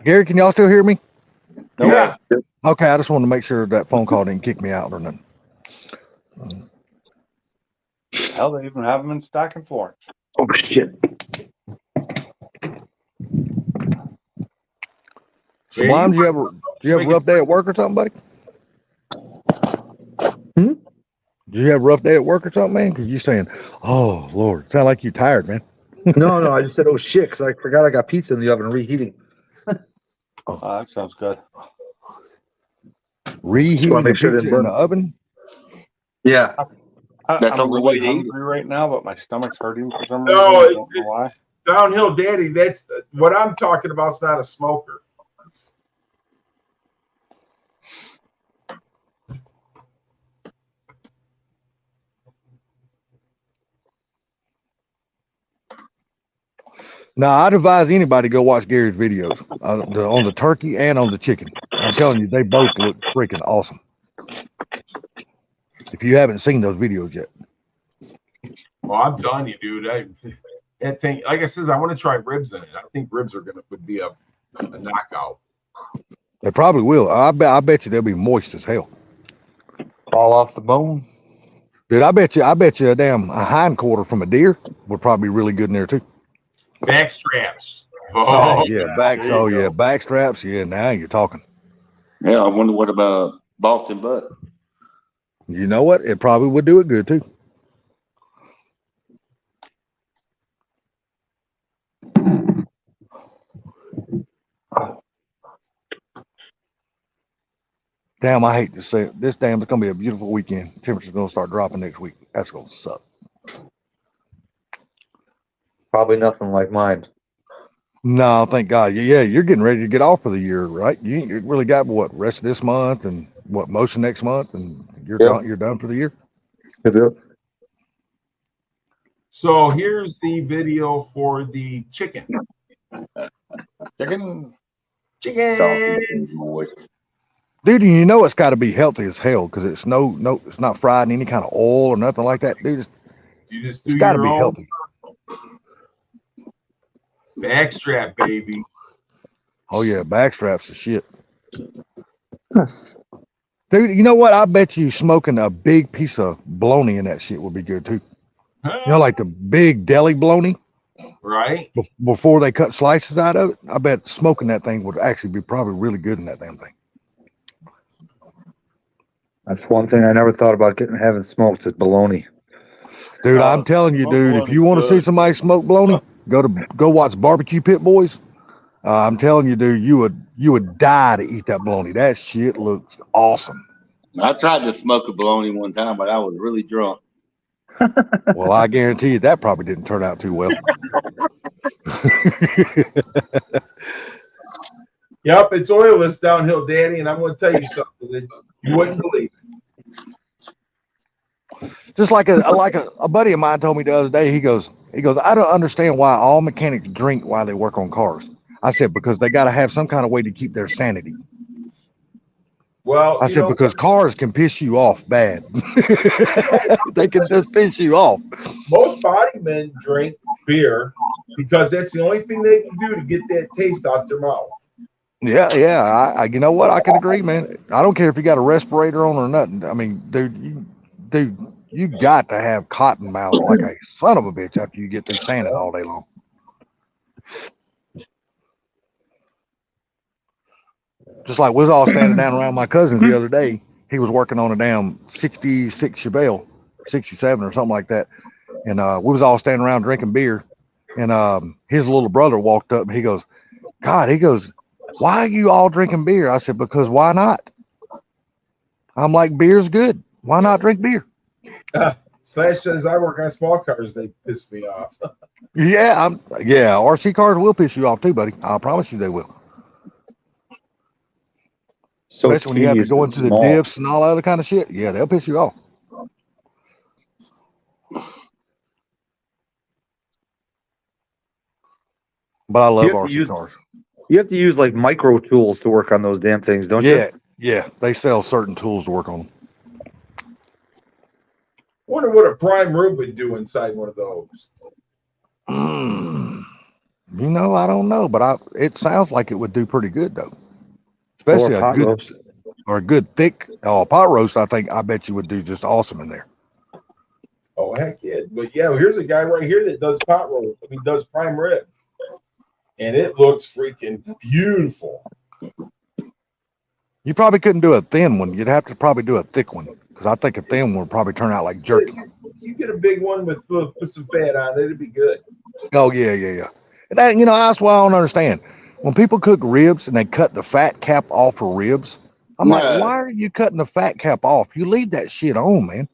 [SPEAKER 5] Gary, can y'all still hear me?
[SPEAKER 1] Yeah.
[SPEAKER 5] Okay, I just wanted to make sure that phone call didn't kick me out or nothing.
[SPEAKER 3] Hell, they even have them in stock in Florence.
[SPEAKER 6] Oh shit.
[SPEAKER 5] Sublime, do you have a rough day at work or something, buddy?
[SPEAKER 2] Hmm?
[SPEAKER 5] Do you have a rough day at work or something, man? Because you're saying, "Oh Lord," sound like you're tired, man.
[SPEAKER 2] No, I just said, oh shit, because I forgot I got pizza in the oven reheating.
[SPEAKER 3] Oh, that sounds good.
[SPEAKER 5] Reheating
[SPEAKER 2] make
[SPEAKER 5] the
[SPEAKER 2] sure it
[SPEAKER 5] pizza
[SPEAKER 2] didn't
[SPEAKER 5] in
[SPEAKER 2] burn.
[SPEAKER 5] the oven.
[SPEAKER 2] Yeah.
[SPEAKER 4] That's the
[SPEAKER 3] I'm
[SPEAKER 4] only way
[SPEAKER 3] really
[SPEAKER 4] to eat it.
[SPEAKER 3] hungry right now, but my stomach's hurting for some reason.
[SPEAKER 1] No,
[SPEAKER 3] I don't know why.
[SPEAKER 1] Downhill Daddy, that's what I'm talking about. It's not a smoker.
[SPEAKER 5] Now, I'd advise anybody to go watch Gary's videos on the turkey and on the chicken. I'm telling you, they both look freaking awesome. If you haven't seen those videos yet,
[SPEAKER 1] Well, I'm telling you, dude. That thing, like I says, I want to try ribs in it. I think ribs would be a knockout.
[SPEAKER 5] they probably will. I bet you they'll be moist as hell.
[SPEAKER 2] All off the bone.
[SPEAKER 5] Dude, I bet you a hind quarter from a deer would probably be really good in there too.
[SPEAKER 1] Back straps.
[SPEAKER 5] Oh,
[SPEAKER 1] Oh,
[SPEAKER 5] yeah,
[SPEAKER 3] there you go.
[SPEAKER 5] back straps. Yeah, now you're talking.
[SPEAKER 4] Yeah, I wonder what about Boston butt.
[SPEAKER 5] You know what? It probably would do it good too. Damn, I hate to say it. This damn, it's gonna be a beautiful weekend. Temperature's gonna start dropping next week. That's gonna suck.
[SPEAKER 2] Probably nothing like mine.
[SPEAKER 5] No, thank God. Yeah, you're getting ready to get off for the year, right? You ain't really got what rest of this month and what most of next month, and you're
[SPEAKER 2] Yep.
[SPEAKER 5] done. You're done for the year.
[SPEAKER 1] so here's the video for the chicken.
[SPEAKER 3] Chicken.
[SPEAKER 1] Chicken.
[SPEAKER 4] Moist.
[SPEAKER 5] Dude, you know it's got to be healthy as hell because it's it's not fried in any kind of oil or nothing like that, dude.
[SPEAKER 1] You just do
[SPEAKER 5] It's got to
[SPEAKER 1] your
[SPEAKER 5] be
[SPEAKER 1] own
[SPEAKER 5] healthy.
[SPEAKER 1] backstrap, baby.
[SPEAKER 5] Oh yeah, backstraps is shit. Dude, you know what? I bet you smoking a big piece of bologna in that shit would be good too. You know, like the big deli bologna
[SPEAKER 1] Right?
[SPEAKER 5] before they cut slices out of it. I bet smoking that thing would actually be probably really good in that damn thing.
[SPEAKER 2] That's one thing I never thought about having smoked is bologna.
[SPEAKER 5] Dude, I'm telling you,
[SPEAKER 3] smoked
[SPEAKER 5] dude, if
[SPEAKER 3] bologna's
[SPEAKER 5] you want to see
[SPEAKER 3] good.
[SPEAKER 5] somebody smoke bologna, go watch Barbecue Pit Boys. I'm telling you, dude, you would die to eat that bologna. That shit looks awesome.
[SPEAKER 4] I tried to smoke a bologna one time, but I was really drunk.
[SPEAKER 5] Well, I guarantee you that probably didn't turn out too well.
[SPEAKER 1] Yep, it's oilless, Downhill Daddy, and I'm going to tell you something that you wouldn't believe.
[SPEAKER 5] Just like a buddy of mine told me the other day, he goes, I don't understand why all mechanics drink while they work on cars. I said, because they got to have some kind of way to keep their sanity.
[SPEAKER 1] Well,
[SPEAKER 5] I said, because cars can piss you off bad. They can just piss you off.
[SPEAKER 1] most body men drink beer because that's the only thing they can do to get that taste out their mouth.
[SPEAKER 5] Yeah. I you know what? I can agree, man. I don't care if you got a respirator on or nothing. I mean, dude, you got to have cotton mouth like a son of a bitch after you get through sanding all day long. Just like we was all standing down around my cousin's the other day. He was working on a damn 66 Chevelle, 67 or something like that. And we was all standing around drinking beer. And his little brother walked up and he goes, why are you all drinking beer? I said, because why not? I'm like, beer's good. Why not drink beer?
[SPEAKER 1] Slash says I work on small cars. They piss me off.
[SPEAKER 5] Yeah, RC cars will piss you off too, buddy. I promise you they will.
[SPEAKER 6] So
[SPEAKER 5] Especially when you have to
[SPEAKER 6] tedious
[SPEAKER 5] go
[SPEAKER 6] and
[SPEAKER 5] into the
[SPEAKER 6] small.
[SPEAKER 5] dips and all that other kind of shit. Yeah, they'll piss you off. But I love
[SPEAKER 2] You have to
[SPEAKER 5] RC
[SPEAKER 2] use-
[SPEAKER 5] cars.
[SPEAKER 2] You have to use like micro tools to work on those damn things, don't you?
[SPEAKER 5] Yeah. They sell certain tools to work on them.
[SPEAKER 1] Wonder what a prime rib would do inside one of those.
[SPEAKER 5] You know, I don't know, but it sounds like it would do pretty good though. Especially
[SPEAKER 2] Or pot roast.
[SPEAKER 5] a good thick pot roast. I bet you would do just awesome in there.
[SPEAKER 1] Oh heck yeah! But yeah, here's a guy right here that does pot roast. I mean, does prime rib, and it looks freaking beautiful.
[SPEAKER 5] You probably couldn't do a thin one. You'd have to probably do a thick one because I think a thin one would probably turn out like jerky.
[SPEAKER 1] You get a big one with put some fat on it, it'd be good.
[SPEAKER 5] Oh yeah. And that, that's what I don't understand. When people cook ribs and they cut the fat cap off of ribs, I'm like,
[SPEAKER 4] No.
[SPEAKER 5] why are you cutting the fat cap off? You leave that shit on, man.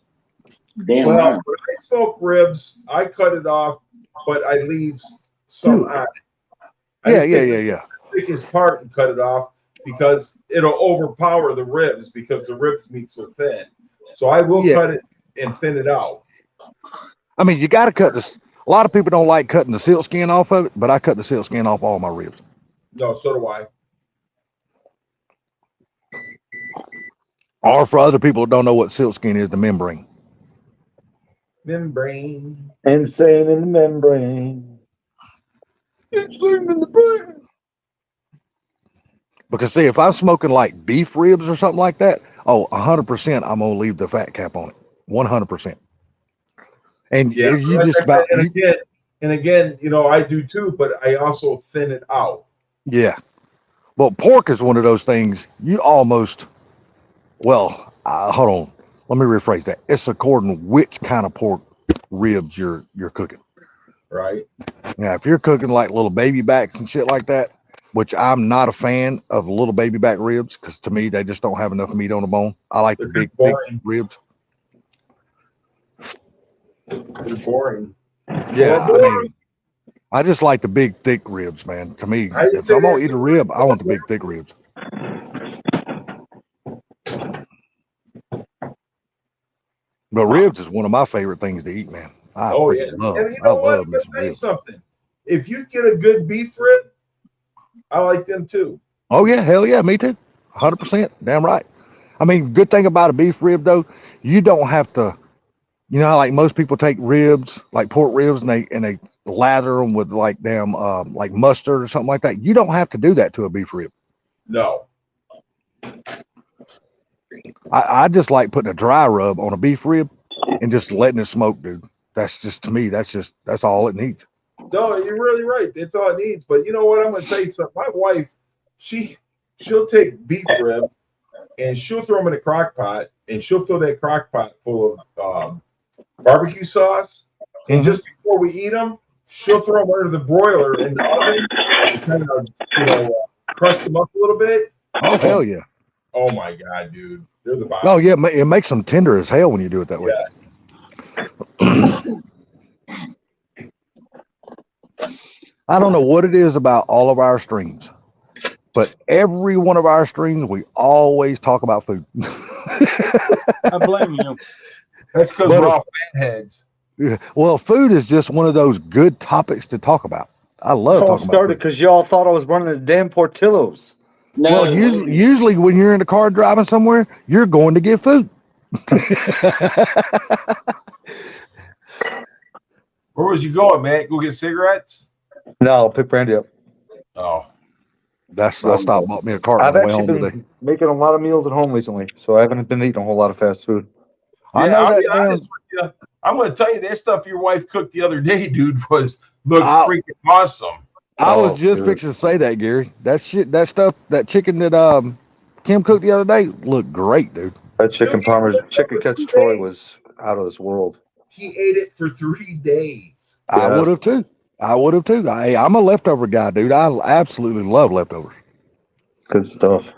[SPEAKER 4] Damn
[SPEAKER 1] Well,
[SPEAKER 4] right.
[SPEAKER 1] when I smoke ribs, I cut it off, but I leave some on it. I just take
[SPEAKER 5] Yeah.
[SPEAKER 1] the thickest part and cut it off because it'll overpower the ribs because the ribs meat so thin. So I will
[SPEAKER 5] Yeah.
[SPEAKER 1] cut it and thin it out.
[SPEAKER 5] I mean, you got to cut this. A lot of people don't like cutting the silk skin off of it, but I cut the silk skin off all my ribs.
[SPEAKER 1] No, so do I.
[SPEAKER 5] Or for other people who don't know what silk skin is, the membrane.
[SPEAKER 1] Membrane.
[SPEAKER 6] Insane in the membrane. Insane in the brain.
[SPEAKER 5] Because see, if I'm smoking like beef ribs or something like that, 100% I'm gonna leave the fat cap on it. 100%. And
[SPEAKER 1] Yeah,
[SPEAKER 5] you
[SPEAKER 1] like
[SPEAKER 5] just
[SPEAKER 1] I said,
[SPEAKER 5] about
[SPEAKER 1] and again, I do too, but I also thin it out.
[SPEAKER 5] yeah. Well, pork is one of those things you almost. Well, hold on. Let me rephrase that. It's according which kind of pork ribs you're cooking.
[SPEAKER 1] Right.
[SPEAKER 5] Now, if you're cooking like little baby backs and shit like that, which I'm not a fan of little baby back ribs because to me they just don't have enough meat on the bone. I like the
[SPEAKER 1] They're
[SPEAKER 5] big, thick
[SPEAKER 1] boring.
[SPEAKER 5] ribs.
[SPEAKER 1] They're boring.
[SPEAKER 5] Yeah,
[SPEAKER 1] Well,
[SPEAKER 5] I mean, I just like the big, thick ribs, man. To me,
[SPEAKER 1] I just
[SPEAKER 5] if
[SPEAKER 1] say
[SPEAKER 5] I'm gonna
[SPEAKER 1] this-
[SPEAKER 5] eat a rib, I want the big, thick ribs. But ribs is one of my favorite things to eat, man. I
[SPEAKER 1] Oh
[SPEAKER 5] freaking
[SPEAKER 1] yeah.
[SPEAKER 5] love.
[SPEAKER 1] And you
[SPEAKER 5] I
[SPEAKER 1] know what?
[SPEAKER 5] love
[SPEAKER 1] I'm
[SPEAKER 5] me
[SPEAKER 1] gonna
[SPEAKER 5] some
[SPEAKER 1] tell you
[SPEAKER 5] ribs.
[SPEAKER 1] something. If you get a good beef rib, I like them too.
[SPEAKER 5] Oh yeah, hell yeah, me too. 100%. Damn right. I mean, good thing about a beef rib though, you don't have to. You know how like most people take ribs, like pork ribs, and they lather them with like damn like mustard or something like that. You don't have to do that to a beef rib.
[SPEAKER 1] No.
[SPEAKER 5] I just like putting a dry rub on a beef rib and just letting it smoke, dude. That's just to me. That's all it needs.
[SPEAKER 1] No, you're really right. That's all it needs. But you know what? I'm gonna tell you something. My wife, she'll take beef ribs and she'll throw them in a crock pot and she'll fill that crock pot full of barbecue sauce. And just before we eat them, she'll throw them under the broiler in the oven and kind of, crust them up a little bit.
[SPEAKER 5] Oh hell yeah.
[SPEAKER 1] Oh my god, dude, they're the bomb.
[SPEAKER 5] Oh yeah, it makes them tender as hell when you do it that way.
[SPEAKER 1] Yes.
[SPEAKER 5] I don't know what it is about all of our streams, but every one of our streams we always talk about food.
[SPEAKER 3] I blame you.
[SPEAKER 1] That's because
[SPEAKER 5] But-
[SPEAKER 1] we're all fatheads.
[SPEAKER 5] Well, food is just one of those good topics to talk about. I love
[SPEAKER 6] That's all
[SPEAKER 5] talking about
[SPEAKER 6] started
[SPEAKER 5] food.
[SPEAKER 6] because y'all thought I was running the damn Portillos.
[SPEAKER 4] No,
[SPEAKER 5] Well, usually when you're in the car driving somewhere, you're going to get food.
[SPEAKER 1] Where was you going, man? Go get cigarettes?
[SPEAKER 6] No, pick brandy up.
[SPEAKER 1] Oh,
[SPEAKER 5] I stopped bought me a carton
[SPEAKER 6] I've
[SPEAKER 5] on the way
[SPEAKER 6] actually
[SPEAKER 5] home
[SPEAKER 6] been
[SPEAKER 5] today.
[SPEAKER 6] making a lot of meals at home recently, so I haven't been eating a whole lot of fast food.
[SPEAKER 5] I
[SPEAKER 1] yeah,
[SPEAKER 5] know
[SPEAKER 1] I'll
[SPEAKER 5] that
[SPEAKER 1] be
[SPEAKER 5] damn-
[SPEAKER 1] honest with you. I'm going to tell you that stuff your wife cooked the other day, dude, looked
[SPEAKER 5] I'll-
[SPEAKER 1] freaking awesome.
[SPEAKER 5] I was
[SPEAKER 6] Oh,
[SPEAKER 5] just
[SPEAKER 6] dude.
[SPEAKER 5] fixing to say that, Gary. That chicken that Kim cooked the other day looked great, dude.
[SPEAKER 6] That chicken parmesan, chicken cacciatore was out of this world.
[SPEAKER 1] He ate it for 3 days.
[SPEAKER 5] I
[SPEAKER 6] Yeah.
[SPEAKER 5] would have too. I'm a leftover guy, dude. I absolutely love leftovers.
[SPEAKER 6] Good stuff.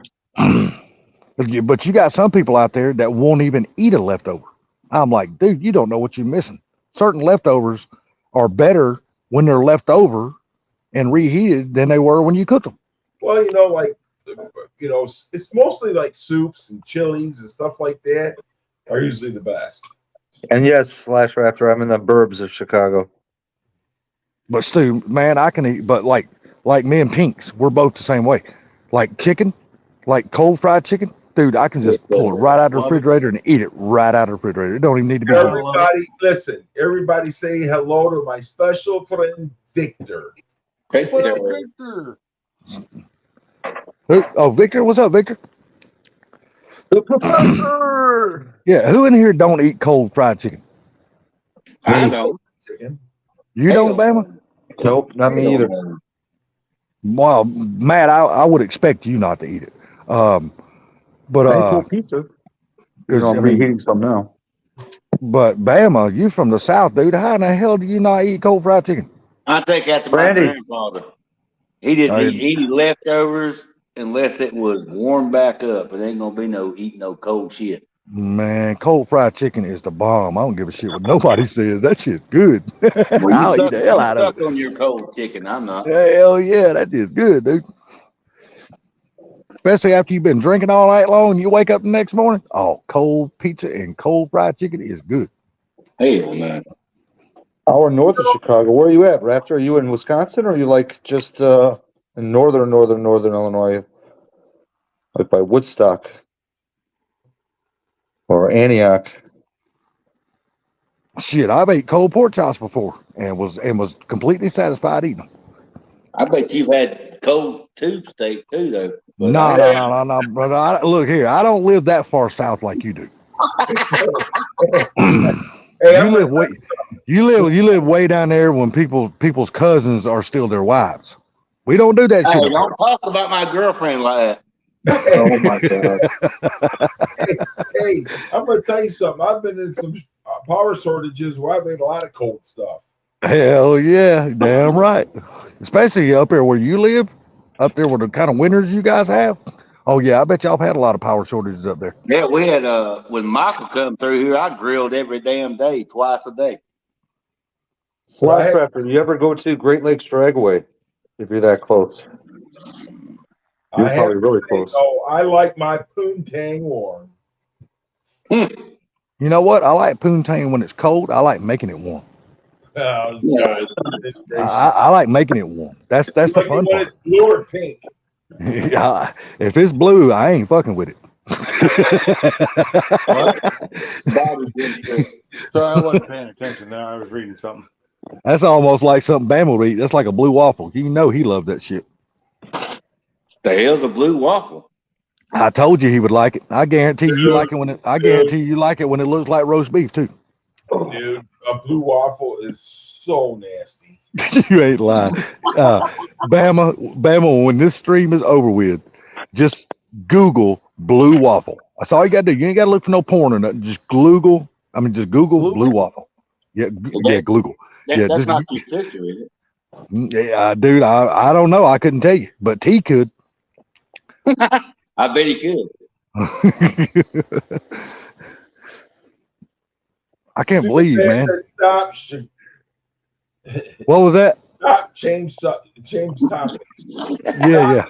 [SPEAKER 5] But you got some people out there that won't even eat a leftover. I'm like, dude, you don't know what you're missing. Certain leftovers are better when they're left over and reheated than they were when you cook them.
[SPEAKER 1] Well, it's mostly like soups and chilies and stuff like that are usually the best.
[SPEAKER 6] And yes, Slash Raptor, I'm in the burbs of Chicago.
[SPEAKER 5] But Stu, man, I can eat. But like me and Pinks, we're both the same way. Like chicken, like cold fried chicken, dude. I can just pull it right out of the refrigerator and eat it right out of the refrigerator. It don't even need to be. heated.
[SPEAKER 1] Everybody say hello to my special friend Victor.
[SPEAKER 4] Victor.
[SPEAKER 5] Oh, Victor, what's up, Victor?
[SPEAKER 6] The professor.
[SPEAKER 5] Yeah, who in here don't eat cold fried chicken?
[SPEAKER 4] I don't.
[SPEAKER 1] chicken.
[SPEAKER 5] You don't, Bama?
[SPEAKER 2] Nope, not me either.
[SPEAKER 5] Well, Matt, I would expect you not to eat it. But
[SPEAKER 2] pizza.
[SPEAKER 5] I mean,
[SPEAKER 2] reheating some now.
[SPEAKER 5] but Bama, you from the South, dude. How in the hell do you not eat cold fried chicken?
[SPEAKER 4] I take after my
[SPEAKER 2] Brandy.
[SPEAKER 4] grandfather. He didn't
[SPEAKER 5] I-
[SPEAKER 4] eat leftovers unless it was warmed back up. It ain't gonna be no eating no cold shit.
[SPEAKER 5] Man, cold fried chicken is the bomb. I don't give a shit what nobody says. That shit's good.
[SPEAKER 4] Well,
[SPEAKER 5] I'll eat
[SPEAKER 4] suck,
[SPEAKER 5] the hell
[SPEAKER 4] you
[SPEAKER 5] out of
[SPEAKER 4] suck on your cold chicken. I'm not.
[SPEAKER 5] it. Hell yeah, that is good, dude. Especially after you've been drinking all night long and you wake up the next morning. Oh, cold pizza and cold fried chicken is good.
[SPEAKER 4] Hell no.
[SPEAKER 2] Hour north of Chicago. Where are you at, Raptor? Are you in Wisconsin or are you like just in northern Illinois? Like by Woodstock or Antioch?
[SPEAKER 5] Shit, I've ate cold pork chops before and was completely satisfied eating them.
[SPEAKER 4] I bet you've had cold tube steak too, though. But
[SPEAKER 5] No, brother. Look here, I don't live that far south like you do.
[SPEAKER 1] Hey,
[SPEAKER 5] You live way down there when people's cousins are still their wives. We don't do that
[SPEAKER 4] Hey,
[SPEAKER 5] shit. up
[SPEAKER 4] don't talk about my girlfriend like that.
[SPEAKER 2] Oh my god.
[SPEAKER 1] hey, I'm gonna tell you something. I've been in some power shortages where I've made a lot of cold stuff.
[SPEAKER 5] there. Hell yeah, damn right. Especially up there where you live, up there where the kind of winters you guys have. Oh yeah, I bet y'all have had a lot of power shortages up there.
[SPEAKER 4] Yeah, we had when Michael come through here, I grilled every damn day, twice a day.
[SPEAKER 2] Flash Raptor, you ever go to Great Lakes Dragway? If you're that close. You're
[SPEAKER 1] I
[SPEAKER 2] probably
[SPEAKER 1] have
[SPEAKER 2] really
[SPEAKER 1] to say,
[SPEAKER 2] close.
[SPEAKER 1] though, I like my poontang warm.
[SPEAKER 5] You know what? I like poontang when it's cold. I like making it warm.
[SPEAKER 1] Oh,
[SPEAKER 4] Yeah.
[SPEAKER 1] goodness gracious.
[SPEAKER 5] I like making it warm. That's the
[SPEAKER 1] Like it
[SPEAKER 5] fun
[SPEAKER 1] when
[SPEAKER 5] part.
[SPEAKER 1] it's blue or pink.
[SPEAKER 5] Yeah, if it's blue, I ain't fucking with it.
[SPEAKER 3] Sorry, I wasn't paying attention there. I was reading something.
[SPEAKER 5] That's almost like something Bam will eat. That's like a blue waffle. You know he loved that shit.
[SPEAKER 4] The hell's a blue waffle?
[SPEAKER 5] I told you he would like it. I guarantee you like it when it. I guarantee you like it when it looks like roast beef too.
[SPEAKER 1] Dude, a blue waffle is so nasty.
[SPEAKER 5] You ain't lying. Bama, when this stream is over with, just Google blue waffle. That's all you gotta do. You ain't gotta look for no porn or nothing. Just Google blue waffle. Yeah, yeah, Google. Yeah,
[SPEAKER 4] That's
[SPEAKER 5] just-
[SPEAKER 4] not your sister, is it?
[SPEAKER 5] Yeah, dude, I don't know. I couldn't tell you, but T could.
[SPEAKER 4] I bet he could.
[SPEAKER 5] I can't believe,
[SPEAKER 1] Super
[SPEAKER 5] man.
[SPEAKER 1] fast, Stop.
[SPEAKER 5] What was that?
[SPEAKER 1] Stop. Change topics.
[SPEAKER 5] Yeah,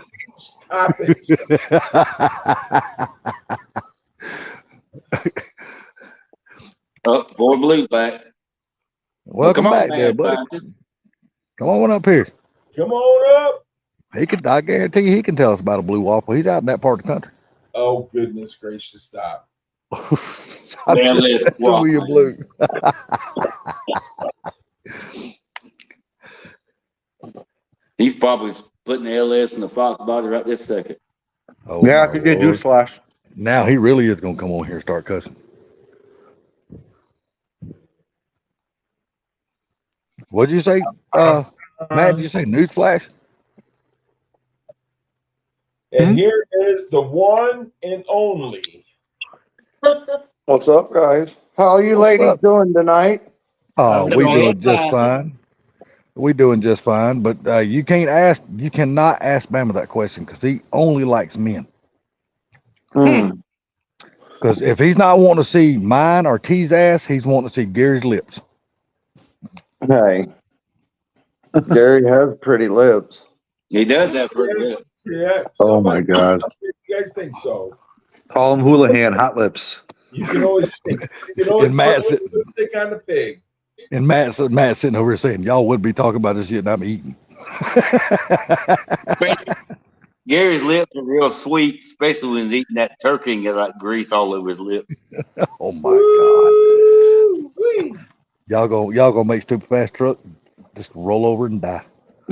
[SPEAKER 1] Topics.
[SPEAKER 5] yeah.
[SPEAKER 4] Oh, Four Blues back.
[SPEAKER 5] Welcome
[SPEAKER 4] Come on,
[SPEAKER 5] back, there,
[SPEAKER 4] man,
[SPEAKER 5] buddy.
[SPEAKER 4] scientist.
[SPEAKER 5] Come on up here.
[SPEAKER 1] Come on up.
[SPEAKER 5] I guarantee you, he can tell us about a blue waffle. He's out in that part of the country.
[SPEAKER 1] Oh, goodness gracious. Stop.
[SPEAKER 5] I'm
[SPEAKER 4] Yeah,
[SPEAKER 5] just
[SPEAKER 4] let's
[SPEAKER 5] messing
[SPEAKER 4] walk,
[SPEAKER 5] with you,
[SPEAKER 4] man.
[SPEAKER 5] blue.
[SPEAKER 4] He's probably putting the LS in the Fox body right this second.
[SPEAKER 5] Oh,
[SPEAKER 2] Yeah, I
[SPEAKER 5] my
[SPEAKER 2] could get
[SPEAKER 5] Lord.
[SPEAKER 2] newsflash.
[SPEAKER 5] Now he really is gonna come on here and start cussing. What'd you say, Matt? Did you say newsflash?
[SPEAKER 1] And here is the one and only.
[SPEAKER 2] What's up, guys? How are you
[SPEAKER 5] What's
[SPEAKER 2] ladies
[SPEAKER 5] up?
[SPEAKER 2] doing tonight?
[SPEAKER 5] Oh,
[SPEAKER 4] I'm
[SPEAKER 5] we
[SPEAKER 4] doing
[SPEAKER 5] doing just
[SPEAKER 4] fine.
[SPEAKER 5] fine. We doing just fine. But you cannot ask Bama that question because he only likes men. Because if he's not wanting to see mine or T's ass, he's wanting to see Gary's lips.
[SPEAKER 6] Hey, Gary has pretty lips.
[SPEAKER 4] He does have pretty good.
[SPEAKER 1] Yeah.
[SPEAKER 2] Oh my God.
[SPEAKER 1] You guys think so?
[SPEAKER 2] Call him Houlihan, hot lips.
[SPEAKER 1] You can always
[SPEAKER 5] And Matt
[SPEAKER 1] put lipstick on the pig.
[SPEAKER 5] And Matt's sitting over here saying, y'all would be talking about this shit and I'm eating.
[SPEAKER 4] Gary's lips are real sweet, especially when he's eating that turkey and get like grease all over his lips.
[SPEAKER 5] Oh my God.
[SPEAKER 1] Woo-wee.
[SPEAKER 5] Y'all gonna make stupid fast truck just roll over and die.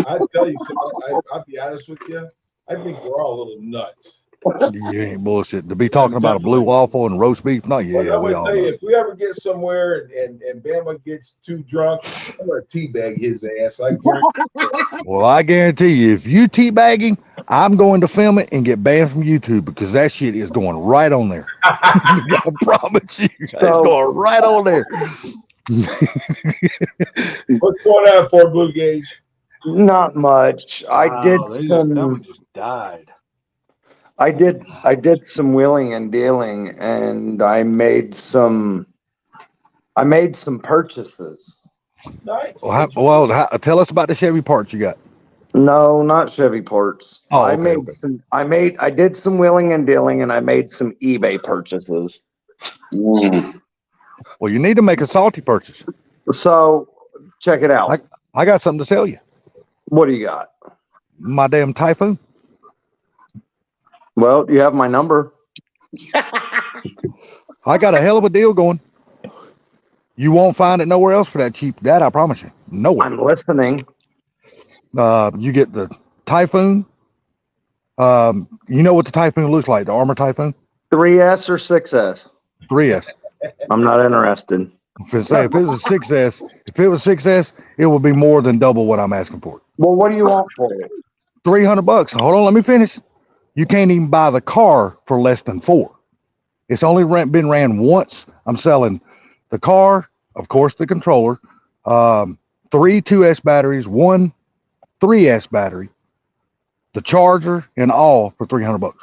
[SPEAKER 1] I tell you something. I'll be honest with you. I think we're all a little nuts.
[SPEAKER 5] You ain't bullshit. To be talking about a blue waffle and roast beef, no,
[SPEAKER 1] But
[SPEAKER 5] yeah,
[SPEAKER 1] I'm
[SPEAKER 5] we
[SPEAKER 1] gonna
[SPEAKER 5] all
[SPEAKER 1] tell you,
[SPEAKER 5] know.
[SPEAKER 1] if we ever get somewhere and Bama gets too drunk, I'm gonna teabag his ass. I guarantee.
[SPEAKER 5] Well, I guarantee you, if you teabagging, I'm going to film it and get banned from YouTube because that shit is going right on there. I promise you, it's
[SPEAKER 7] So-
[SPEAKER 5] going right on there.
[SPEAKER 1] What's going on for Blue Gauge?
[SPEAKER 7] Not much. I did
[SPEAKER 8] Wow, that
[SPEAKER 7] some.
[SPEAKER 8] one just died.
[SPEAKER 7] I did some wheeling and dealing, and I made some purchases.
[SPEAKER 1] Nice.
[SPEAKER 5] Tell us about the Chevy parts you got.
[SPEAKER 7] No, not Chevy parts.
[SPEAKER 5] Oh,
[SPEAKER 7] I
[SPEAKER 5] okay,
[SPEAKER 7] made
[SPEAKER 5] okay.
[SPEAKER 7] some. I did some wheeling and dealing, and I made some eBay purchases.
[SPEAKER 4] Mm.
[SPEAKER 5] Well, you need to make a salty purchase.
[SPEAKER 7] So check it out.
[SPEAKER 5] I got something to tell you.
[SPEAKER 7] What do you got?
[SPEAKER 5] My damn Typhoon.
[SPEAKER 7] Well, you have my number.
[SPEAKER 5] I got a hell of a deal going. You won't find it nowhere else for that cheap. That I promise you. Nowhere.
[SPEAKER 7] I'm listening.
[SPEAKER 5] You get the Typhoon. You know what the Typhoon looks like? The Armor Typhoon.
[SPEAKER 7] 3S or 6S?
[SPEAKER 5] 3S.
[SPEAKER 7] I'm not interested.
[SPEAKER 5] If it was a 6S, it would be more than double what I'm asking for.
[SPEAKER 7] Well, what do you want for it?
[SPEAKER 5] $300. Hold on, let me finish. You can't even buy the car for less than $4. It's only been ran once. I'm selling the car, of course, the controller, 3 2S batteries, 1 3S battery, the charger, and all for $300.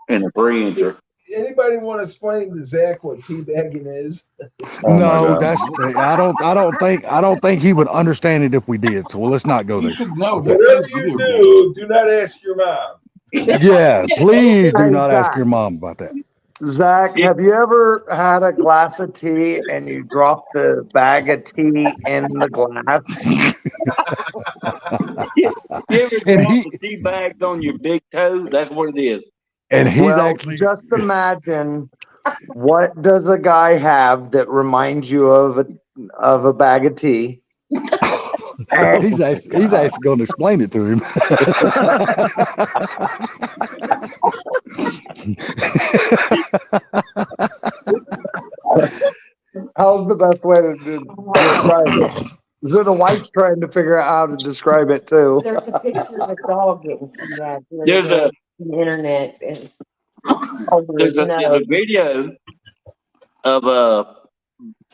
[SPEAKER 4] And a 3-incher.
[SPEAKER 1] Anybody want to explain to Zach what teabagging is?
[SPEAKER 7] Oh my
[SPEAKER 5] No,
[SPEAKER 7] God.
[SPEAKER 5] I don't think he would understand it if we did. So let's not go
[SPEAKER 8] You
[SPEAKER 5] there.
[SPEAKER 8] should know.
[SPEAKER 1] Whatever you do not ask your mom.
[SPEAKER 5] Yeah, please do
[SPEAKER 7] Hey,
[SPEAKER 5] not ask
[SPEAKER 7] Zach.
[SPEAKER 5] your mom about that.
[SPEAKER 7] Zach, have you ever had a glass of tea and you dropped the bag of tea in the glass?
[SPEAKER 4] You ever
[SPEAKER 5] And
[SPEAKER 4] drop
[SPEAKER 5] he-
[SPEAKER 4] the tea bags on your big toe? That's what it is.
[SPEAKER 5] And he's
[SPEAKER 7] Well,
[SPEAKER 5] actually
[SPEAKER 7] just imagine, what does a guy have that reminds you of a bag of tea?
[SPEAKER 5] he's actually going to explain it to him.
[SPEAKER 7] How's the best way to describe it? So the wife's trying to figure out how to describe it too.
[SPEAKER 9] There's a picture of a dog getting kidnapped.
[SPEAKER 4] There's a-
[SPEAKER 9] on the internet and
[SPEAKER 4] There's a video of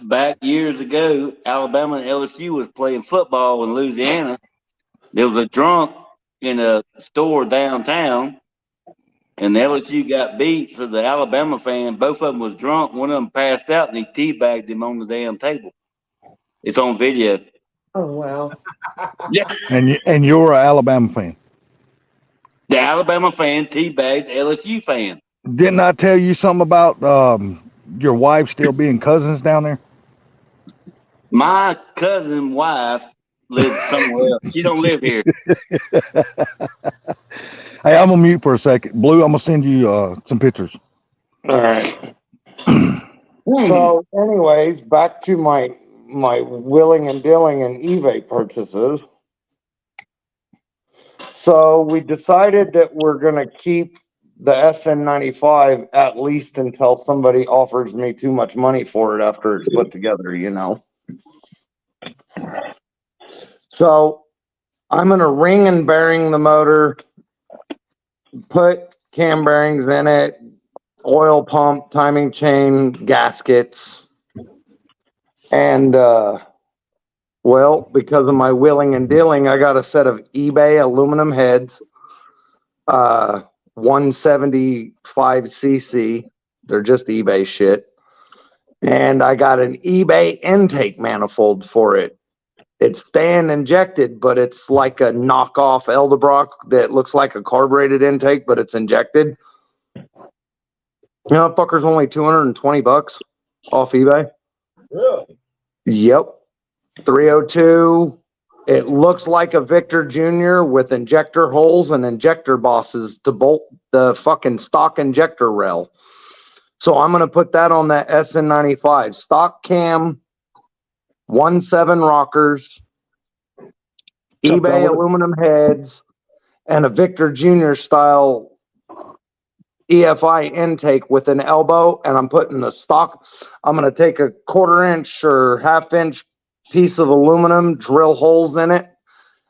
[SPEAKER 4] back years ago, Alabama and LSU was playing football in Louisiana. There was a drunk in a store downtown, and the LSU got beat. So the Alabama fan, both of them was drunk. One of them passed out, and he teabagged him on the damn table. It's on video.
[SPEAKER 9] oh wow.
[SPEAKER 5] And you're an Alabama fan.
[SPEAKER 4] The Alabama fan teabagged the LSU fan.
[SPEAKER 5] Didn't I tell you something about your wife still being cousins down there?
[SPEAKER 4] My cousin wife lives somewhere else. She don't live here.
[SPEAKER 5] Hey, I'm gonna mute for a second. Blue, I'm gonna send you some pictures.
[SPEAKER 7] All right. So, anyways, back to my willing and dealing and eBay purchases. So we decided that we're gonna keep the SN95 at least until somebody offers me too much money for it after it's put together, you know. So I'm gonna ring and bearing the motor, put cam bearings in it, oil pump, timing chain, gaskets. And, well, because of my wheeling and dealing, I got a set of eBay aluminum heads, 175cc. They're just eBay shit. And I got an eBay intake manifold for it. It's stand injected, but it's like a knockoff Eldebrock that looks like a carbureted intake, but it's injected. You know, that fucker's only $220 off eBay.
[SPEAKER 1] Really?
[SPEAKER 7] Yep. 302. It looks like a Victor Jr. with injector holes and injector bosses to bolt the fucking stock injector rail. So I'm going to put that on that SN95. Stock cam, 1.7 rockers, eBay aluminum heads, and a Victor Jr. style EFI intake with an elbow, and I'm putting the stock. I'm going to take a 1/4 inch or 1/2 inch piece of aluminum, drill holes in it.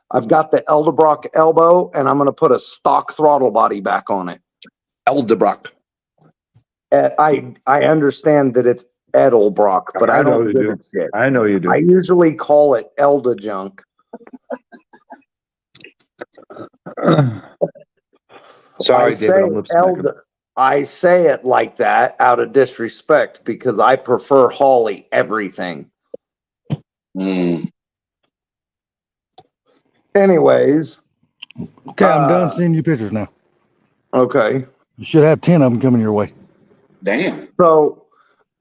[SPEAKER 7] I've got the Edelbrock elbow, and I'm going to put a stock throttle body back on it.
[SPEAKER 2] Eldebrock.
[SPEAKER 7] I understand that it's Edelbrock, but I
[SPEAKER 6] know
[SPEAKER 7] don't
[SPEAKER 6] you
[SPEAKER 7] give
[SPEAKER 6] do.
[SPEAKER 7] a shit.
[SPEAKER 6] I know you do.
[SPEAKER 7] I usually call it Elda junk.
[SPEAKER 2] Sorry, David, I'm lip smacking.
[SPEAKER 7] Elda. I say it like that out of disrespect because I prefer Holly everything. Anyways,
[SPEAKER 5] Okay, I'm done sending you pictures now.
[SPEAKER 7] okay.
[SPEAKER 5] You should have 10 of them coming your way.
[SPEAKER 4] Damn.
[SPEAKER 7] So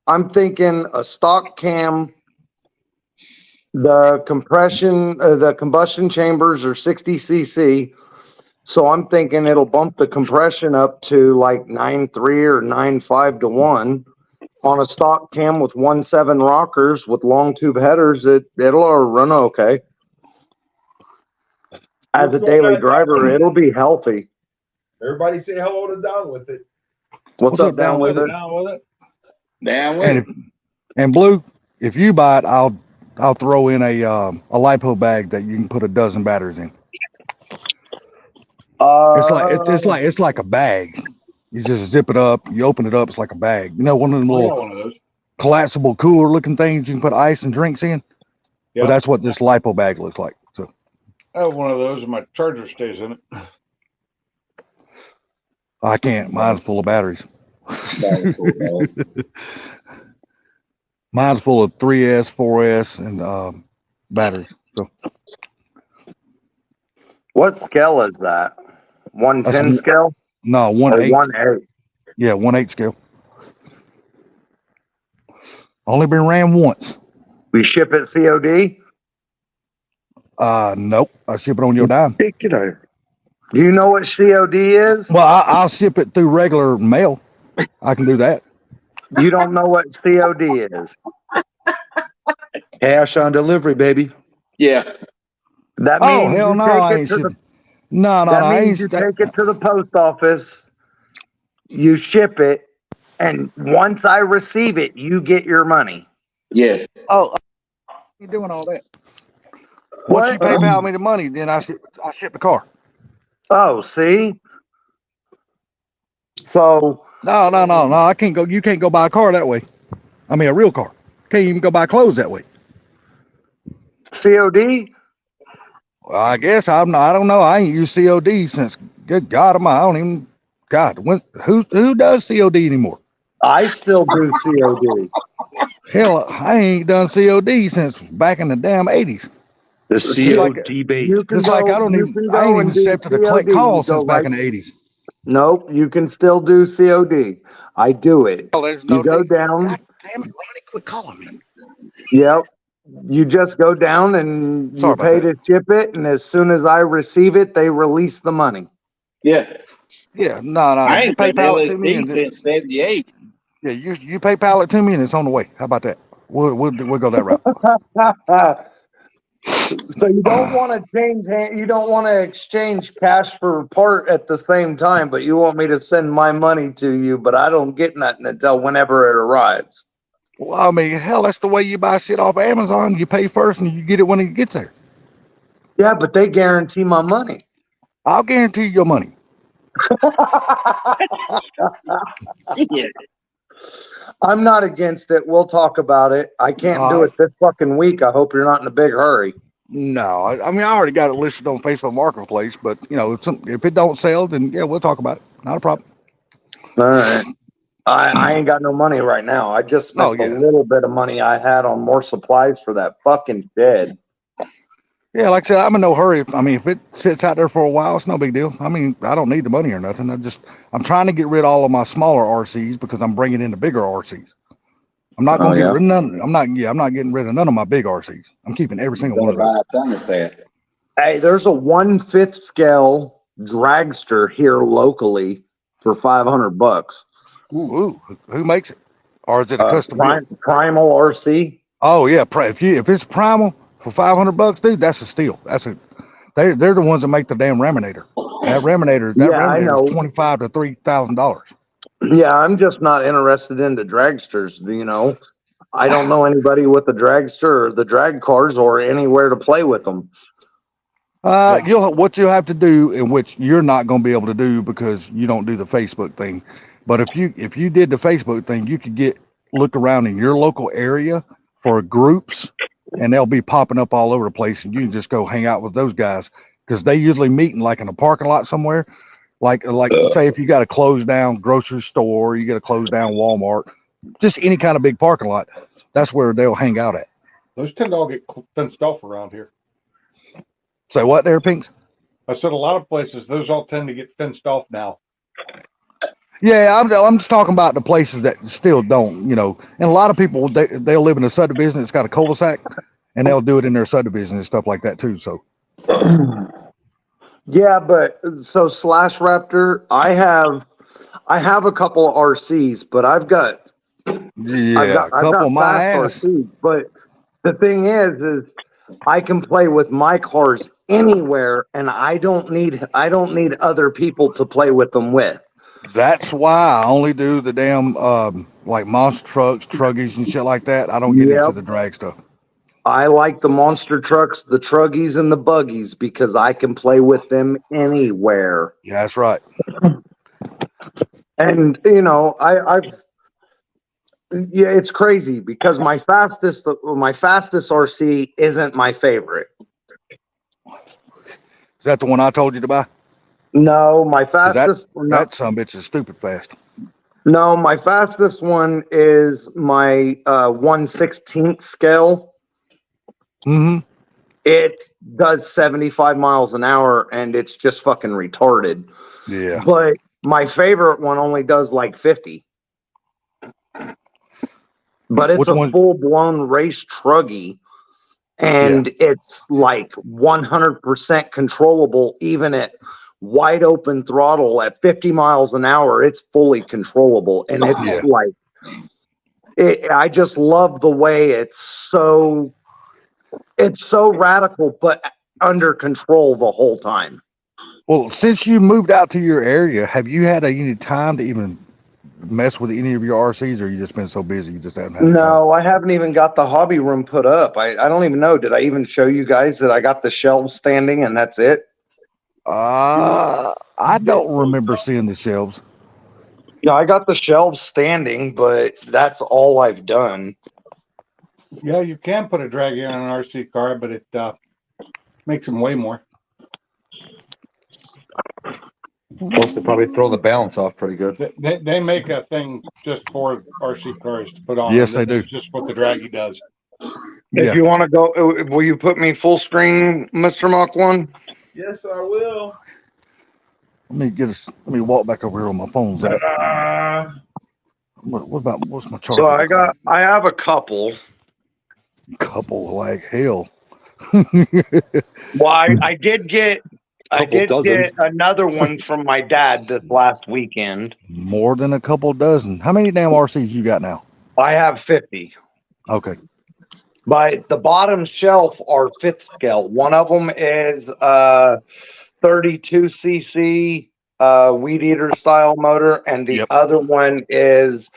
[SPEAKER 7] I'm thinking a stock cam. The combustion chambers are 60 cc. So I'm thinking it'll bump the compression up to like 9.3 or 9.5 to 1 on a stock cam with 1.7 rockers with long tube headers. It'll run okay. As a daily driver, it'll be healthy.
[SPEAKER 1] Everybody say hello to Don with it.
[SPEAKER 7] What's up, down with it?
[SPEAKER 3] Down with it.
[SPEAKER 4] Damn well.
[SPEAKER 5] And Blue, if you buy it, I'll throw in a lipo bag that you can put a dozen batteries in. It's like a bag. You just zip it up, you open it up, it's like a bag. You know, one of them
[SPEAKER 3] I got
[SPEAKER 5] little
[SPEAKER 3] one of those.
[SPEAKER 5] collapsible cooler looking things you can put ice and drinks in.
[SPEAKER 3] Yeah.
[SPEAKER 5] But that's what this lipo bag looks like. So
[SPEAKER 3] I have one of those and my charger stays in it.
[SPEAKER 5] I can't. Mine's full of batteries. Mine's full of 3S, 4S, and batteries. So
[SPEAKER 7] What scale is that? 110 scale?
[SPEAKER 5] no,
[SPEAKER 7] Or
[SPEAKER 5] 1/8.
[SPEAKER 7] 1/8?
[SPEAKER 5] Yeah, 1/8 scale. Only been ran once.
[SPEAKER 7] We ship it COD?
[SPEAKER 5] Nope. I ship it on your dime.
[SPEAKER 6] Hey, get out of here.
[SPEAKER 7] Do you know what COD is?
[SPEAKER 5] Well, I'll ship it through regular mail. I can do that.
[SPEAKER 7] You don't know what COD is.
[SPEAKER 2] Cash on delivery, baby.
[SPEAKER 4] Yeah.
[SPEAKER 7] That
[SPEAKER 5] Oh,
[SPEAKER 7] means
[SPEAKER 5] hell
[SPEAKER 7] you
[SPEAKER 5] no,
[SPEAKER 7] take
[SPEAKER 5] I
[SPEAKER 7] it
[SPEAKER 5] ain't
[SPEAKER 7] to the
[SPEAKER 5] shipping. No,
[SPEAKER 7] that
[SPEAKER 5] I
[SPEAKER 7] means
[SPEAKER 5] ain't.
[SPEAKER 7] you take it to the post office, you ship it, and once I receive it, you get your money.
[SPEAKER 4] Yes.
[SPEAKER 5] Oh, you doing all that? Once you PayPal me the money, then I ship the car.
[SPEAKER 7] Oh, see? So
[SPEAKER 5] No, I can't go. You can't go buy a car that way. I mean, a real car. Can't even go buy clothes that way.
[SPEAKER 7] COD?
[SPEAKER 5] Well, I guess I don't know. I ain't used COD since. Good God, I don't even. God, who does COD anymore?
[SPEAKER 7] I still do COD.
[SPEAKER 5] Hell, I ain't done COD since back in the damn 80s.
[SPEAKER 2] The
[SPEAKER 5] like
[SPEAKER 2] COD bait.
[SPEAKER 7] You can
[SPEAKER 5] It's like
[SPEAKER 7] go,
[SPEAKER 5] I ain't
[SPEAKER 7] you
[SPEAKER 5] even
[SPEAKER 7] can go and do
[SPEAKER 5] accepted to collect
[SPEAKER 7] COD.
[SPEAKER 5] calls
[SPEAKER 7] You go
[SPEAKER 5] since back
[SPEAKER 7] right-
[SPEAKER 5] in the 80s.
[SPEAKER 7] Nope, you can still do COD. I do it.
[SPEAKER 5] Oh, there's
[SPEAKER 7] You go down.
[SPEAKER 5] God damn it, Ronnie, quit calling me.
[SPEAKER 7] Yep. You just go down and
[SPEAKER 5] Sorry
[SPEAKER 7] you
[SPEAKER 5] about
[SPEAKER 7] pay
[SPEAKER 5] that.
[SPEAKER 7] to ship it, and as soon as I receive it, they release the money.
[SPEAKER 4] Yeah.
[SPEAKER 5] Yeah, no.
[SPEAKER 4] I
[SPEAKER 5] You
[SPEAKER 4] ain't been
[SPEAKER 5] PayPal it to me,
[SPEAKER 4] LSD
[SPEAKER 5] and
[SPEAKER 4] since 78.
[SPEAKER 5] yeah, you PayPal it to me, and it's on the way. How about that? We'll go that route.
[SPEAKER 7] So you don't want to you don't want to exchange cash for part at the same time, but you want me to send my money to you, but I don't get nothing until whenever it arrives.
[SPEAKER 5] Well, I mean, hell, that's the way you buy shit off Amazon. You pay first, and you get it when it gets there.
[SPEAKER 7] Yeah, but they guarantee my money.
[SPEAKER 5] I'll guarantee you your money.
[SPEAKER 4] Shit.
[SPEAKER 7] I'm not against it. We'll talk about it. I can't do it this fucking week. I hope you're not in a big hurry.
[SPEAKER 5] No, I mean, I already got it listed on Facebook Marketplace, but you know, if it don't sell, then yeah, we'll talk about it. Not a problem.
[SPEAKER 7] All right. I ain't got no money right now. I just spent the little bit of money I had on more supplies for that fucking shed.
[SPEAKER 5] Yeah, like I said, I'm in no hurry. I mean, if it sits out there for a while, it's no big deal. I mean, I don't need the money or nothing. I'm trying to get rid of all of my smaller RCs because I'm bringing in the bigger RCs. I'm not going to get rid of none. I'm not getting rid of none of my big RCs. I'm keeping every single one of them.
[SPEAKER 7] Hey, there's a 1/5 scale dragster here locally for $500.
[SPEAKER 5] Ooh, who makes it? Or is it a custom build?
[SPEAKER 7] Primal RC.
[SPEAKER 5] Oh yeah, if it's primal for $500, dude, that's a steal. They're the ones that make the damn Raminator. That Reminator,
[SPEAKER 7] Yeah, I
[SPEAKER 5] Reminator
[SPEAKER 7] know.
[SPEAKER 5] is $25 to $3,000.
[SPEAKER 7] Yeah, I'm just not interested in the dragsters, you know. I don't know anybody with the dragster or the drag cars or anywhere to play with them.
[SPEAKER 5] What you'll have to do, in which you're not going to be able to do because you don't do the Facebook thing. But if you did the Facebook thing, you could look around in your local area for groups, and they'll be popping up all over the place, and you can just go hang out with those guys because they usually meet in like in a parking lot somewhere. Like say if you got a closed down grocery store, you got a closed down Walmart, just any kind of big parking lot, that's where they'll hang out at.
[SPEAKER 3] Those tend to all get fenced off around here.
[SPEAKER 5] Say what there, Pinks?
[SPEAKER 3] I said a lot of places, those all tend to get fenced off now.
[SPEAKER 5] Yeah, I'm just talking about the places that still don't, you know. And a lot of people they'll live in a subdivision that's got a cul-de-sac, and they'll do it in their subdivision and stuff like that too. So
[SPEAKER 7] Yeah, but so Slash Raptor, I have a couple of RCs, but I've got
[SPEAKER 5] yeah, a couple of my
[SPEAKER 7] fast
[SPEAKER 5] ass.
[SPEAKER 7] RCs. But the thing is I can play with my cars anywhere, and I don't need other people to play with them with.
[SPEAKER 5] That's why I only do the damn like monster trucks, truggies, and shit like that. I don't get into the drag stuff.
[SPEAKER 7] I like the monster trucks, the truggies, and the buggies because I can play with them anywhere.
[SPEAKER 5] Yeah, that's right.
[SPEAKER 7] And you know, yeah, it's crazy because my fastest RC isn't my favorite.
[SPEAKER 5] Is that the one I told you to buy?
[SPEAKER 7] No, my fastest.
[SPEAKER 5] That sumbitch is stupid fast.
[SPEAKER 7] No, my fastest one is my 1/16 scale.
[SPEAKER 5] Mm-hmm.
[SPEAKER 7] It does 75 miles an hour, and it's just fucking retarded.
[SPEAKER 5] Yeah.
[SPEAKER 7] But my favorite one only does like 50. But it's a full-blown race truggy, and it's like 100% controllable, even at wide open throttle at 50 miles an hour. It's fully controllable, and it's like, I just love the way it's so radical, but under control the whole time.
[SPEAKER 5] Well, since you moved out to your area, have you had any time to even mess with any of your RCs, or you just been so busy you just haven't had time?
[SPEAKER 7] No, I haven't even got the hobby room put up. I don't even know. Did I even show you guys that I got the shelves standing and that's it?
[SPEAKER 5] I don't remember seeing the shelves.
[SPEAKER 7] Yeah, I got the shelves standing, but that's all I've done.
[SPEAKER 3] Yeah, you can put a drag in on an RC car, but it makes them weigh more.
[SPEAKER 2] Plus, they probably throw the balance off pretty good.
[SPEAKER 3] They make a thing just for RC cars to put on.
[SPEAKER 5] Yes, they do.
[SPEAKER 3] It's just what the draggy does.
[SPEAKER 7] If you want to go, will you put me full screen, Mr. Mach 1?
[SPEAKER 1] Yes, I will.
[SPEAKER 5] Let me walk back over here on my phone's at. What's my charger?
[SPEAKER 7] So I have a couple.
[SPEAKER 5] Couple like hell.
[SPEAKER 7] Well, I did get another one from my dad this last weekend.
[SPEAKER 5] More than a couple dozen. How many damn RCs you got now?
[SPEAKER 7] I have 50.
[SPEAKER 5] Okay.
[SPEAKER 7] But the bottom shelf are 5th scale. One of them is 32cc weed eater style motor, and the other one it's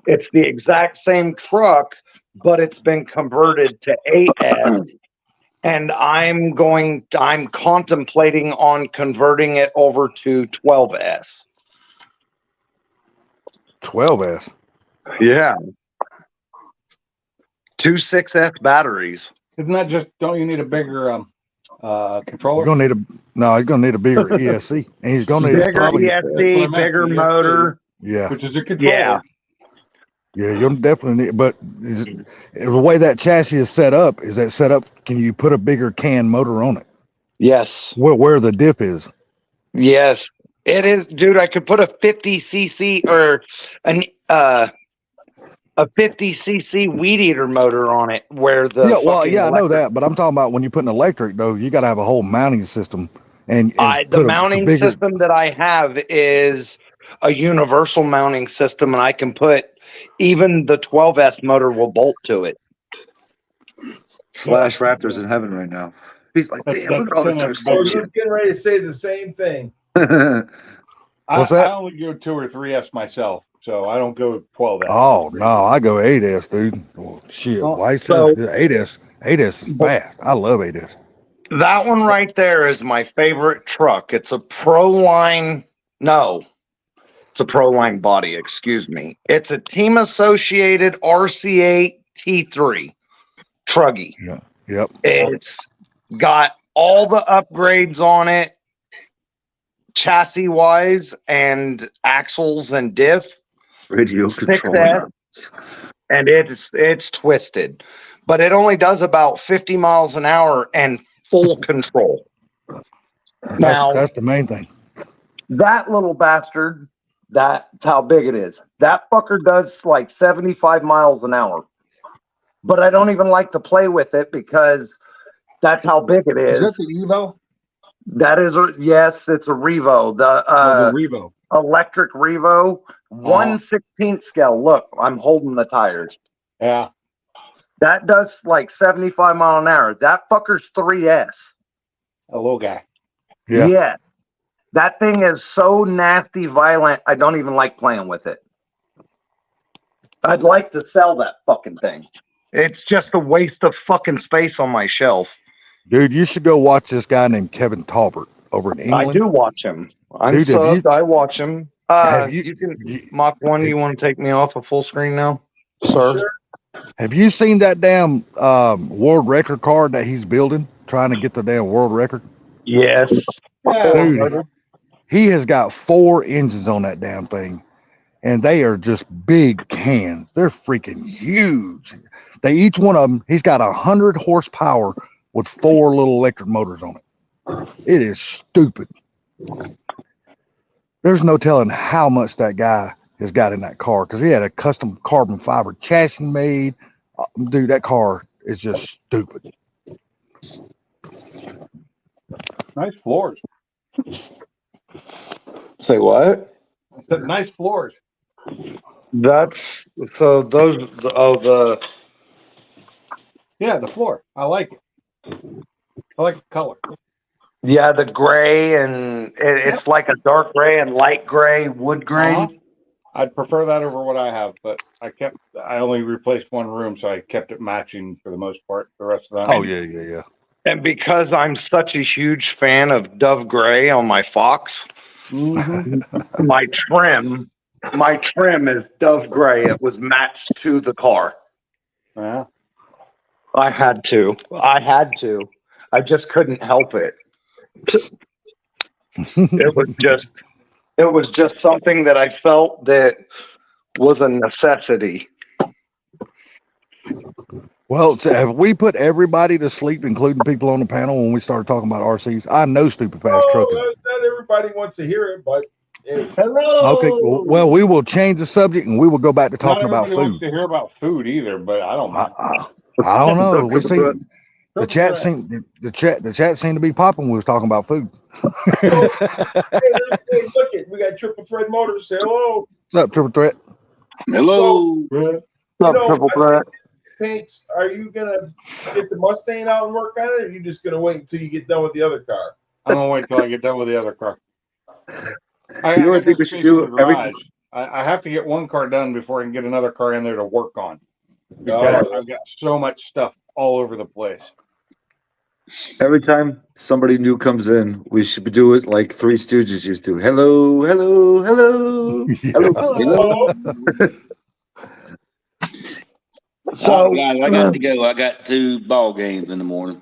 [SPEAKER 7] the exact same truck, but it's been converted to 8S. And I'm contemplating on converting it over to 12S.
[SPEAKER 5] 12S.
[SPEAKER 7] Yeah. 2 6S batteries.
[SPEAKER 3] Isn't that just? Don't you need a bigger controller?
[SPEAKER 5] You're gonna need a bigger ESC, and he's gonna need
[SPEAKER 7] bigger ESC, bigger motor.
[SPEAKER 3] Yeah, which is a controller.
[SPEAKER 5] Yeah, you'll definitely need. But the way that chassis is set up, can you put a bigger can motor on it?
[SPEAKER 7] Yes.
[SPEAKER 5] Where the dip is.
[SPEAKER 7] Yes, it is, dude. I could put a 50cc or a 50cc weed eater motor on it where the
[SPEAKER 5] I know that, but I'm talking about when you put an electric though, you got to have a whole mounting system. And
[SPEAKER 7] the mounting system that I have is a universal mounting system, and I can put even the 12S motor will bolt to it.
[SPEAKER 2] Slash Raptor's in heaven right now. He's like, damn, look at all this
[SPEAKER 1] I was just getting ready to say the same thing.
[SPEAKER 5] What's that?
[SPEAKER 3] I only go 2 or 3S myself, so I don't go 12S.
[SPEAKER 5] Oh no, I go 8S, dude. Well, shit,
[SPEAKER 3] Oh,
[SPEAKER 5] why
[SPEAKER 7] so-
[SPEAKER 5] 8S? 8S is fast. I love 8S.
[SPEAKER 7] That one right there is my favorite truck. It's a Proline. No, it's a Proline body. Excuse me. It's a Team Associated RC8 T3 Truggy.
[SPEAKER 5] Yep.
[SPEAKER 7] It's got all the upgrades on it, chassis wise and axles and diff.
[SPEAKER 6] Radio
[SPEAKER 7] 6S.
[SPEAKER 6] control.
[SPEAKER 7] And it's twisted, but it only does about 50 miles an hour and full control. Now
[SPEAKER 5] That's the main thing.
[SPEAKER 7] that little bastard, that's how big it is. That fucker does like 75 miles an hour, but I don't even like to play with it because that's how big it
[SPEAKER 3] Is
[SPEAKER 7] is.
[SPEAKER 3] that the Evo?
[SPEAKER 7] That is yes, it's a Revo, the
[SPEAKER 3] The Revo.
[SPEAKER 7] electric Revo, 1/16 scale. Look, I'm holding the tires.
[SPEAKER 3] Yeah.
[SPEAKER 7] That does like 75 mile an hour. That fucker's 3S.
[SPEAKER 3] A little guy.
[SPEAKER 5] Yeah.
[SPEAKER 7] Yes. That thing is so nasty violent. I don't even like playing with it. I'd like to sell that fucking thing. It's just a waste of fucking space on my shelf.
[SPEAKER 5] Dude, you should go watch this guy named Kevin Talbert over in England.
[SPEAKER 7] I do watch him. I'm
[SPEAKER 5] Dude, have
[SPEAKER 7] subbed.
[SPEAKER 5] you-
[SPEAKER 7] I watch him.
[SPEAKER 5] have
[SPEAKER 7] You can
[SPEAKER 5] you-
[SPEAKER 7] Mach 1, you want to take me off of full screen now? Sir?
[SPEAKER 5] Have you seen that damn world record car that he's building, trying to get the damn world record?
[SPEAKER 7] Yes.
[SPEAKER 5] Dude, he has got 4 engines on that damn thing, and they are just big cans. They're freaking huge. They each one of them, he's got 100 horsepower with 4 little electric motors on it. It is stupid. There's no telling how much that guy has got in that car because he had a custom carbon fiber chassis made. Dude, that car is just stupid.
[SPEAKER 3] Nice floors.
[SPEAKER 7] Say what?
[SPEAKER 3] Nice floors.
[SPEAKER 7] That's so those the
[SPEAKER 3] Yeah, the floor. I like it. I like the color.
[SPEAKER 7] yeah, the gray and it's like a dark gray and light gray, wood grain.
[SPEAKER 3] Uh-huh. I'd prefer that over what I have, but I only replaced one room, so I kept it matching for the most part. The rest of them.
[SPEAKER 5] Oh yeah.
[SPEAKER 7] And because I'm such a huge fan of Dove Gray on my Fox,
[SPEAKER 3] Mhm.
[SPEAKER 7] my trim is Dove Gray. It was matched to the car.
[SPEAKER 3] Yeah.
[SPEAKER 7] I had to. I just couldn't help it. It was just something that I felt that was a necessity.
[SPEAKER 5] Well, so have we put everybody to sleep, including people on the panel, when we started talking about RCs? I know stupid fast trucking.
[SPEAKER 1] Not everybody wants to hear it, but hey,
[SPEAKER 5] Okay, well, we will change the subject and we will go back to talking
[SPEAKER 3] Not
[SPEAKER 5] about
[SPEAKER 3] everybody wants
[SPEAKER 5] food.
[SPEAKER 3] to hear about food either, but I don't mind.
[SPEAKER 5] I don't know.
[SPEAKER 6] It's
[SPEAKER 5] We
[SPEAKER 6] up to
[SPEAKER 5] seen the chat seemed the chat seemed to be popping. We was talking about food.
[SPEAKER 1] hey, look it, we got Triple Thread Motors. Say hello.
[SPEAKER 5] What's up, Triple Threat?
[SPEAKER 4] Hello.
[SPEAKER 7] What's
[SPEAKER 1] You
[SPEAKER 7] up,
[SPEAKER 1] know,
[SPEAKER 7] Triple
[SPEAKER 1] I
[SPEAKER 7] Threat?
[SPEAKER 1] Thanks. Are you gonna get the Mustang out and work on it, or are you just gonna wait until you get done with the other car?
[SPEAKER 3] I'm gonna wait till I get done with the other car.
[SPEAKER 6] You know what I think we should do?
[SPEAKER 3] I have to get one car done before I can get another car in there to work on. Because I've got so much stuff all over the place.
[SPEAKER 2] Every time somebody new comes in, we should do it like Three Stooges used to. Hello, hello, hello.
[SPEAKER 1] Hello.
[SPEAKER 4] So guys, I got to go. I got 2 ball games in the morning.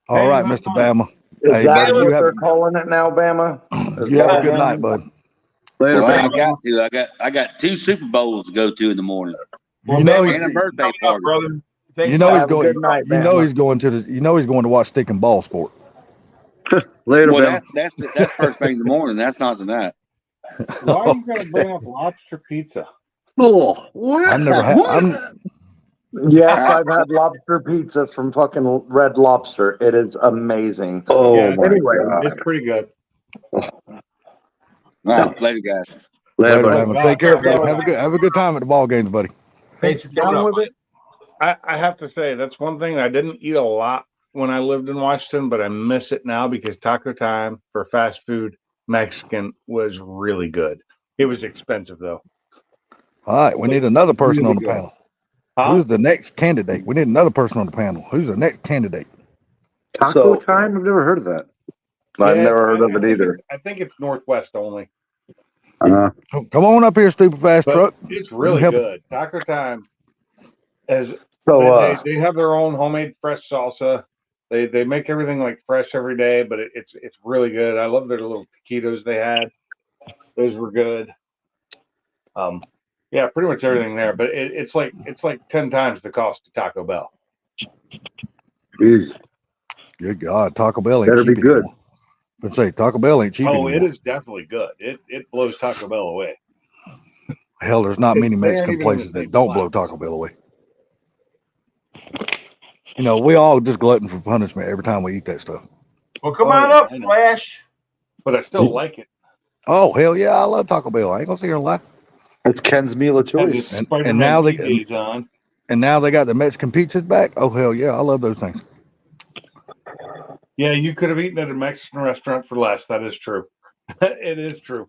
[SPEAKER 5] All right, Mr. Bama.
[SPEAKER 7] Is
[SPEAKER 5] Hey,
[SPEAKER 7] that
[SPEAKER 5] buddy,
[SPEAKER 7] what
[SPEAKER 5] you have
[SPEAKER 7] they're calling it now, Bama?
[SPEAKER 5] you have a good night, bud.
[SPEAKER 2] Later,
[SPEAKER 4] Well, I
[SPEAKER 2] man.
[SPEAKER 4] got to. I got 2 Super Bowls to go to in the morning
[SPEAKER 5] You know
[SPEAKER 4] and a birthday
[SPEAKER 1] Coming up,
[SPEAKER 4] party.
[SPEAKER 1] brother. Thanks.
[SPEAKER 5] you know he's
[SPEAKER 7] Have a
[SPEAKER 5] going.
[SPEAKER 7] good night,
[SPEAKER 5] You know
[SPEAKER 7] Bama.
[SPEAKER 5] he's going to the. You know he's going to watch stick and ball sport.
[SPEAKER 2] Later,
[SPEAKER 4] Well,
[SPEAKER 2] man.
[SPEAKER 4] that's first thing in the morning. That's not tonight.
[SPEAKER 3] Why are you gonna bring up lobster pizza?
[SPEAKER 2] Oh, what?
[SPEAKER 5] I've never had.
[SPEAKER 7] Yes, I've had lobster pizza from fucking Red Lobster. It is amazing.
[SPEAKER 6] Oh,
[SPEAKER 3] Yeah,
[SPEAKER 6] my
[SPEAKER 7] anyway,
[SPEAKER 6] God.
[SPEAKER 3] It's pretty good.
[SPEAKER 4] All right, later, guys.
[SPEAKER 2] Later,
[SPEAKER 5] Later,
[SPEAKER 2] man.
[SPEAKER 5] Bama. Take care, buddy. Have a good time at the ball games, buddy.
[SPEAKER 1] Thanks for coming
[SPEAKER 3] Down
[SPEAKER 1] up.
[SPEAKER 3] with it. I have to say that's one thing I didn't eat a lot when I lived in Washington, but I miss it now because taco time for fast food Mexican was really good. It was expensive though.
[SPEAKER 5] All right, we need another person
[SPEAKER 3] Really
[SPEAKER 5] on the
[SPEAKER 3] good.
[SPEAKER 5] panel.
[SPEAKER 3] Huh?
[SPEAKER 5] Who's the next candidate? We need another person on the panel. Who's the next candidate?
[SPEAKER 6] Taco
[SPEAKER 2] So-
[SPEAKER 6] time? I've never heard of that.
[SPEAKER 2] I've
[SPEAKER 3] Yeah,
[SPEAKER 2] never heard of
[SPEAKER 3] I
[SPEAKER 2] it
[SPEAKER 3] think
[SPEAKER 2] either.
[SPEAKER 3] I think it's Northwest only.
[SPEAKER 5] Come on up here, stupid fast
[SPEAKER 3] But
[SPEAKER 5] truck.
[SPEAKER 3] it's really
[SPEAKER 5] help-
[SPEAKER 3] good. Taco Time as
[SPEAKER 2] So,
[SPEAKER 3] they have their own homemade fresh salsa. They make everything like fresh every day, but it's really good. I love their little taquitos they had. Those were good. Yeah, pretty much everything there, but it's like 10 times the cost of Taco Bell.
[SPEAKER 2] geez,
[SPEAKER 5] Good God, Taco Bell ain't
[SPEAKER 2] Better be
[SPEAKER 5] cheap
[SPEAKER 2] good.
[SPEAKER 5] anymore. Let's say Taco Bell ain't cheap
[SPEAKER 3] Oh, it
[SPEAKER 5] anymore.
[SPEAKER 3] is definitely good. It blows Taco Bell away.
[SPEAKER 5] Hell, there's not many
[SPEAKER 3] They aren't
[SPEAKER 5] Mexican
[SPEAKER 3] even in the
[SPEAKER 5] places that
[SPEAKER 3] same
[SPEAKER 5] don't
[SPEAKER 3] class.
[SPEAKER 5] blow Taco Bell away. You know, we all just glutton for punishment every time we eat that stuff.
[SPEAKER 1] Well, come
[SPEAKER 3] Oh,
[SPEAKER 1] on
[SPEAKER 3] yeah,
[SPEAKER 1] up,
[SPEAKER 3] I know.
[SPEAKER 1] Splash.
[SPEAKER 3] But I still like it.
[SPEAKER 5] Oh, hell yeah, I love Taco Bell. I ain't gonna sit here and lie.
[SPEAKER 2] it's Ken's meal of
[SPEAKER 3] Have this
[SPEAKER 2] choice.
[SPEAKER 5] And
[SPEAKER 3] Spider-Man
[SPEAKER 5] now they-
[SPEAKER 3] PJs on.
[SPEAKER 5] And now they got the Mexican pizzas back. Oh, hell yeah, I love those things.
[SPEAKER 3] Yeah, you could have eaten at a Mexican restaurant for less. That is true. It is true.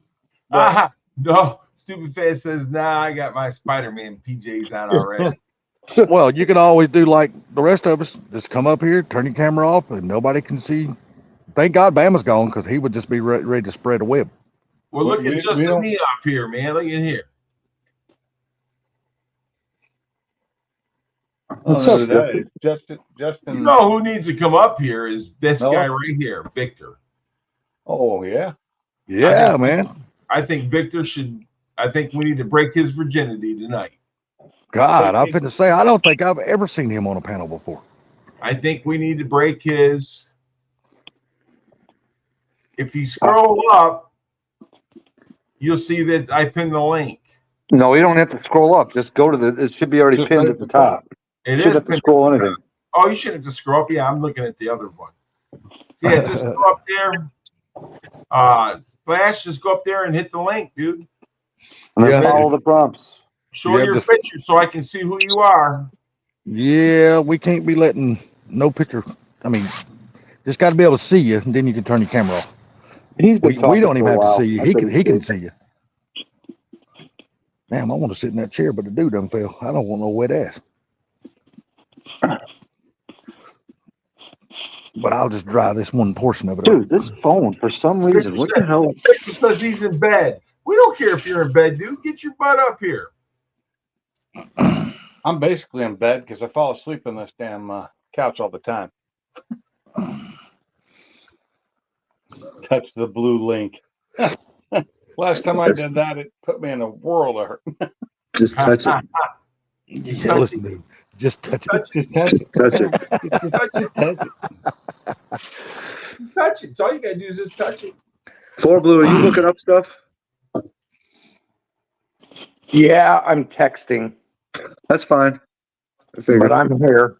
[SPEAKER 3] But
[SPEAKER 1] Ah, no, stupid face says, nah, I got my Spider-Man PJs on already.
[SPEAKER 5] Well, you can always do like the rest of us. Just come up here, turn your camera off, and nobody can see. Thank God Bama's gone because he would just be ready to spread a web.
[SPEAKER 1] Well, look
[SPEAKER 3] We
[SPEAKER 1] at Justin
[SPEAKER 3] don't-
[SPEAKER 1] Me up here, man. Look at here.
[SPEAKER 3] I don't know who that is. Justin.
[SPEAKER 1] You know who needs to come up here is this
[SPEAKER 3] No.
[SPEAKER 1] guy right here, Victor.
[SPEAKER 3] Oh yeah.
[SPEAKER 5] Yeah, man.
[SPEAKER 1] I think Victor should. I think we need to break his virginity tonight.
[SPEAKER 5] God, I'm finna say I don't think I've ever seen him on a panel before.
[SPEAKER 1] I think we need to break his. If you scroll up, you'll see that I pinned the link.
[SPEAKER 2] No, you don't have to scroll up. Just go to the. It should be already
[SPEAKER 3] Just
[SPEAKER 2] pinned
[SPEAKER 3] right
[SPEAKER 2] at the top.
[SPEAKER 1] It
[SPEAKER 2] You
[SPEAKER 1] is
[SPEAKER 2] shouldn't have to
[SPEAKER 1] pinned.
[SPEAKER 2] scroll anything.
[SPEAKER 1] Oh, you shouldn't have to scroll up. Yeah, I'm looking at the other one. Yeah, just go up there. Splash, just go up there and hit the link, dude.
[SPEAKER 2] And then
[SPEAKER 5] Yeah.
[SPEAKER 2] follow the prompts.
[SPEAKER 1] Show
[SPEAKER 5] Yeah,
[SPEAKER 1] your
[SPEAKER 5] just-
[SPEAKER 1] picture so I can see who you are.
[SPEAKER 5] Yeah, we can't be letting no picture. I mean, just got to be able to see you, and then you can turn your camera off.
[SPEAKER 2] He's been
[SPEAKER 5] We
[SPEAKER 2] talking
[SPEAKER 5] don't even
[SPEAKER 2] for a
[SPEAKER 5] have to
[SPEAKER 2] while.
[SPEAKER 5] see you.
[SPEAKER 2] I
[SPEAKER 5] He
[SPEAKER 2] bet
[SPEAKER 5] can
[SPEAKER 2] he's
[SPEAKER 5] he can
[SPEAKER 2] good.
[SPEAKER 5] see you. Damn, I want to sit in that chair, but the dude done fell. I don't want no wet ass. But I'll just dry this one portion of it.
[SPEAKER 2] Dude, this phone for some reason. What the hell?
[SPEAKER 1] Victor says he's in bed. We don't care if you're in bed, dude. Get your butt up here.
[SPEAKER 3] I'm basically in bed because I fall asleep on this damn couch all the time. Touch the blue link. Last time I did that, it put me in a world of hurt.
[SPEAKER 2] Just touch it.
[SPEAKER 5] Yeah, listen, dude. Just touch it.
[SPEAKER 3] Just touch
[SPEAKER 2] Just
[SPEAKER 3] it.
[SPEAKER 2] touch it.
[SPEAKER 1] Touch it.
[SPEAKER 3] Touch it.
[SPEAKER 1] Just touch it. It's all you gotta do is just touch it.
[SPEAKER 2] Four Blue, are you looking up stuff?
[SPEAKER 7] Yeah, I'm texting,
[SPEAKER 2] That's fine. I
[SPEAKER 7] but
[SPEAKER 2] figured.
[SPEAKER 7] I'm here.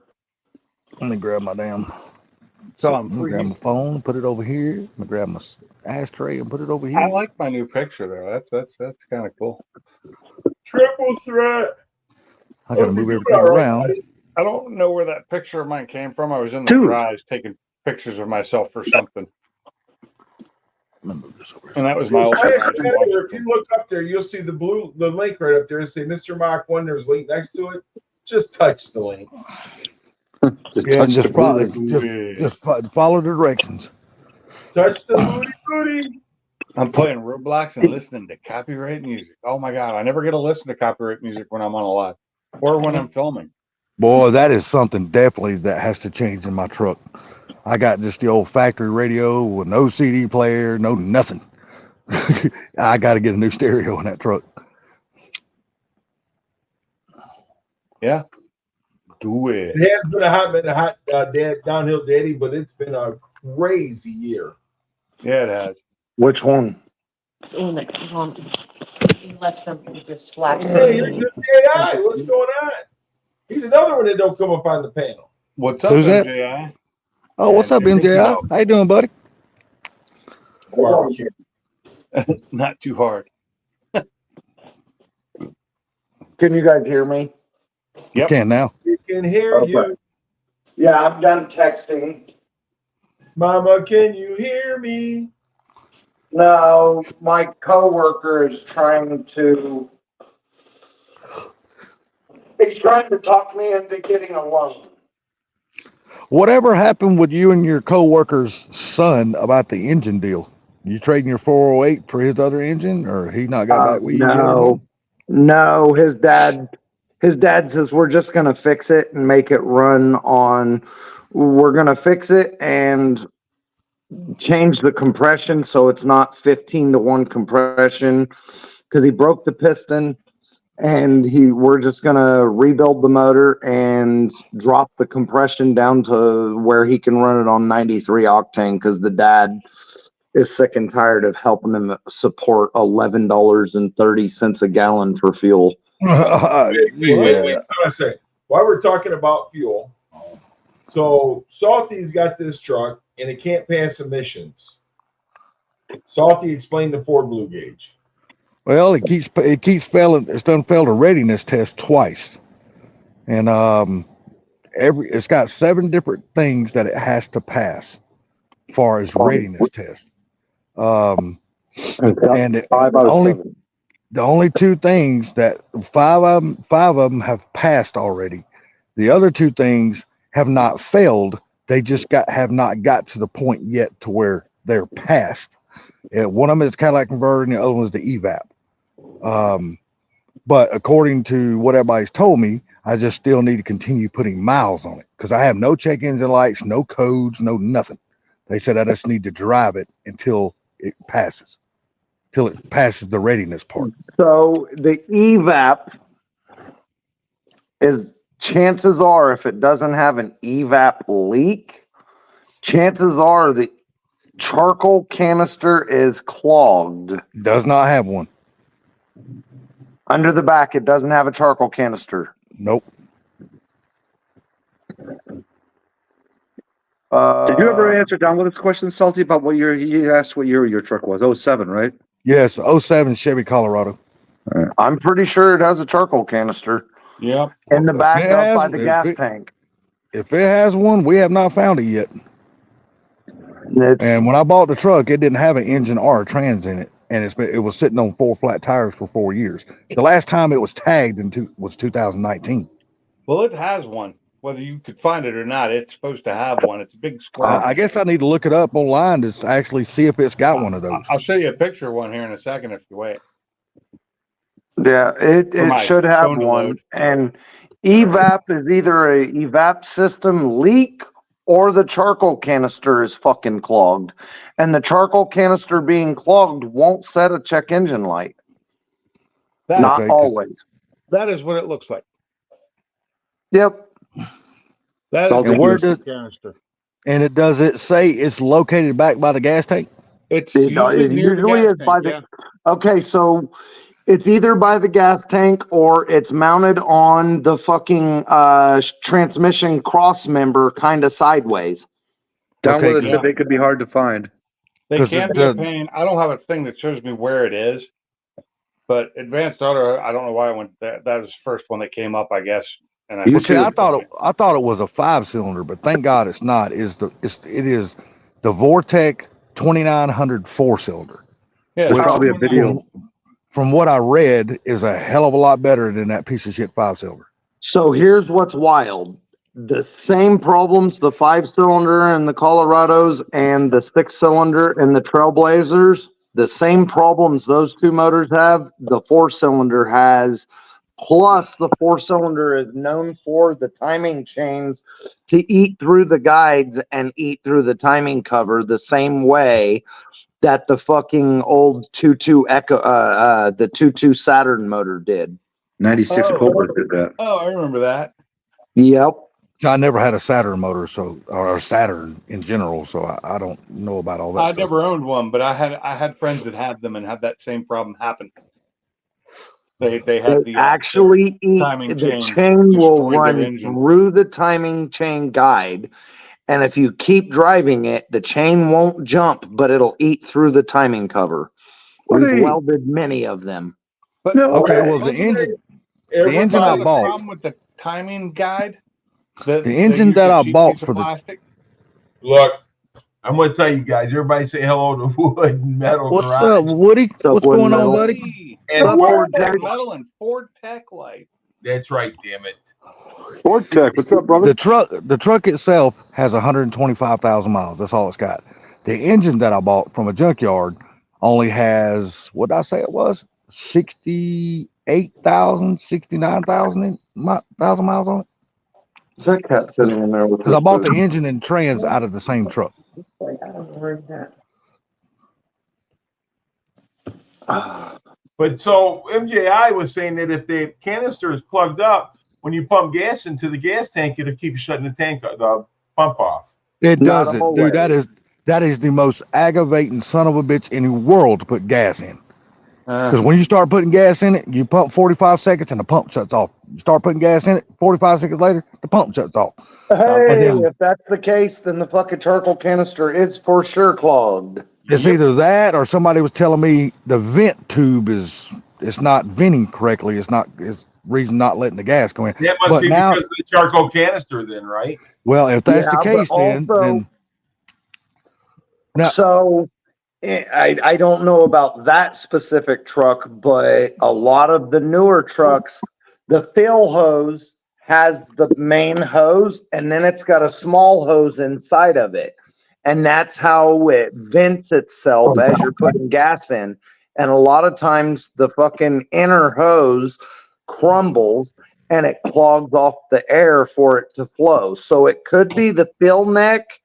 [SPEAKER 5] Let me grab my damn.
[SPEAKER 3] So I'm
[SPEAKER 5] Let me
[SPEAKER 3] free.
[SPEAKER 5] grab my phone, put it over here. Let me grab my ashtray and put it over here.
[SPEAKER 3] I like my new picture there. That's kind of cool.
[SPEAKER 1] Triple threat.
[SPEAKER 5] I gotta
[SPEAKER 1] Oh,
[SPEAKER 5] move
[SPEAKER 1] you
[SPEAKER 5] everything
[SPEAKER 1] all right,
[SPEAKER 5] around.
[SPEAKER 1] buddy?
[SPEAKER 3] I don't know where that picture of mine came from. I was in the
[SPEAKER 2] Dude.
[SPEAKER 3] garage taking pictures of myself for something,
[SPEAKER 5] Let me move this over
[SPEAKER 3] and
[SPEAKER 5] here.
[SPEAKER 3] that was my old
[SPEAKER 1] Splash,
[SPEAKER 3] garage. in
[SPEAKER 1] if you
[SPEAKER 3] Washington.
[SPEAKER 1] look up there, you'll see the link right up there. Say Mr. Mach 1. There's a link next to it. Just touch the link.
[SPEAKER 2] Just
[SPEAKER 5] Yeah,
[SPEAKER 2] touch
[SPEAKER 5] and just
[SPEAKER 2] the
[SPEAKER 5] follow,
[SPEAKER 2] blue.
[SPEAKER 5] just follow the directions.
[SPEAKER 1] Touch the booty.
[SPEAKER 3] I'm playing Roblox and listening to copyright music. Oh my god, I never get to listen to copyright music when I'm on a live or when I'm filming.
[SPEAKER 5] Boy, that is something definitely that has to change in my truck. I got just the old factory radio with no CD player, no nothing. I got to get a new stereo in that truck.
[SPEAKER 3] Yeah, do it.
[SPEAKER 1] It has been a hot downhill daddy, but it's been a crazy year.
[SPEAKER 3] Yeah, it has.
[SPEAKER 7] Which one?
[SPEAKER 9] Oh, my God. Unless something just flashed.
[SPEAKER 1] Hey, here's the AI. What's going on? He's another one that don't come up on the panel.
[SPEAKER 3] What's up,
[SPEAKER 5] Who's that?
[SPEAKER 3] MJI?
[SPEAKER 5] Oh, what's up, MJ? How you doing, buddy?
[SPEAKER 1] Wow.
[SPEAKER 3] Not too hard.
[SPEAKER 7] Can you guys hear me?
[SPEAKER 3] Yep.
[SPEAKER 5] Can now.
[SPEAKER 1] We can hear
[SPEAKER 7] Okay.
[SPEAKER 1] you.
[SPEAKER 7] Yeah, I'm done texting.
[SPEAKER 1] Mama, can you hear me?
[SPEAKER 7] No, my coworker is trying to. He's trying to talk me into getting a loan.
[SPEAKER 5] Whatever happened with you and your coworker's son about the engine deal? You trading your 408 for his other engine, or he not got back with you?
[SPEAKER 7] No, his dad says we're just gonna fix it and make it run on. We're gonna fix it and change the compression so it's not 15-to-1 compression, because he broke the piston, and we're just gonna rebuild the motor and drop the compression down to where he can run it on 93 octane, because the dad is sick and tired of helping him support $11.30 a gallon for fuel.
[SPEAKER 1] Wait, I want to say, while we're talking about fuel, so Salty's got this truck and it can't pass emissions. Salty explained the Ford Blue Gauge.
[SPEAKER 5] Well, it keeps failing. It's done failed a readiness test twice, and it's got 7 different things that it has to pass, as far as readiness test. And the only 2 things that 5 of them have passed already. The other 2 things have not failed. They just have not got to the point yet to where they're passed. One of them is Cadillac converter, and the other one is the evap. But according to what everybody's told me, I just still need to continue putting miles on it, because I have no check engine lights, no codes, no nothing. They said I just need to drive it until it passes the readiness part.
[SPEAKER 7] So the evap is, chances are, if it doesn't have an evap leak, chances are the charcoal canister is clogged.
[SPEAKER 5] Does not have one.
[SPEAKER 7] Under the back, it doesn't have a charcoal canister.
[SPEAKER 5] Nope.
[SPEAKER 2] Did you ever answer Downloaded's question, Salty, about what year he asked what year your truck was? 07, right?
[SPEAKER 5] Yes, 07 Chevy Colorado.
[SPEAKER 7] I'm pretty sure it has a charcoal canister
[SPEAKER 3] Yep.
[SPEAKER 7] in the back
[SPEAKER 5] It
[SPEAKER 7] up
[SPEAKER 5] has-
[SPEAKER 7] by the
[SPEAKER 5] if
[SPEAKER 7] gas
[SPEAKER 5] it-
[SPEAKER 7] tank.
[SPEAKER 5] If it has one, we have not found it yet.
[SPEAKER 7] It's,
[SPEAKER 5] And when I bought the truck, it didn't have an engine or a trans in it, and it was sitting on 4 flat tires for 4 years. The last time it was tagged was 2019.
[SPEAKER 3] Well, it has one. Whether you could find it or not, it's supposed to have one. It's a big square.
[SPEAKER 5] I guess I need to look it up online to actually see if it's got one of those.
[SPEAKER 3] I'll show you a picture of one here in a second if you wait.
[SPEAKER 7] yeah, it
[SPEAKER 3] For my
[SPEAKER 7] should have
[SPEAKER 3] phone to
[SPEAKER 7] one.
[SPEAKER 3] load.
[SPEAKER 7] And evap is either a evap system leak or the charcoal canister is fucking clogged. And the charcoal canister being clogged won't set a check engine light.
[SPEAKER 3] That,
[SPEAKER 7] Not
[SPEAKER 5] Okay.
[SPEAKER 7] always.
[SPEAKER 3] that is what it looks like.
[SPEAKER 7] Yep.
[SPEAKER 3] That
[SPEAKER 2] So
[SPEAKER 3] is
[SPEAKER 2] I'll
[SPEAKER 3] a
[SPEAKER 5] where
[SPEAKER 3] charcoal
[SPEAKER 5] does-
[SPEAKER 3] canister.
[SPEAKER 5] And does it say it's located back by the gas tank?
[SPEAKER 3] It's
[SPEAKER 7] It
[SPEAKER 3] usually near the
[SPEAKER 7] usually
[SPEAKER 3] gas
[SPEAKER 7] is by
[SPEAKER 3] tank,
[SPEAKER 7] the-
[SPEAKER 3] yeah.
[SPEAKER 7] Okay, so it's either by the gas tank or it's mounted on the fucking transmission cross member kind of sideways.
[SPEAKER 2] Downloaded
[SPEAKER 5] Okay,
[SPEAKER 2] said they could be hard to find.
[SPEAKER 3] They
[SPEAKER 5] 'Cause
[SPEAKER 3] can
[SPEAKER 5] it
[SPEAKER 3] be a
[SPEAKER 5] does-
[SPEAKER 3] pain. I don't have a thing that shows me where it is, but Advanced Auto, I don't know why I went that. That was the first one that came up, I guess. And
[SPEAKER 2] You
[SPEAKER 5] Well, see,
[SPEAKER 2] too.
[SPEAKER 5] I thought it was a 5-cylinder, but thank God it's not. It is the Vortec 2900 4-cylinder.
[SPEAKER 3] yeah,
[SPEAKER 2] With
[SPEAKER 3] it's
[SPEAKER 2] probably a
[SPEAKER 3] probably
[SPEAKER 2] video.
[SPEAKER 5] From what I read, is a hell of a lot better than that piece of shit 5-cylinder.
[SPEAKER 7] So here's what's wild. The same problems the 5-cylinder in the Colorados and the 6-cylinder in the Trailblazers, the same problems those 2 motors have, the 4-cylinder has. Plus, the 4-cylinder is known for the timing chains to eat through the guides and eat through the timing cover the same way that the fucking old 2.2 Echo, the 2.2 Saturn motor did.
[SPEAKER 2] 96
[SPEAKER 3] Oh.
[SPEAKER 2] Cobra did that.
[SPEAKER 3] Oh, I remember that.
[SPEAKER 7] Yep.
[SPEAKER 5] I never had a Saturn motor, or a Saturn in general, so I don't know about all that
[SPEAKER 3] I
[SPEAKER 5] stuff.
[SPEAKER 3] never owned one, but I had friends that had them and had that same problem happen. They had
[SPEAKER 7] It
[SPEAKER 3] the
[SPEAKER 7] actually
[SPEAKER 3] timing
[SPEAKER 7] the
[SPEAKER 3] chain
[SPEAKER 7] chain will
[SPEAKER 3] destroyed their
[SPEAKER 7] run
[SPEAKER 3] engine.
[SPEAKER 7] through the timing chain guide, and if you keep driving it, the chain won't jump, but it'll eat through the timing cover. We've
[SPEAKER 2] Hey.
[SPEAKER 7] welded many of them.
[SPEAKER 3] But
[SPEAKER 2] No
[SPEAKER 5] Okay,
[SPEAKER 2] way.
[SPEAKER 5] well, the engine
[SPEAKER 1] Everybody-
[SPEAKER 5] engine I
[SPEAKER 3] the
[SPEAKER 5] bought-
[SPEAKER 3] problem with the timing guide.
[SPEAKER 5] The engine that I bought for the-
[SPEAKER 3] plastic.
[SPEAKER 1] Look, I'm going to tell you guys. Everybody say hello to Wood and Metal
[SPEAKER 5] What's
[SPEAKER 1] Garage.
[SPEAKER 5] up, Woody?
[SPEAKER 6] up,
[SPEAKER 5] What's
[SPEAKER 6] Wood
[SPEAKER 5] going on,
[SPEAKER 6] Metal?
[SPEAKER 5] buddy?
[SPEAKER 3] Hey,
[SPEAKER 1] And
[SPEAKER 6] Ford
[SPEAKER 3] Tech
[SPEAKER 6] Tech.
[SPEAKER 3] Metal and Ford Tech Light.
[SPEAKER 1] That's right. Damn it.
[SPEAKER 6] Ford Tech. What's up, brother?
[SPEAKER 5] The truck itself has 125,000 miles. That's all it's got. The engine that I bought from a junkyard only has, what did I say it was? 68,000, 69,000 miles on it.
[SPEAKER 6] Is that cat sitting in there with
[SPEAKER 5] Because I bought the engine and trans out of the same truck.
[SPEAKER 1] But so MJI was saying that if the canister is plugged up, when you pump gas into the gas tank, it'll keep shutting the pump off.
[SPEAKER 5] It
[SPEAKER 6] Not
[SPEAKER 5] doesn't,
[SPEAKER 6] always.
[SPEAKER 5] dude. That is the most aggravating son of a bitch in the world to put gas in. Because when you start putting gas in it, you pump 45 seconds and the pump shuts off. You start putting gas in it, 45 seconds later, the pump shuts off.
[SPEAKER 7] Hey, if that's the case, then the fucking charcoal canister is for sure clogged.
[SPEAKER 5] It's either that or somebody was telling me the vent tube it's not venting correctly. It's reason not letting the gas go in.
[SPEAKER 1] That must
[SPEAKER 5] But
[SPEAKER 1] be
[SPEAKER 5] now-
[SPEAKER 1] because of the charcoal canister, then, right?
[SPEAKER 5] Well, if that's
[SPEAKER 7] Yeah,
[SPEAKER 5] the
[SPEAKER 7] but
[SPEAKER 5] case,
[SPEAKER 7] also-
[SPEAKER 5] then Now-
[SPEAKER 7] So I don't know about that specific truck, but a lot of the newer trucks, the fill hose has the main hose and then it's got a small hose inside of it. And that's how it vents itself as you're putting gas in. And a lot of times the fucking inner hose crumbles and it clogs off the air for it to flow. So it could be the fill neck,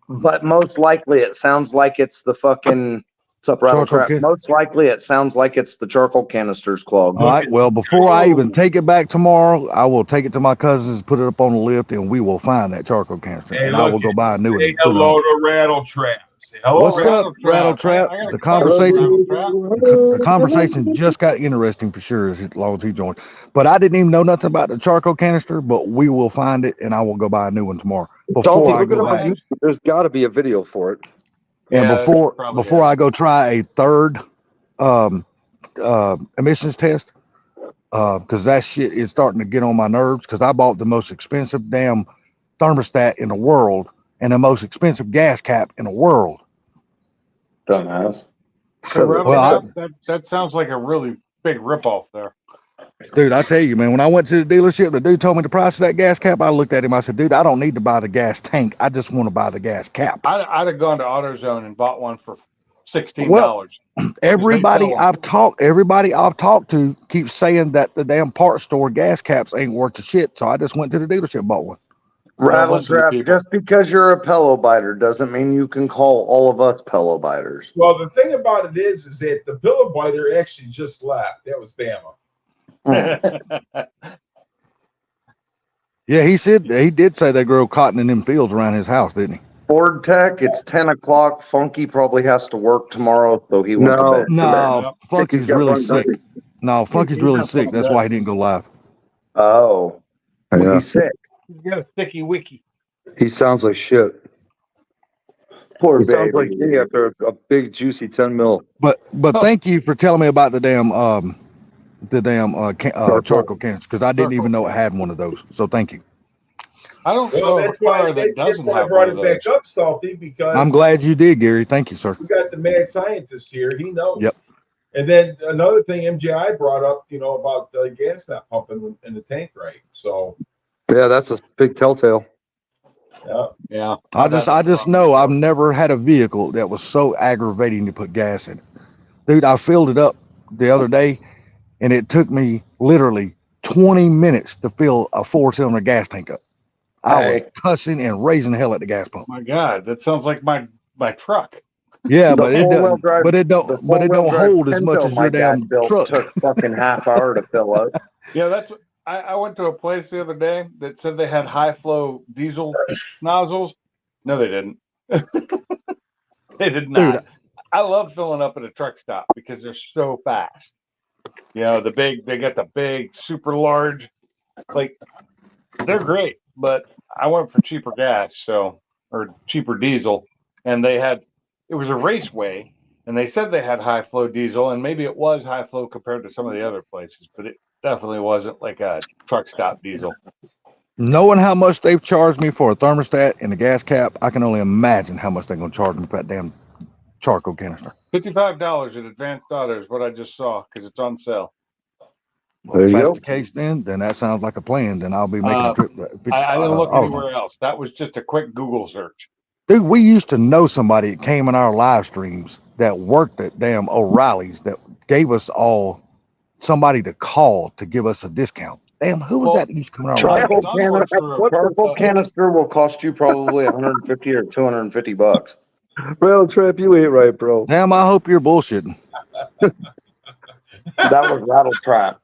[SPEAKER 7] but most likely it sounds like it's the fucking what's up, Rattle
[SPEAKER 5] Charcoal
[SPEAKER 7] Trap?
[SPEAKER 5] can-
[SPEAKER 7] Most likely it sounds like it's the charcoal canisters clogged.
[SPEAKER 5] all right. Well, before I even take it back tomorrow, I will take it to my cousins, put it up on the lift, and we will find that charcoal canister.
[SPEAKER 1] Hey,
[SPEAKER 5] and I
[SPEAKER 1] look,
[SPEAKER 5] will go buy a new one.
[SPEAKER 1] Say
[SPEAKER 5] and put it
[SPEAKER 1] hello
[SPEAKER 5] on.
[SPEAKER 1] to Rattle Trap. Say hello,
[SPEAKER 5] What's up, Rattle Trap?
[SPEAKER 3] I got a
[SPEAKER 5] The
[SPEAKER 3] question,
[SPEAKER 5] conversation-
[SPEAKER 3] Rattle Trap.
[SPEAKER 5] The conversation just got interesting for sure as long as he joined. But I didn't even know nothing about the charcoal canister, but we will find it and I will go buy a new one tomorrow. Before
[SPEAKER 6] Salty,
[SPEAKER 5] I
[SPEAKER 6] look it
[SPEAKER 5] go
[SPEAKER 6] up on
[SPEAKER 5] back.
[SPEAKER 6] YouTube. There's got to be a video for it.
[SPEAKER 5] And
[SPEAKER 3] Yeah,
[SPEAKER 5] before
[SPEAKER 3] probably,
[SPEAKER 5] before
[SPEAKER 3] yeah.
[SPEAKER 5] I go try a third emissions test, because that shit is starting to get on my nerves because I bought the most expensive damn thermostat in the world and the most expensive gas cap in the world.
[SPEAKER 7] Dumbass.
[SPEAKER 3] So, Rattle
[SPEAKER 5] Well,
[SPEAKER 3] Trap, that sounds like a really big ripoff there.
[SPEAKER 5] Dude, I tell you, man, when I went to the dealership, the dude told me the price of that gas cap. I looked at him. I said, dude, I don't need to buy the gas tank. I just want to buy the gas cap.
[SPEAKER 3] I'd have gone to AutoZone and bought one for $16.
[SPEAKER 5] Everybody
[SPEAKER 3] sell 'em.
[SPEAKER 5] everybody I've talked to keeps saying that the damn parts store gas caps ain't worth the shit. So I just went to the dealership and bought one.
[SPEAKER 7] Rattle
[SPEAKER 3] listen to
[SPEAKER 7] Trap,
[SPEAKER 3] people.
[SPEAKER 7] just because you're a pillow biter doesn't mean you can call all of us pillow biters.
[SPEAKER 1] Well, the thing about it is that the pillow biter actually just left. That was Bama.
[SPEAKER 5] Yeah, he did say they grow cotton in them fields around his house, didn't he?
[SPEAKER 7] Ford Tech, it's 10 o'clock. Funky probably has to work tomorrow, so he went
[SPEAKER 6] No.
[SPEAKER 7] to bed.
[SPEAKER 5] No, Funky's
[SPEAKER 6] got
[SPEAKER 5] really
[SPEAKER 6] bronchitis.
[SPEAKER 5] sick. No, Funky's really sick. That's why he didn't go live.
[SPEAKER 7] Oh,
[SPEAKER 6] Yeah.
[SPEAKER 7] he's sick.
[SPEAKER 3] He's got a sticky wiki.
[SPEAKER 6] He sounds like shit.
[SPEAKER 7] Poor
[SPEAKER 6] He sounds like
[SPEAKER 7] baby.
[SPEAKER 6] me after a big juicy 10 mil.
[SPEAKER 5] But thank you for telling me about the damn charcoal canister because I didn't even know it had one of those. So thank you.
[SPEAKER 3] I don't
[SPEAKER 1] Well,
[SPEAKER 3] know a
[SPEAKER 1] that's why,
[SPEAKER 3] car that
[SPEAKER 1] that's
[SPEAKER 3] doesn't
[SPEAKER 1] why I
[SPEAKER 3] have
[SPEAKER 1] brought
[SPEAKER 3] one of
[SPEAKER 1] it back
[SPEAKER 3] those.
[SPEAKER 1] up, Salty, because
[SPEAKER 5] I'm glad you did, Gary. Thank you, sir.
[SPEAKER 1] we got the mad scientist here. He knows.
[SPEAKER 5] Yep.
[SPEAKER 1] And then another thing MJI brought up, about the gas not pumping in the tank right. So,
[SPEAKER 6] Yeah, that's a big telltale.
[SPEAKER 1] yeah.
[SPEAKER 3] Yeah.
[SPEAKER 5] I just know I've never had a vehicle that was so aggravating to put gas in it. Dude, I filled it up the other day and it took me literally 20 minutes to fill a 4-cylinder gas tank up. I was
[SPEAKER 7] Hey.
[SPEAKER 5] cussing and raising hell at the gas pump.
[SPEAKER 3] My God, that sounds like my truck.
[SPEAKER 5] Yeah,
[SPEAKER 7] The
[SPEAKER 5] but it
[SPEAKER 7] four-wheel
[SPEAKER 5] doesn't,
[SPEAKER 7] drive-
[SPEAKER 5] but it
[SPEAKER 7] The
[SPEAKER 5] don't, but it
[SPEAKER 7] four-wheel
[SPEAKER 5] don't
[SPEAKER 7] drive
[SPEAKER 5] hold as much
[SPEAKER 7] Pinto
[SPEAKER 5] as
[SPEAKER 7] my
[SPEAKER 5] your damn
[SPEAKER 7] dad built
[SPEAKER 5] truck.
[SPEAKER 7] took fucking half hour to fill up.
[SPEAKER 3] Yeah, that's what I went to a place the other day that said they had high flow diesel nozzles. No, they didn't. They did not.
[SPEAKER 5] Dude.
[SPEAKER 3] I love filling up at a truck stop because they're so fast. They got the big, super large, like they're great, but I went for cheaper gas, or cheaper diesel, and it was a raceway, and they said they had high flow diesel, and maybe it was high flow compared to some of the other places, but it definitely wasn't like a truck stop diesel.
[SPEAKER 5] Knowing how much they've charged me for a thermostat and a gas cap, I can only imagine how much they're gonna charge me for that damn charcoal canister.
[SPEAKER 3] $55 at Advanced Auto is what I just saw because it's on sale.
[SPEAKER 2] There
[SPEAKER 5] If
[SPEAKER 2] you
[SPEAKER 5] that's
[SPEAKER 2] go.
[SPEAKER 5] the case, then that sounds like a plan. Then I'll be making a trip.
[SPEAKER 3] I didn't look
[SPEAKER 5] oh,
[SPEAKER 3] anywhere else. That was just a quick Google search.
[SPEAKER 5] Dude, we used to know somebody that came in our live streams that worked at damn O'Reilly's that gave us all somebody to call to give us a discount. Damn, who was
[SPEAKER 3] Well,
[SPEAKER 5] that used to come in our live
[SPEAKER 7] Charcoal
[SPEAKER 5] stream?
[SPEAKER 7] charcoal canister will cost you probably 150 or 250 bucks.
[SPEAKER 6] Rail trap, you ain't right, bro.
[SPEAKER 5] Damn, I hope you're bullshitting.
[SPEAKER 7] That was Rattle Trap.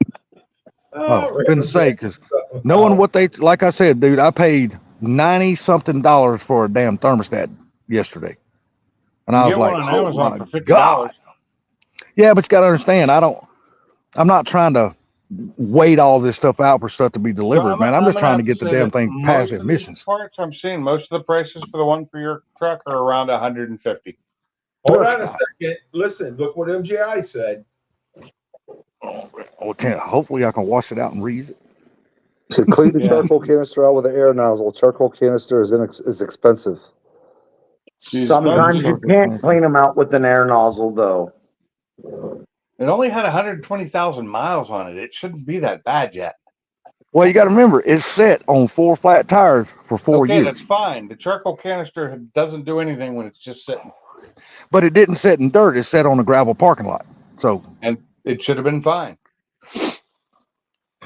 [SPEAKER 5] Oh, for goodness sake, because knowing what they, like I said, dude, I paid $90-something for a damn thermostat yesterday. And I was
[SPEAKER 3] Get
[SPEAKER 5] like,
[SPEAKER 3] one on
[SPEAKER 5] oh
[SPEAKER 3] Amazon
[SPEAKER 5] my
[SPEAKER 3] for $50.
[SPEAKER 5] God. Yeah, but you got to understand, I'm not trying to wait all this stuff out for stuff to be delivered, man. I'm just trying to get the damn thing past emissions.
[SPEAKER 3] Parts I'm seeing most of the prices for the one for your truck are around 150.
[SPEAKER 1] Hold on a second. Listen, look what MJI said.
[SPEAKER 5] Okay, hopefully I can wash it out and read it.
[SPEAKER 6] So clean the
[SPEAKER 3] Yeah.
[SPEAKER 6] charcoal canister out with an air nozzle. Charcoal canister is expensive.
[SPEAKER 7] Sometimes you can't clean them out with an air nozzle, though.
[SPEAKER 3] It only had 120,000 miles on it. It shouldn't be that bad yet.
[SPEAKER 5] Well, you got to remember, it's set on 4 flat tires for 4
[SPEAKER 3] Okay,
[SPEAKER 5] years.
[SPEAKER 3] that's fine. The charcoal canister doesn't do anything when it's just sitting.
[SPEAKER 5] But it didn't set in dirt. It's set on a gravel parking lot. So,
[SPEAKER 3] And it should have been fine.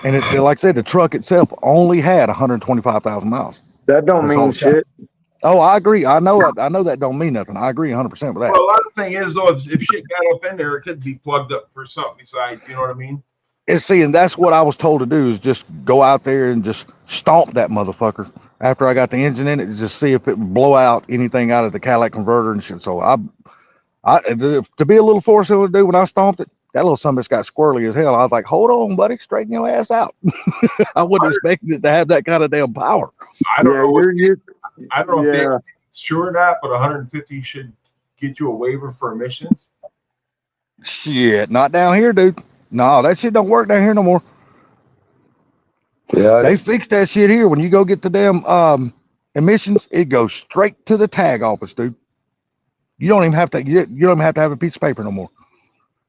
[SPEAKER 5] and it, like I said, the truck itself only had 125,000 miles.
[SPEAKER 7] That don't
[SPEAKER 5] That's all
[SPEAKER 7] mean
[SPEAKER 5] it's got.
[SPEAKER 7] shit.
[SPEAKER 5] Oh, I agree. I know that don't mean nothing. I agree 100% with that.
[SPEAKER 1] Well, a lot of the thing is, though, if shit got up in there, it could be plugged up for something besides, you know what I mean?
[SPEAKER 5] And see, and that's what I was told to do is just go out there and just stomp that motherfucker after I got the engine in it, to just see if it would blow out anything out of the catalytic converter and shit. So I to be a little four-cylinder dude, when I stomped it, that little son of a bitch got squirrely as hell. I was like, hold on, buddy, straighten your ass out. I wasn't expecting it to have that kind of damn power.
[SPEAKER 1] I don't know. I don't know if
[SPEAKER 7] Yeah.
[SPEAKER 1] they're sure or not, but 150 should get you a waiver for emissions.
[SPEAKER 5] Shit, not down here, dude. No, that shit don't work down here no more.
[SPEAKER 6] Yeah.
[SPEAKER 5] They fixed that shit here. When you go get the damn emissions, it goes straight to the tag office, dude. You don't even have to. You don't even have to have a piece of paper no more.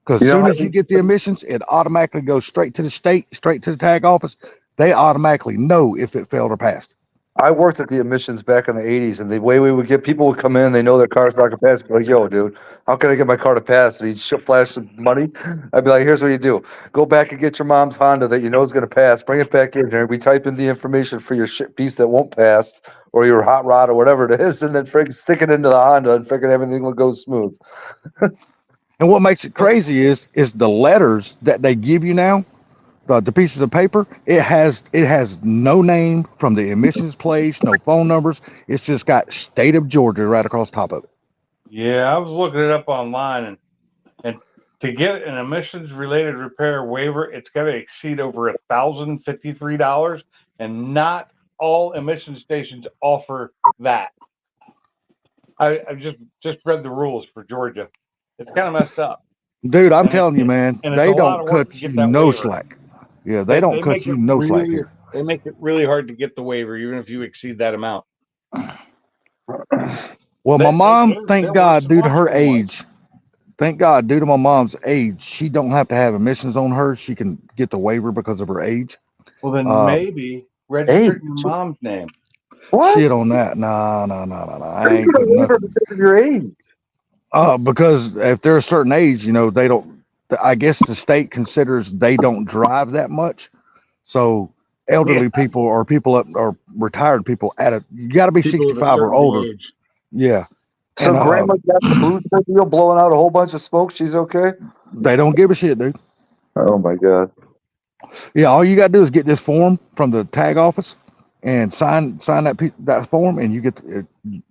[SPEAKER 5] Because as
[SPEAKER 6] You know
[SPEAKER 5] soon
[SPEAKER 6] how
[SPEAKER 5] as you get the emissions, it automatically goes straight to the state, straight to the tag office. They automatically know if it failed or passed.
[SPEAKER 6] I worked at the emissions back in the 80s, and the way we would get people would come in, they know their car's not going to pass. Be like, yo, dude, how can I get my car to pass? And he'd flash some money. I'd be like, here's what you do. Go back and get your mom's Honda that you know is going to pass. Bring it back in here. We type in the information for your shit piece that won't pass or your hot rod or whatever it is, and then stick it into the Honda and figure everything will go smooth.
[SPEAKER 5] And what makes it crazy is the letters that they give you now, the pieces of paper. It has no name from the emissions place, no phone numbers. It's just got state of Georgia right across the top of it.
[SPEAKER 3] Yeah, I was looking it up online, and to get an emissions related repair waiver, it's got to exceed over $1,053, and not all emission stations offer that. I just read the rules for Georgia. It's kind of messed up.
[SPEAKER 5] Dude, I'm
[SPEAKER 3] And
[SPEAKER 5] telling you, man,
[SPEAKER 3] and it's
[SPEAKER 5] they
[SPEAKER 3] a lot
[SPEAKER 5] don't
[SPEAKER 3] of work
[SPEAKER 5] cut
[SPEAKER 3] to
[SPEAKER 5] you
[SPEAKER 3] get that
[SPEAKER 5] no
[SPEAKER 3] waiver.
[SPEAKER 5] slack. Yeah, they don't cut
[SPEAKER 3] make
[SPEAKER 5] you
[SPEAKER 3] it
[SPEAKER 5] no slack
[SPEAKER 3] really-
[SPEAKER 5] here.
[SPEAKER 3] They make it really hard to get the waiver, even if you exceed that amount.
[SPEAKER 5] Well, my
[SPEAKER 3] They-
[SPEAKER 5] mom,
[SPEAKER 3] they're
[SPEAKER 5] thank
[SPEAKER 3] worse
[SPEAKER 5] God,
[SPEAKER 3] than
[SPEAKER 5] due to her
[SPEAKER 3] Washington was.
[SPEAKER 5] age, thank God, due to my mom's age, she don't have to have emissions on her. She can get the waiver because of her age.
[SPEAKER 3] Well, then
[SPEAKER 5] Uh,
[SPEAKER 3] maybe register in your mom's name.
[SPEAKER 6] What?
[SPEAKER 5] Shit on that. No. I
[SPEAKER 6] How do you
[SPEAKER 5] ain't
[SPEAKER 6] get a
[SPEAKER 5] putting
[SPEAKER 6] waiver
[SPEAKER 5] nothing.
[SPEAKER 6] because of your age?
[SPEAKER 5] Because if they're a certain age, they don't, I guess the state considers they don't drive that much. So elderly people or people up or retired people you got to be
[SPEAKER 3] People of a
[SPEAKER 5] 65 or
[SPEAKER 3] certain
[SPEAKER 5] older.
[SPEAKER 3] age.
[SPEAKER 5] Yeah.
[SPEAKER 6] So
[SPEAKER 5] And,
[SPEAKER 6] grandma got the booze deal blowing out a whole bunch of smoke. She's okay?
[SPEAKER 5] they don't give a shit, dude.
[SPEAKER 6] Oh, my God.
[SPEAKER 5] Yeah, all you gotta do is get this form from the tag office and sign that form, and you get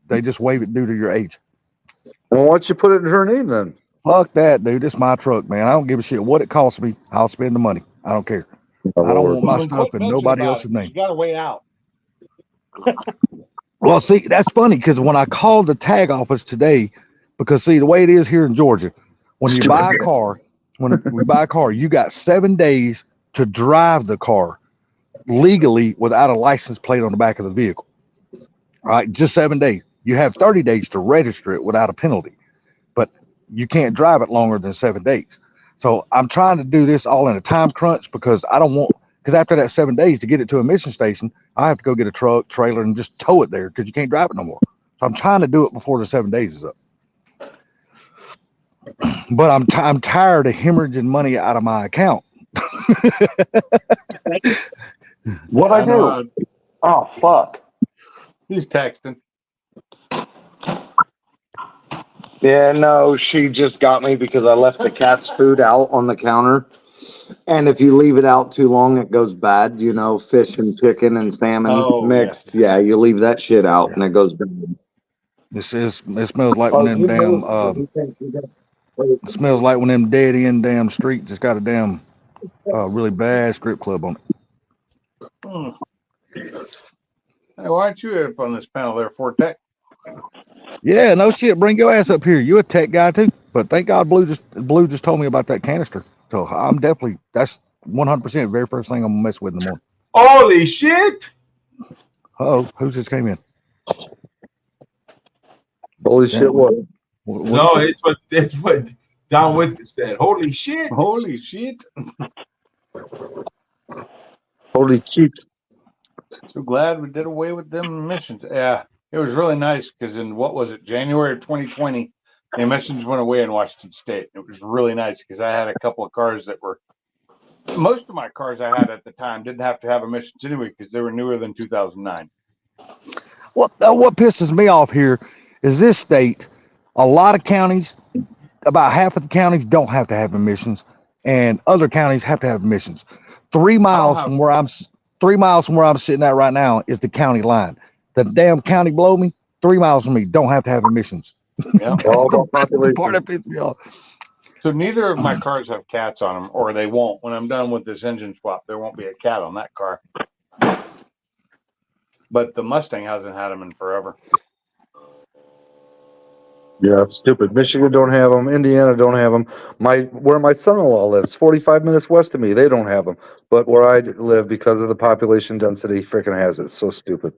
[SPEAKER 5] they just waive it due to your age.
[SPEAKER 6] Well, why don't you put it in her name then?
[SPEAKER 5] Fuck that, dude. It's my truck, man. I don't give a shit what it costs me. I'll spend the money. I don't care. I don't want my
[SPEAKER 3] Well,
[SPEAKER 5] stuff
[SPEAKER 3] quit
[SPEAKER 5] in
[SPEAKER 3] bitching
[SPEAKER 5] nobody
[SPEAKER 3] about
[SPEAKER 5] else's
[SPEAKER 3] it.
[SPEAKER 5] name.
[SPEAKER 3] You got to wait out.
[SPEAKER 5] Well, see, that's funny because when I called the tag office today, because see, the way it is here in Georgia, when you buy a car, you got 7 days to drive the car. legally without a license plate on the back of the vehicle. All right, just 7 days. You have 30 days to register it without a penalty, but you can't drive it longer than 7 days. So I'm trying to do this all in a time crunch because I don't want, because after that 7 days to get it to a mission station, I have to go get a truck, trailer, and just tow it there because you can't drive it no more. So I'm trying to do it before the 7 days is up. But I'm tired of hemorrhaging money out of my account.
[SPEAKER 7] What I do? Oh, fuck.
[SPEAKER 3] He's texting.
[SPEAKER 7] Yeah, no, she just got me because I left the cat's food out on the counter. And if you leave it out too long, it goes bad. You know, fish and chicken and salmon
[SPEAKER 3] Oh,
[SPEAKER 7] mixed. Yeah, you leave that shit out and it goes bad.
[SPEAKER 5] It smells like when them damn it smells like when them dead end damn street just got a damn really bad strip club on it.
[SPEAKER 3] Hmm. Hey, why aren't you up on this panel there, Fortec?
[SPEAKER 5] Yeah, no shit. Bring your ass up here. You a tech guy too. But thank God Blue just told me about that canister. So I'm definitely, that's 100% very first thing I'm gonna mess with in the morning.
[SPEAKER 1] Holy shit!
[SPEAKER 5] Oh, who just came in?
[SPEAKER 6] Holy shit! What?
[SPEAKER 1] No, it's what Don Witness said. Holy shit!
[SPEAKER 3] Holy shit.
[SPEAKER 6] Holy shit!
[SPEAKER 3] So glad we did away with them emissions. Yeah, it was really nice because in what was it, January of 2020, the emissions went away in Washington State. It was really nice because I had a couple of cars that were, most of my cars I had at the time didn't have to have emissions anyway because they were newer than 2009.
[SPEAKER 5] What pisses me off here is this state, a lot of counties, about half of the counties don't have to have emissions, and other counties have to have emissions. 3 miles from where I'm 3 miles from where I'm sitting at right now is the county line. The damn county below me, 3 miles from me, don't have to have emissions.
[SPEAKER 3] Yeah.
[SPEAKER 6] All about population.
[SPEAKER 5] Part that pisses me off.
[SPEAKER 3] So neither of my cars have cats on them, or they won't. When I'm done with this engine swap, there won't be a cat on that car. But the Mustang hasn't had them in forever.
[SPEAKER 6] Yeah, it's stupid. Michigan don't have them. Indiana don't have them. Where my son-in-law lives, 45 minutes west of me, they don't have them. But where I live, because of the population density, freaking has it. It's so stupid.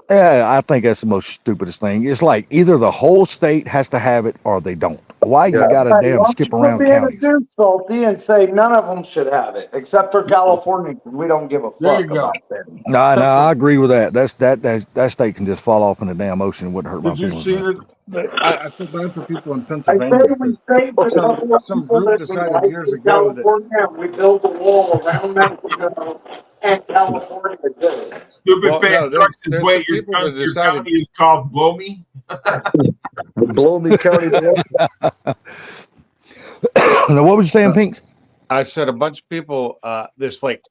[SPEAKER 5] Yeah, I think that's the most stupidest thing. It's like either the whole state has to have it or they don't. Why you gotta damn skip around counties?
[SPEAKER 7] Salty and say none of them should have it, except for California. We don't give a
[SPEAKER 3] There you
[SPEAKER 7] fuck
[SPEAKER 3] go.
[SPEAKER 7] about them.
[SPEAKER 5] No, I agree with that. That state can just fall off in the damn ocean. It wouldn't hurt my
[SPEAKER 3] Did you
[SPEAKER 5] feelings.
[SPEAKER 3] see
[SPEAKER 5] man.
[SPEAKER 3] that? I feel bad for people in
[SPEAKER 7] I
[SPEAKER 3] Pennsylvania.
[SPEAKER 7] say we saved a couple of
[SPEAKER 3] Some
[SPEAKER 7] people
[SPEAKER 3] group
[SPEAKER 7] that we
[SPEAKER 3] decided
[SPEAKER 7] like
[SPEAKER 3] years
[SPEAKER 7] in
[SPEAKER 3] ago that
[SPEAKER 7] California. We built a wall around Mexico and California did it.
[SPEAKER 1] Stupid
[SPEAKER 3] Well,
[SPEAKER 1] fast
[SPEAKER 3] no,
[SPEAKER 1] truck says,
[SPEAKER 3] there's
[SPEAKER 1] wait,
[SPEAKER 3] some people that
[SPEAKER 1] your
[SPEAKER 3] decided-
[SPEAKER 1] county is called Blow Me?
[SPEAKER 6] The Blow Me County.
[SPEAKER 5] Now, what was you saying, Pinks?
[SPEAKER 3] I said a bunch of people, this like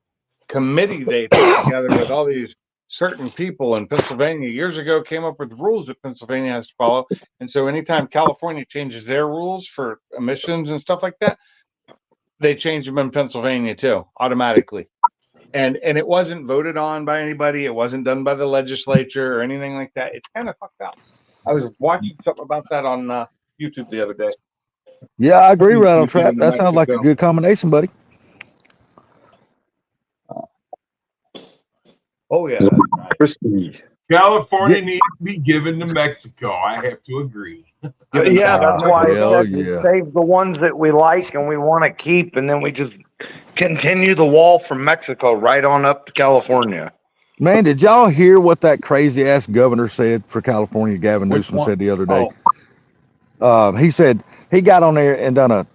[SPEAKER 3] committee they put together with all these certain people in Pennsylvania years ago came up with rules that Pennsylvania has to follow. And so anytime California changes their rules for emissions and stuff like that, they change them in Pennsylvania too, automatically. And it wasn't voted on by anybody. It wasn't done by the legislature or anything like that. It's kind of fucked up. I was watching something about that on YouTube the other day.
[SPEAKER 5] Yeah, I agree,
[SPEAKER 3] You-
[SPEAKER 5] Rattle
[SPEAKER 3] you
[SPEAKER 5] Trap.
[SPEAKER 3] can
[SPEAKER 5] That sounds like a
[SPEAKER 3] Mexico.
[SPEAKER 5] good combination, buddy.
[SPEAKER 3] Oh yeah, that's right.
[SPEAKER 6] Christy.
[SPEAKER 1] California
[SPEAKER 5] Yeah.
[SPEAKER 1] needs to be given to Mexico. I have to agree.
[SPEAKER 7] Yeah, that's why
[SPEAKER 5] Hell
[SPEAKER 7] I said we
[SPEAKER 5] yeah.
[SPEAKER 7] save the ones that we like and we want to keep, and then we just continue the wall from Mexico right on up to California.
[SPEAKER 5] Man, did y'all hear what that crazy ass governor said for California? Gavin
[SPEAKER 3] Which
[SPEAKER 5] Newsom
[SPEAKER 3] one?
[SPEAKER 5] said the other day.
[SPEAKER 3] Oh,
[SPEAKER 5] He said he got on there and done a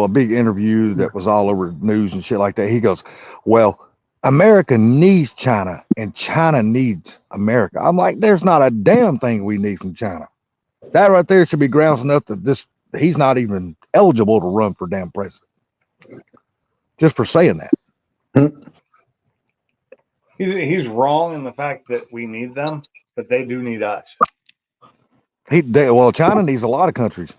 [SPEAKER 5] big interview that was all over the news and shit like that. He goes, well, America needs China and China needs America. I'm like, there's not a damn thing we need from China. That right there should be grounds enough that he's not even eligible to run for damn president. Just for saying that.
[SPEAKER 3] he's wrong in the fact that we need them, but they do need us.
[SPEAKER 5] Well, China needs a lot of countries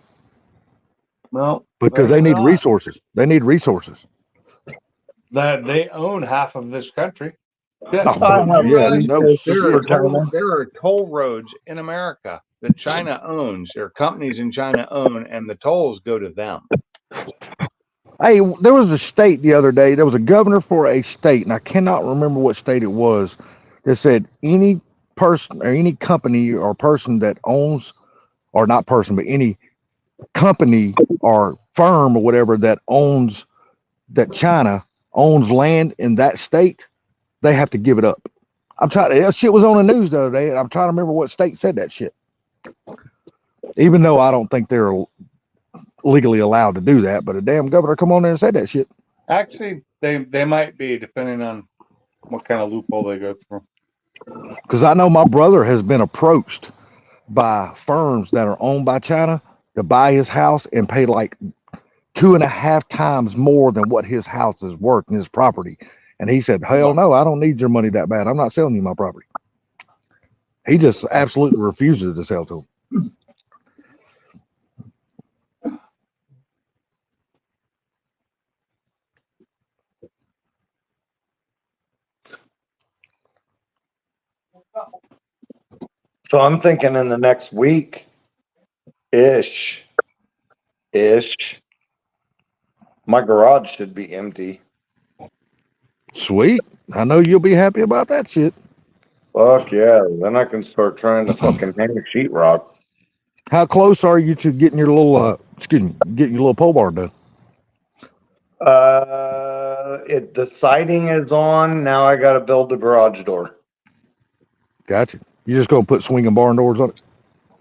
[SPEAKER 3] Well,
[SPEAKER 5] because they need resources. They need resources.
[SPEAKER 3] That they own half of this country. Yeah,
[SPEAKER 5] Oh, yeah, no shit.
[SPEAKER 3] there are toll roads in America that China owns, or companies in China own, and the tolls go to them.
[SPEAKER 5] Hey, there was a state the other day. There was a governor for a state, and I cannot remember what state it was, that said any person or any company or person that owns, or not person, but any company or firm or whatever that owns, that China owns land in that state, they have to give it up. I'm trying. That shit was on the news the other day, and I'm trying to remember what state said that shit. Even though I don't think they're legally allowed to do that, but a damn governor come on there and said that shit.
[SPEAKER 3] Actually, they might be, depending on what kind of loophole they go through.
[SPEAKER 5] Because I know my brother has been approached by firms that are owned by China to buy his house and pay like 2.5 times more than what his house is worth in his property. And he said, hell no, I don't need your money that bad. I'm not selling you my property. He just absolutely refuses to sell to him.
[SPEAKER 7] So I'm thinking in the next week, ish, my garage should be empty.
[SPEAKER 5] Sweet. I know you'll be happy about that shit.
[SPEAKER 7] Fuck yeah. Then I can start trying to fucking hang sheetrock.
[SPEAKER 5] How close are you to getting your little, getting your little pole barn done?
[SPEAKER 7] The siding is on. Now I got to build the garage door.
[SPEAKER 5] Gotcha. You just gonna put swinging barn doors on it?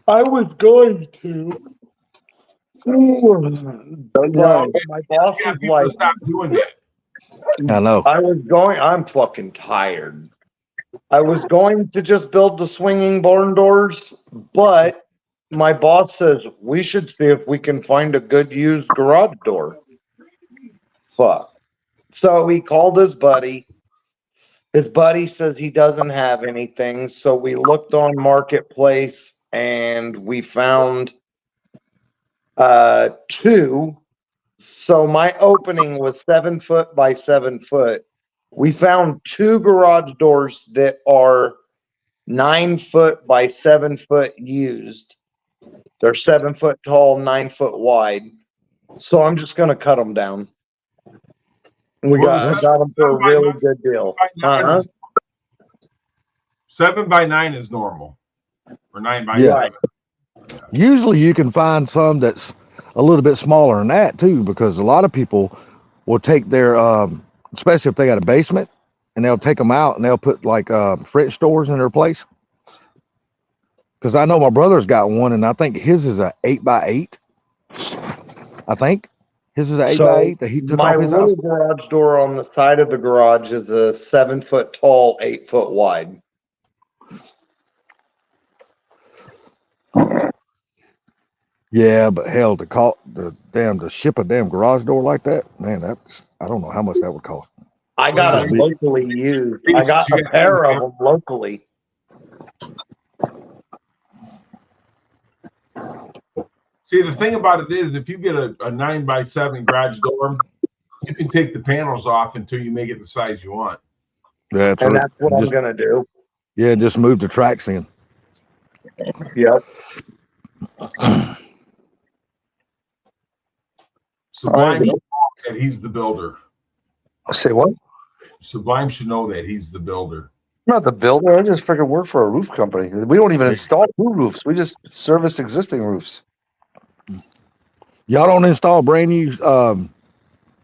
[SPEAKER 7] I was going to. But no, my boss
[SPEAKER 1] Yeah,
[SPEAKER 7] is
[SPEAKER 1] people
[SPEAKER 7] like,
[SPEAKER 1] stop doing that.
[SPEAKER 5] I know.
[SPEAKER 7] I'm fucking tired. I was going to just build the swinging barn doors, but my boss says we should see if we can find a good used garage door. Fuck. So he called his buddy. His buddy says he doesn't have anything. So we looked on Marketplace and we found two. So my opening was 7 foot by 7 foot. We found two garage doors that are 9 foot by 7 foot used. They're 7 foot tall, 9 foot wide. So I'm just gonna cut them down. I got them for a really good deal.
[SPEAKER 1] 7 by 9 is normal, or 9 by
[SPEAKER 5] Yeah.
[SPEAKER 1] 7.
[SPEAKER 5] Usually you can find some that's a little bit smaller than that too, because a lot of people will take their, especially if they got a basement, and they'll take them out and they'll put like French doors in their place. Because I know my brother's got one, and I think his is a 8 by 8. I think his is an 8 by 8 that he took
[SPEAKER 7] My
[SPEAKER 5] off his house.
[SPEAKER 7] little garage door on the side of the garage is a 7 foot tall, 8 foot wide.
[SPEAKER 5] Yeah, but hell, to ship a damn garage door like that, man, I don't know how much that would cost.
[SPEAKER 7] I got them locally used. I got a pair of them locally.
[SPEAKER 1] See, the thing about it is, if you get a 9 by 7 garage door, you can take the panels off until you make it the size you want.
[SPEAKER 5] Yeah,
[SPEAKER 7] And that's what I'm gonna do.
[SPEAKER 5] Yeah, just move the tracks in.
[SPEAKER 7] Yep.
[SPEAKER 1] Sublime should know that he's the builder.
[SPEAKER 6] Say what?
[SPEAKER 1] Sublime should know that he's the builder.
[SPEAKER 6] I'm not the builder. I just freaking work for a roof company. We don't even install new roofs. We just service existing roofs.
[SPEAKER 5] Y'all don't install brand new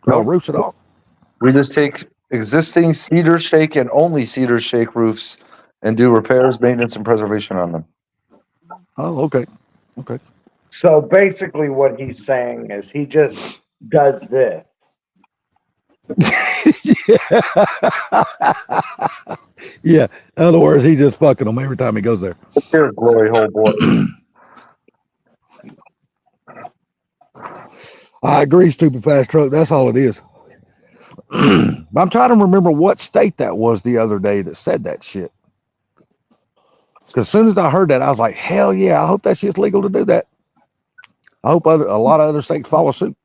[SPEAKER 5] roofs at all?
[SPEAKER 6] We just take existing cedar shake and only cedar shake roofs and do repairs, maintenance, and preservation on them.
[SPEAKER 5] Oh, okay. Okay.
[SPEAKER 7] So basically what he's saying is he just does this.
[SPEAKER 5] Yeah. In other words, he's just fucking them every time he goes there.
[SPEAKER 6] Here, glory hole boy.
[SPEAKER 5] I agree, stupid fast truck. That's all it is. I'm trying to remember what state that was the other day that said that shit. Because as soon as I heard that, I was like, hell yeah, I hope that shit's legal to do that. I hope a lot of other states follow suit.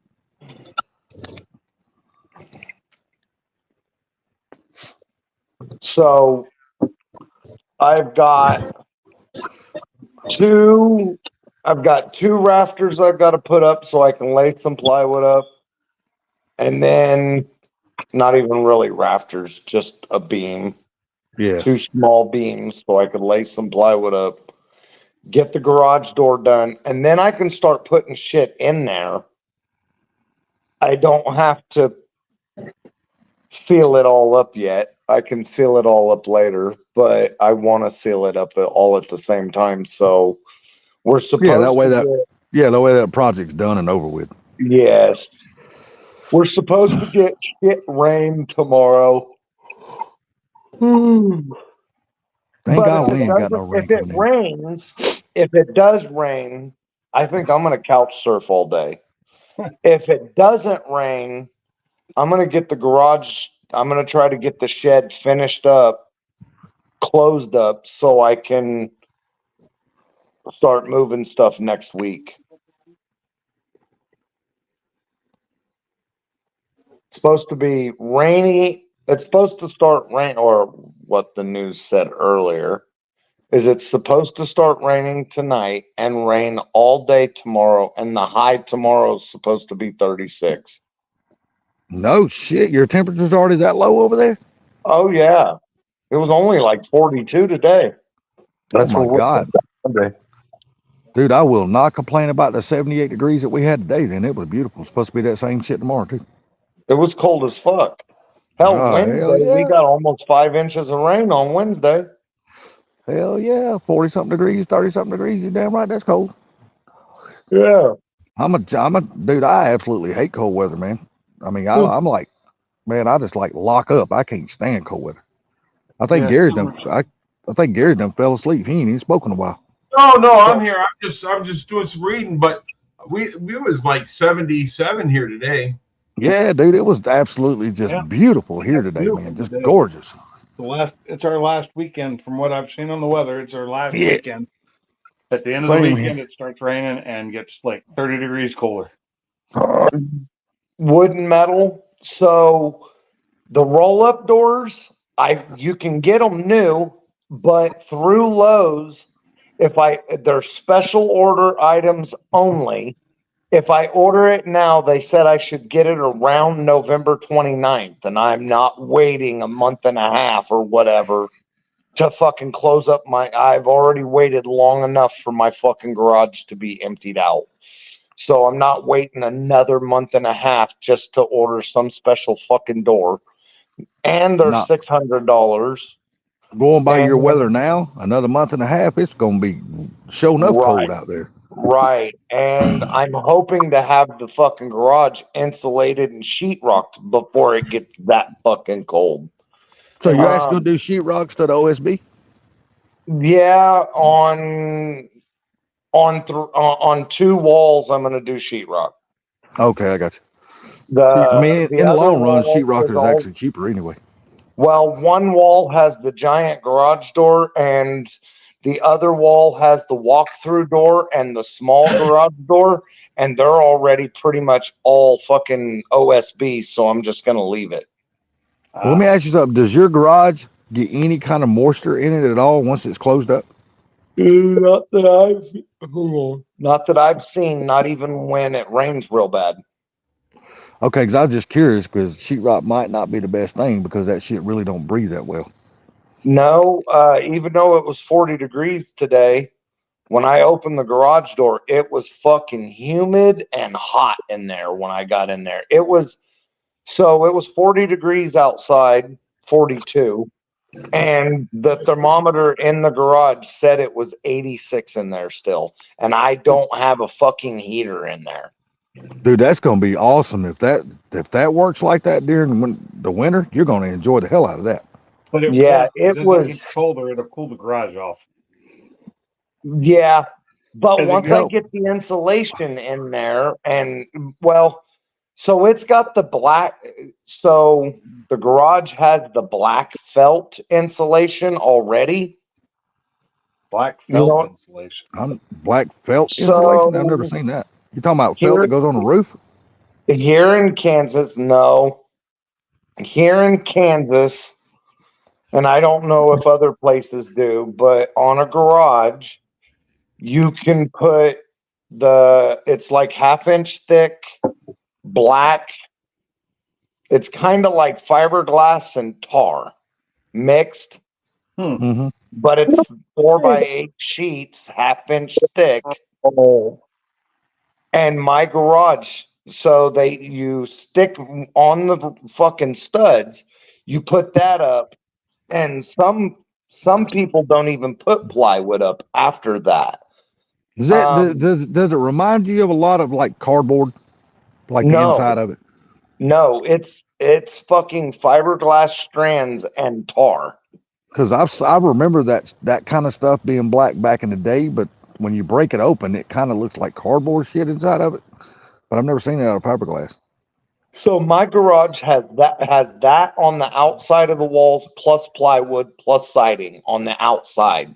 [SPEAKER 7] So I've got two rafters I've got to put up so I can lay some plywood up. and then not even really rafters, just a beam,
[SPEAKER 5] Yeah.
[SPEAKER 7] 2 small beams, so I could lay some plywood up, get the garage door done, and then I can start putting shit in there. I don't have to seal it all up yet. I can seal it all up later, but I want to seal it up all at the same time. So we're supposed
[SPEAKER 5] Yeah, that way
[SPEAKER 7] to
[SPEAKER 5] that way that project's done and over with.
[SPEAKER 7] yes. We're supposed to get shit rain tomorrow.
[SPEAKER 5] Thank
[SPEAKER 7] But
[SPEAKER 5] God we ain't got no rain
[SPEAKER 7] if it
[SPEAKER 5] coming in.
[SPEAKER 7] rains, if it does rain, I think I'm gonna couch surf all day. If it doesn't rain, I'm gonna get the garage. I'm gonna try to get the shed finished up, closed up, so I can start moving stuff next week. It's supposed to be rainy. It's supposed to start rain, or what the news said earlier is it's supposed to start raining tonight and rain all day tomorrow, and the high tomorrow is supposed to be 36.
[SPEAKER 5] No shit, your temperature's already that low over there?
[SPEAKER 7] Oh yeah, it was only like 42 today. That's
[SPEAKER 5] Oh my
[SPEAKER 7] what
[SPEAKER 5] God.
[SPEAKER 7] Sunday.
[SPEAKER 5] Dude, I will not complain about the 78 degrees that we had today. Then it was beautiful. It's supposed to be that same shit tomorrow too.
[SPEAKER 7] It was cold as fuck. Hell,
[SPEAKER 5] Oh,
[SPEAKER 7] Wednesday
[SPEAKER 5] hell yeah.
[SPEAKER 7] we got almost 5 inches of rain on Wednesday.
[SPEAKER 5] Hell yeah, 40 something degrees, 30 something degrees. You're damn right, that's cold.
[SPEAKER 7] Yeah.
[SPEAKER 5] I'm a dude. I absolutely hate cold weather, man. I mean, I'm like, man, I just like lock up. I can't stand cold weather. I think
[SPEAKER 3] Yeah,
[SPEAKER 5] Gary
[SPEAKER 3] summer-
[SPEAKER 5] done. I think Gary done fell asleep. He ain't even spoken in a while.
[SPEAKER 1] No, I'm here. I'm just doing some reading, but we was like 77 here today.
[SPEAKER 5] Yeah, dude, it was absolutely just
[SPEAKER 3] Yeah.
[SPEAKER 5] beautiful here today,
[SPEAKER 3] Beautiful
[SPEAKER 5] man. Just
[SPEAKER 3] today.
[SPEAKER 5] gorgeous.
[SPEAKER 3] It's our last weekend from what I've seen on the weather. It's our last
[SPEAKER 5] Yeah.
[SPEAKER 3] weekend. At the end of the
[SPEAKER 5] Same
[SPEAKER 3] weekend,
[SPEAKER 5] here.
[SPEAKER 3] it starts raining and gets like 30 degrees colder.
[SPEAKER 7] Wood and metal. So the roll-up doors, you can get them new, but through Lowe's, they're special order items only. If I order it now, they said I should get it around November 29th, and I'm not waiting a month and a half or whatever to fucking close up I've already waited long enough for my fucking garage to be emptied out. So I'm not waiting another month and a half just to order some special fucking door. And they're
[SPEAKER 5] Nah.
[SPEAKER 7] $600.
[SPEAKER 5] Going by your
[SPEAKER 7] And-
[SPEAKER 5] weather now, another month and a half, it's gonna be showing up cold out there.
[SPEAKER 7] Right. And I'm hoping to have the fucking garage insulated and sheetrocked before it gets that fucking cold.
[SPEAKER 5] So you're actually gonna do sheetrock instead of OSB?
[SPEAKER 7] Yeah, on 2 walls, I'm gonna do sheetrock.
[SPEAKER 5] Okay, I got you.
[SPEAKER 7] The
[SPEAKER 5] I mean,
[SPEAKER 7] the
[SPEAKER 5] in the
[SPEAKER 7] other
[SPEAKER 5] long run,
[SPEAKER 7] wall
[SPEAKER 5] sheetrock is
[SPEAKER 7] all-
[SPEAKER 5] actually cheaper anyway.
[SPEAKER 7] Well, one wall has the giant garage door, and the other wall has the walk-through door and the small garage door, and they're already pretty much all fucking OSB, so I'm just gonna leave it.
[SPEAKER 5] Well, let me ask you something. Does your garage get any kind of moisture in it at all once it's closed up?
[SPEAKER 7] Not that I've seen, not even when it rains real bad.
[SPEAKER 5] Okay, because I was just curious because sheetrock might not be the best thing because that shit really don't breathe that well.
[SPEAKER 7] No, even though it was 40 degrees today, when I opened the garage door, it was fucking humid and hot in there when I got in there. It was 40 degrees outside, 42, and the thermometer in the garage said it was 86 in there still. And I don't have a fucking heater in there.
[SPEAKER 5] Dude, that's gonna be awesome if that works like that during the winter. You're gonna enjoy the hell out of that.
[SPEAKER 3] But
[SPEAKER 7] it
[SPEAKER 3] as
[SPEAKER 7] was-
[SPEAKER 3] it gets colder. It'll cool the garage off.
[SPEAKER 7] Yeah, but
[SPEAKER 3] As it
[SPEAKER 7] once I
[SPEAKER 3] goes.
[SPEAKER 7] get the insulation in there, and well, so it's got the black. So the garage has the black felt insulation already.
[SPEAKER 3] Black
[SPEAKER 7] You know
[SPEAKER 3] felt
[SPEAKER 7] what?
[SPEAKER 3] insulation.
[SPEAKER 5] Black felt
[SPEAKER 7] So-
[SPEAKER 5] insulation. I've never seen that. You talking about felt
[SPEAKER 7] Here-
[SPEAKER 5] that goes on the roof?
[SPEAKER 7] Here in Kansas, no. Here in Kansas, and I don't know if other places do, but on a garage, you can put it's like 1/2 inch thick black It's kind of like fiberglass and tar mixed,
[SPEAKER 5] Mm-hmm.
[SPEAKER 7] but it's 4x8 sheets, half-inch thick.
[SPEAKER 6] Oh,
[SPEAKER 7] And my garage, so you stick on the fucking studs, you put that up, and some people don't even put plywood up after that.
[SPEAKER 5] Does that
[SPEAKER 7] Um,
[SPEAKER 5] does it remind you of a lot of like cardboard, like the
[SPEAKER 7] No.
[SPEAKER 5] inside of it?
[SPEAKER 7] No, it's fucking fiberglass strands and tar.
[SPEAKER 5] Because I remember that kind of stuff being black back in the day, but when you break it open, it kind of looks like cardboard shit inside of it. But I've never seen it out of fiberglass.
[SPEAKER 7] So my garage has that on the outside of the walls plus plywood plus siding on the outside.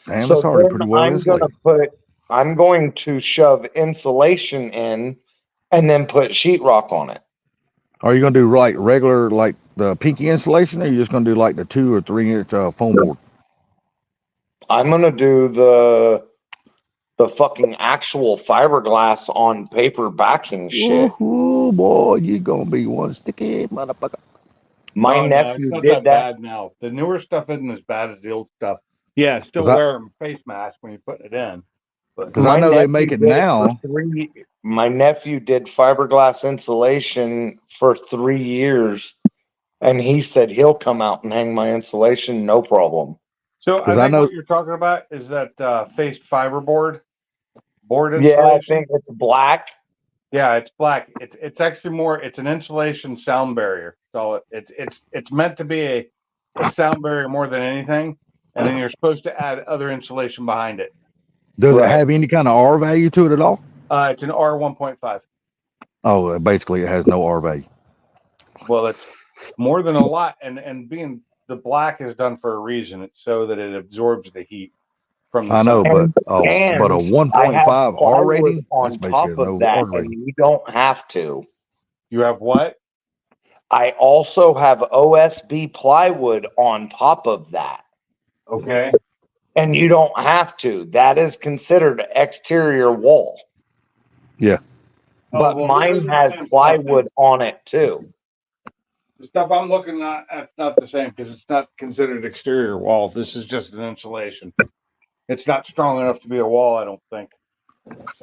[SPEAKER 5] Damn,
[SPEAKER 7] So
[SPEAKER 5] it's already
[SPEAKER 7] then
[SPEAKER 5] pretty well insulated.
[SPEAKER 7] I'm going to shove insulation in and then put sheetrock on it.
[SPEAKER 5] Are you gonna do like regular like the pinky insulation, or are you just gonna do like the 2 or 3 inch foam board?
[SPEAKER 7] I'm gonna do the fucking actual fiberglass on paper backing shit.
[SPEAKER 5] Ooh, boy, you gonna be one sticky motherfucker.
[SPEAKER 7] My
[SPEAKER 3] Oh, no,
[SPEAKER 7] nephew
[SPEAKER 3] it's not
[SPEAKER 7] did
[SPEAKER 3] that
[SPEAKER 7] that.
[SPEAKER 3] bad now. The newer stuff isn't as bad as the old stuff. Yeah, still
[SPEAKER 5] Is that-
[SPEAKER 3] wear a face mask when you put it in.
[SPEAKER 5] Because I know they make it now.
[SPEAKER 7] My nephew did fiberglass insulation for 3 years, and he said he'll come out and hang my insulation, no problem.
[SPEAKER 3] So I
[SPEAKER 5] 'Cause I
[SPEAKER 3] think
[SPEAKER 5] know-
[SPEAKER 3] what you're talking about is that faced fiberboard board
[SPEAKER 7] Yeah, I
[SPEAKER 3] insulation.
[SPEAKER 7] think it's black.
[SPEAKER 3] Yeah, it's black. It's actually more. It's an insulation sound barrier. So it's meant to be a sound barrier more than anything. And then you're supposed to add other insulation behind it.
[SPEAKER 5] Does
[SPEAKER 7] Right.
[SPEAKER 5] it have any kind of R value to it at all?
[SPEAKER 3] It's an R1.5.
[SPEAKER 5] Oh, basically it has no R value.
[SPEAKER 3] Well, it's more than a lot, and being the black is done for a reason. It's so that it absorbs the heat from the
[SPEAKER 5] I know,
[SPEAKER 3] sun.
[SPEAKER 5] but a
[SPEAKER 7] And I
[SPEAKER 5] 1.5
[SPEAKER 7] have
[SPEAKER 5] R
[SPEAKER 7] plywood
[SPEAKER 5] rating,
[SPEAKER 7] on
[SPEAKER 5] that's basically
[SPEAKER 7] top
[SPEAKER 5] no
[SPEAKER 7] of that,
[SPEAKER 5] R
[SPEAKER 7] and
[SPEAKER 5] rating.
[SPEAKER 7] you don't have to.
[SPEAKER 3] You have what?
[SPEAKER 7] I also have OSB plywood on top of that,
[SPEAKER 3] Okay.
[SPEAKER 7] and you don't have to. That is considered exterior wall.
[SPEAKER 5] Yeah.
[SPEAKER 7] But
[SPEAKER 3] well,
[SPEAKER 7] mine
[SPEAKER 3] those are the
[SPEAKER 7] has
[SPEAKER 3] same
[SPEAKER 7] plywood on it too.
[SPEAKER 3] The stuff I'm looking at not the same because it's not considered exterior wall. This is just an insulation. It's not strong enough to be a wall, I don't think.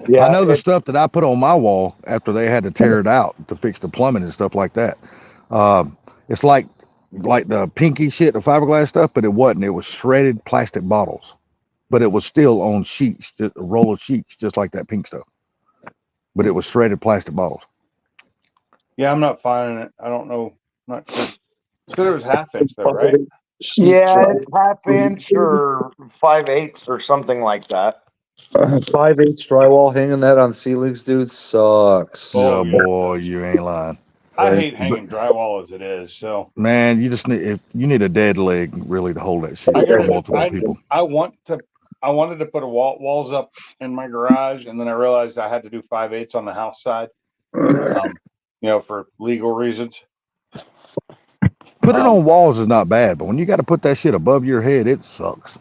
[SPEAKER 7] Yeah,
[SPEAKER 5] I know the
[SPEAKER 7] it's-
[SPEAKER 5] stuff that I put on my wall after they had to tear it out to fix the plumbing and stuff like that. It's like the pinky shit, the fiberglass stuff, but it wasn't. It was shredded plastic bottles, but it was still on sheets, just a roll of sheets, just like that pink stuff. But it was shredded plastic bottles.
[SPEAKER 3] Yeah, I'm not finding it. I don't know. I'm not sure. Said it was half inch though, right?
[SPEAKER 7] Yeah, it's half inch or 5/8 or something like that.
[SPEAKER 6] 5/8 drywall hanging that on ceilings, dude, sucks.
[SPEAKER 3] Oh,
[SPEAKER 5] Yeah,
[SPEAKER 3] yeah.
[SPEAKER 5] boy, you ain't lying.
[SPEAKER 3] I hate hanging drywall as it is. So
[SPEAKER 5] Man, you just need a dead leg really to hold that shit
[SPEAKER 3] I
[SPEAKER 5] for
[SPEAKER 3] gotta,
[SPEAKER 5] multiple people.
[SPEAKER 3] I wanted to put walls up in my garage, and then I realized I had to do 5/8 on the house side. For legal reasons.
[SPEAKER 5] Put it on walls is not bad, but when you got to put that shit above your head, it sucks.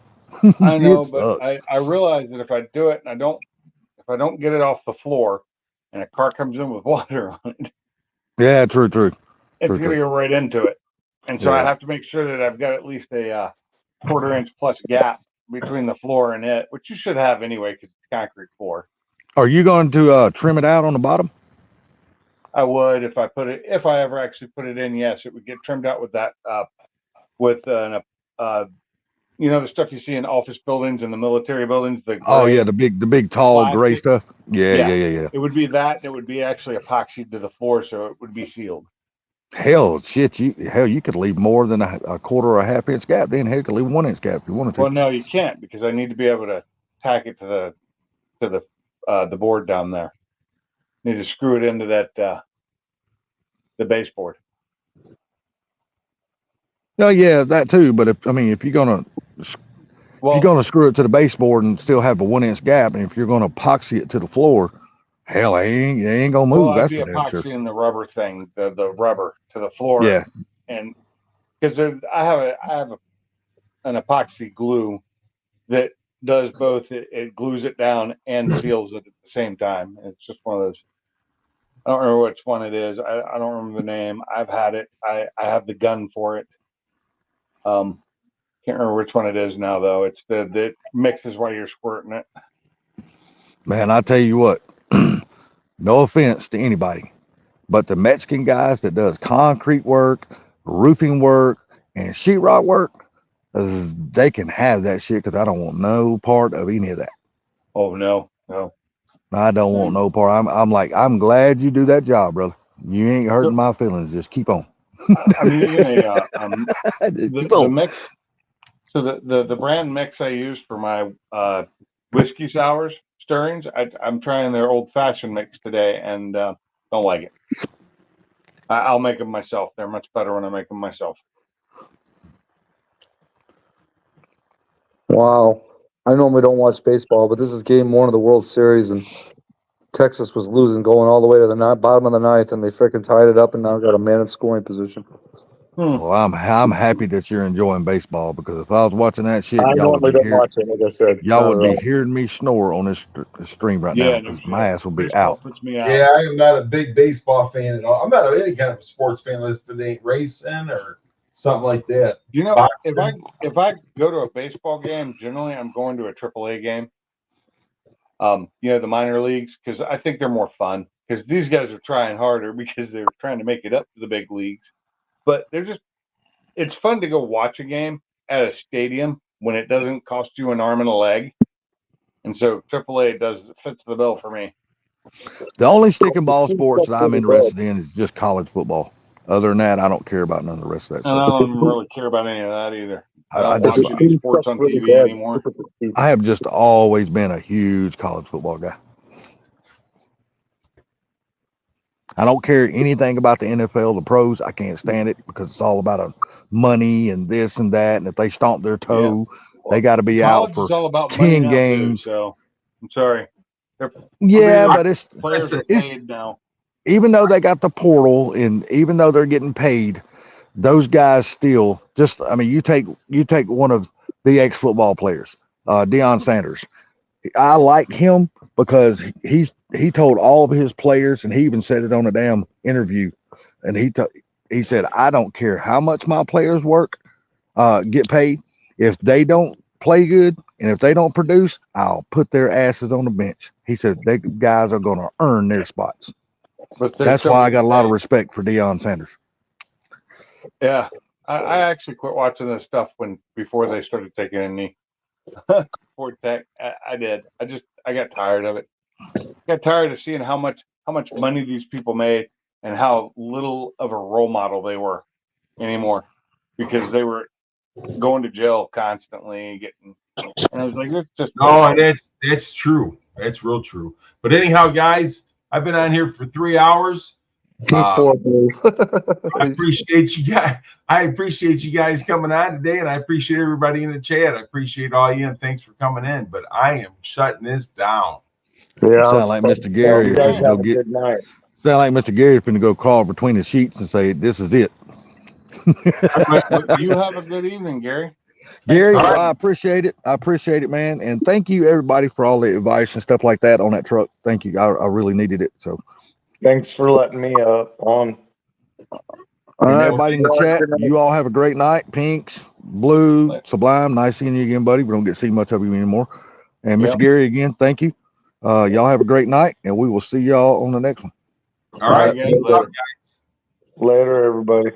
[SPEAKER 3] I know,
[SPEAKER 5] It
[SPEAKER 3] but
[SPEAKER 5] sucks.
[SPEAKER 3] I realize that if I do it and if I don't get it off the floor, and a car comes in with water on it,
[SPEAKER 5] Yeah, true.
[SPEAKER 3] it's
[SPEAKER 5] True,
[SPEAKER 3] gonna
[SPEAKER 5] true.
[SPEAKER 3] go right into it. And so I
[SPEAKER 5] Yeah.
[SPEAKER 3] have to make sure that I've got at least a 1/4 inch plus gap between the floor and it, which you should have anyway because it's concrete floor.
[SPEAKER 5] Are you going to trim it out on the bottom?
[SPEAKER 3] I would if I ever actually put it in. Yes, it would get trimmed out with that the stuff you see in office buildings and the military buildings.
[SPEAKER 5] Oh yeah, the big tall gray
[SPEAKER 3] plastic.
[SPEAKER 5] stuff. Yeah.
[SPEAKER 3] It would be that. It would be actually epoxied to the floor, so it would be sealed.
[SPEAKER 5] Hell, shit, you could leave more than a 1/4 or a half inch gap. Then hell, you could leave 1 inch gap if you wanted to.
[SPEAKER 3] Well, no, you can't because I need to be able to tack it to the board down there. Need to screw it into that the baseboard.
[SPEAKER 5] Oh yeah, that too. But if you're gonna screw it to the baseboard and still have a 1 inch gap, and if you're gonna epoxy it to the floor, hell, it ain't gonna move.
[SPEAKER 3] I'd
[SPEAKER 5] That's
[SPEAKER 3] be
[SPEAKER 5] for damn sure.
[SPEAKER 3] epoxying the rubber thing, the rubber to the floor.
[SPEAKER 5] Yeah.
[SPEAKER 3] And because I have an epoxy glue that does both. It glues it down and seals it at the same time. It's just one of I don't remember which one it is. I don't remember the name. I've had it. I have the gun for it. Can't remember which one it is now though. It's the mixes while you're squirting it.
[SPEAKER 5] Man, I tell you what, no offense to anybody, but the Mexican guys that does concrete work, roofing work, and sheetrock work, they can have that shit because I don't want no part of any of that.
[SPEAKER 3] Oh no.
[SPEAKER 5] I don't want no part. I'm like, I'm glad you do that job, brother. You ain't hurting my feelings. Just keep on.
[SPEAKER 3] I'm using a
[SPEAKER 5] Keep
[SPEAKER 3] the
[SPEAKER 5] on.
[SPEAKER 3] mix. So the brand mix I use for my whiskey sours stirrings, I'm trying their old fashioned mix today and don't like it. I'll make them myself. They're much better when I make them myself.
[SPEAKER 2] Wow. I normally don't watch baseball, but this is game 1 of the World Series, and Texas was losing, going all the way to the bottom of the 9th, and they freaking tied it up, and now got a man in scoring position.
[SPEAKER 5] Well, I'm happy that you're enjoying baseball because if I was watching that shit,
[SPEAKER 6] I
[SPEAKER 5] y'all would
[SPEAKER 6] normally
[SPEAKER 5] be
[SPEAKER 6] don't watch it, like I said.
[SPEAKER 5] y'all would
[SPEAKER 6] Not
[SPEAKER 5] be
[SPEAKER 6] at all.
[SPEAKER 5] hearing me snore on this stream right now because my ass will be
[SPEAKER 3] Baseball
[SPEAKER 5] out.
[SPEAKER 3] puts me out.
[SPEAKER 1] Yeah, I am not a big baseball fan at all. I'm not any kind of a sports fan unless it ain't racing or something like that.
[SPEAKER 3] You know,
[SPEAKER 1] Boxing.
[SPEAKER 3] if I go to a baseball game, generally I'm going to a AAA game. The minor leagues, because I think they're more fun. Because these guys are trying harder because they're trying to make it up to the big leagues. But it's fun to go watch a game at a stadium when it doesn't cost you an arm and a leg. And so AAA fits the bill for me.
[SPEAKER 5] The only stick and ball sports that I'm interested in is just college football. Other than that, I don't care about none of the rest of that
[SPEAKER 3] And I
[SPEAKER 5] stuff.
[SPEAKER 3] don't really care about any of that either. I
[SPEAKER 5] I
[SPEAKER 3] don't
[SPEAKER 5] just-
[SPEAKER 3] watch any sports on TV anymore.
[SPEAKER 5] I have just always been a huge college football guy. I don't care anything about the NFL, the pros. I can't stand it because it's all about money and this and that. And if they stomp their toe, they got to be out
[SPEAKER 3] College
[SPEAKER 5] for
[SPEAKER 3] is all about
[SPEAKER 5] 10
[SPEAKER 3] money now,
[SPEAKER 5] games.
[SPEAKER 3] too, so I'm sorry.
[SPEAKER 5] Yeah, but
[SPEAKER 3] Players are
[SPEAKER 5] it's-
[SPEAKER 3] paid now.
[SPEAKER 5] even though they got the portal and even though they're getting paid, those guys still just. I mean, you take one of the ex-football players, Deion Sanders. I like him because he told all of his players, and he even said it on a damn interview, and he said, I don't care how much my players work, get paid. If they don't play good and if they don't produce, I'll put their asses on the bench. He said they guys are going to earn their spots.
[SPEAKER 3] But
[SPEAKER 5] That's why I got a lot of respect for Deion Sanders.
[SPEAKER 3] Yeah, I actually quit watching this stuff before they started taking a knee. Ford Tech, I did. I got tired of it. Got tired of seeing how much money these people made and how little of a role model they were anymore, because they were going to jail constantly, and I was like, it's just
[SPEAKER 1] No, and that's true. That's real true. But anyhow, guys, I've been on here for 3 hours. I appreciate you guys. I appreciate you guys coming on today, and I appreciate everybody in the chat. I appreciate all you, and thanks for coming in. But I am shutting this down.
[SPEAKER 6] Yeah,
[SPEAKER 5] Sound like Mr. Gary.
[SPEAKER 6] You guys
[SPEAKER 5] is gonna
[SPEAKER 6] have a good night.
[SPEAKER 5] Sound like Mr. Gary's going to go crawl between the sheets and say, "This is it."
[SPEAKER 3] You have a good evening, Gary.
[SPEAKER 5] Gary,
[SPEAKER 1] All right.
[SPEAKER 5] I appreciate it. I appreciate it, man. And thank you, everybody, for all the advice and stuff like that on that truck. Thank you. I really needed it. So,
[SPEAKER 6] Thanks for letting me on.
[SPEAKER 5] all right, everybody in the chat, you all have a great night. Pinks, Blue, Sublime, nice seeing you again, buddy. We don't get to see much of you anymore. And Mr.
[SPEAKER 3] Yep.
[SPEAKER 5] Gary, again, thank you. Y'all have a great night, and we will see y'all on the next one.
[SPEAKER 1] All right.
[SPEAKER 3] Later.
[SPEAKER 6] Later, everybody.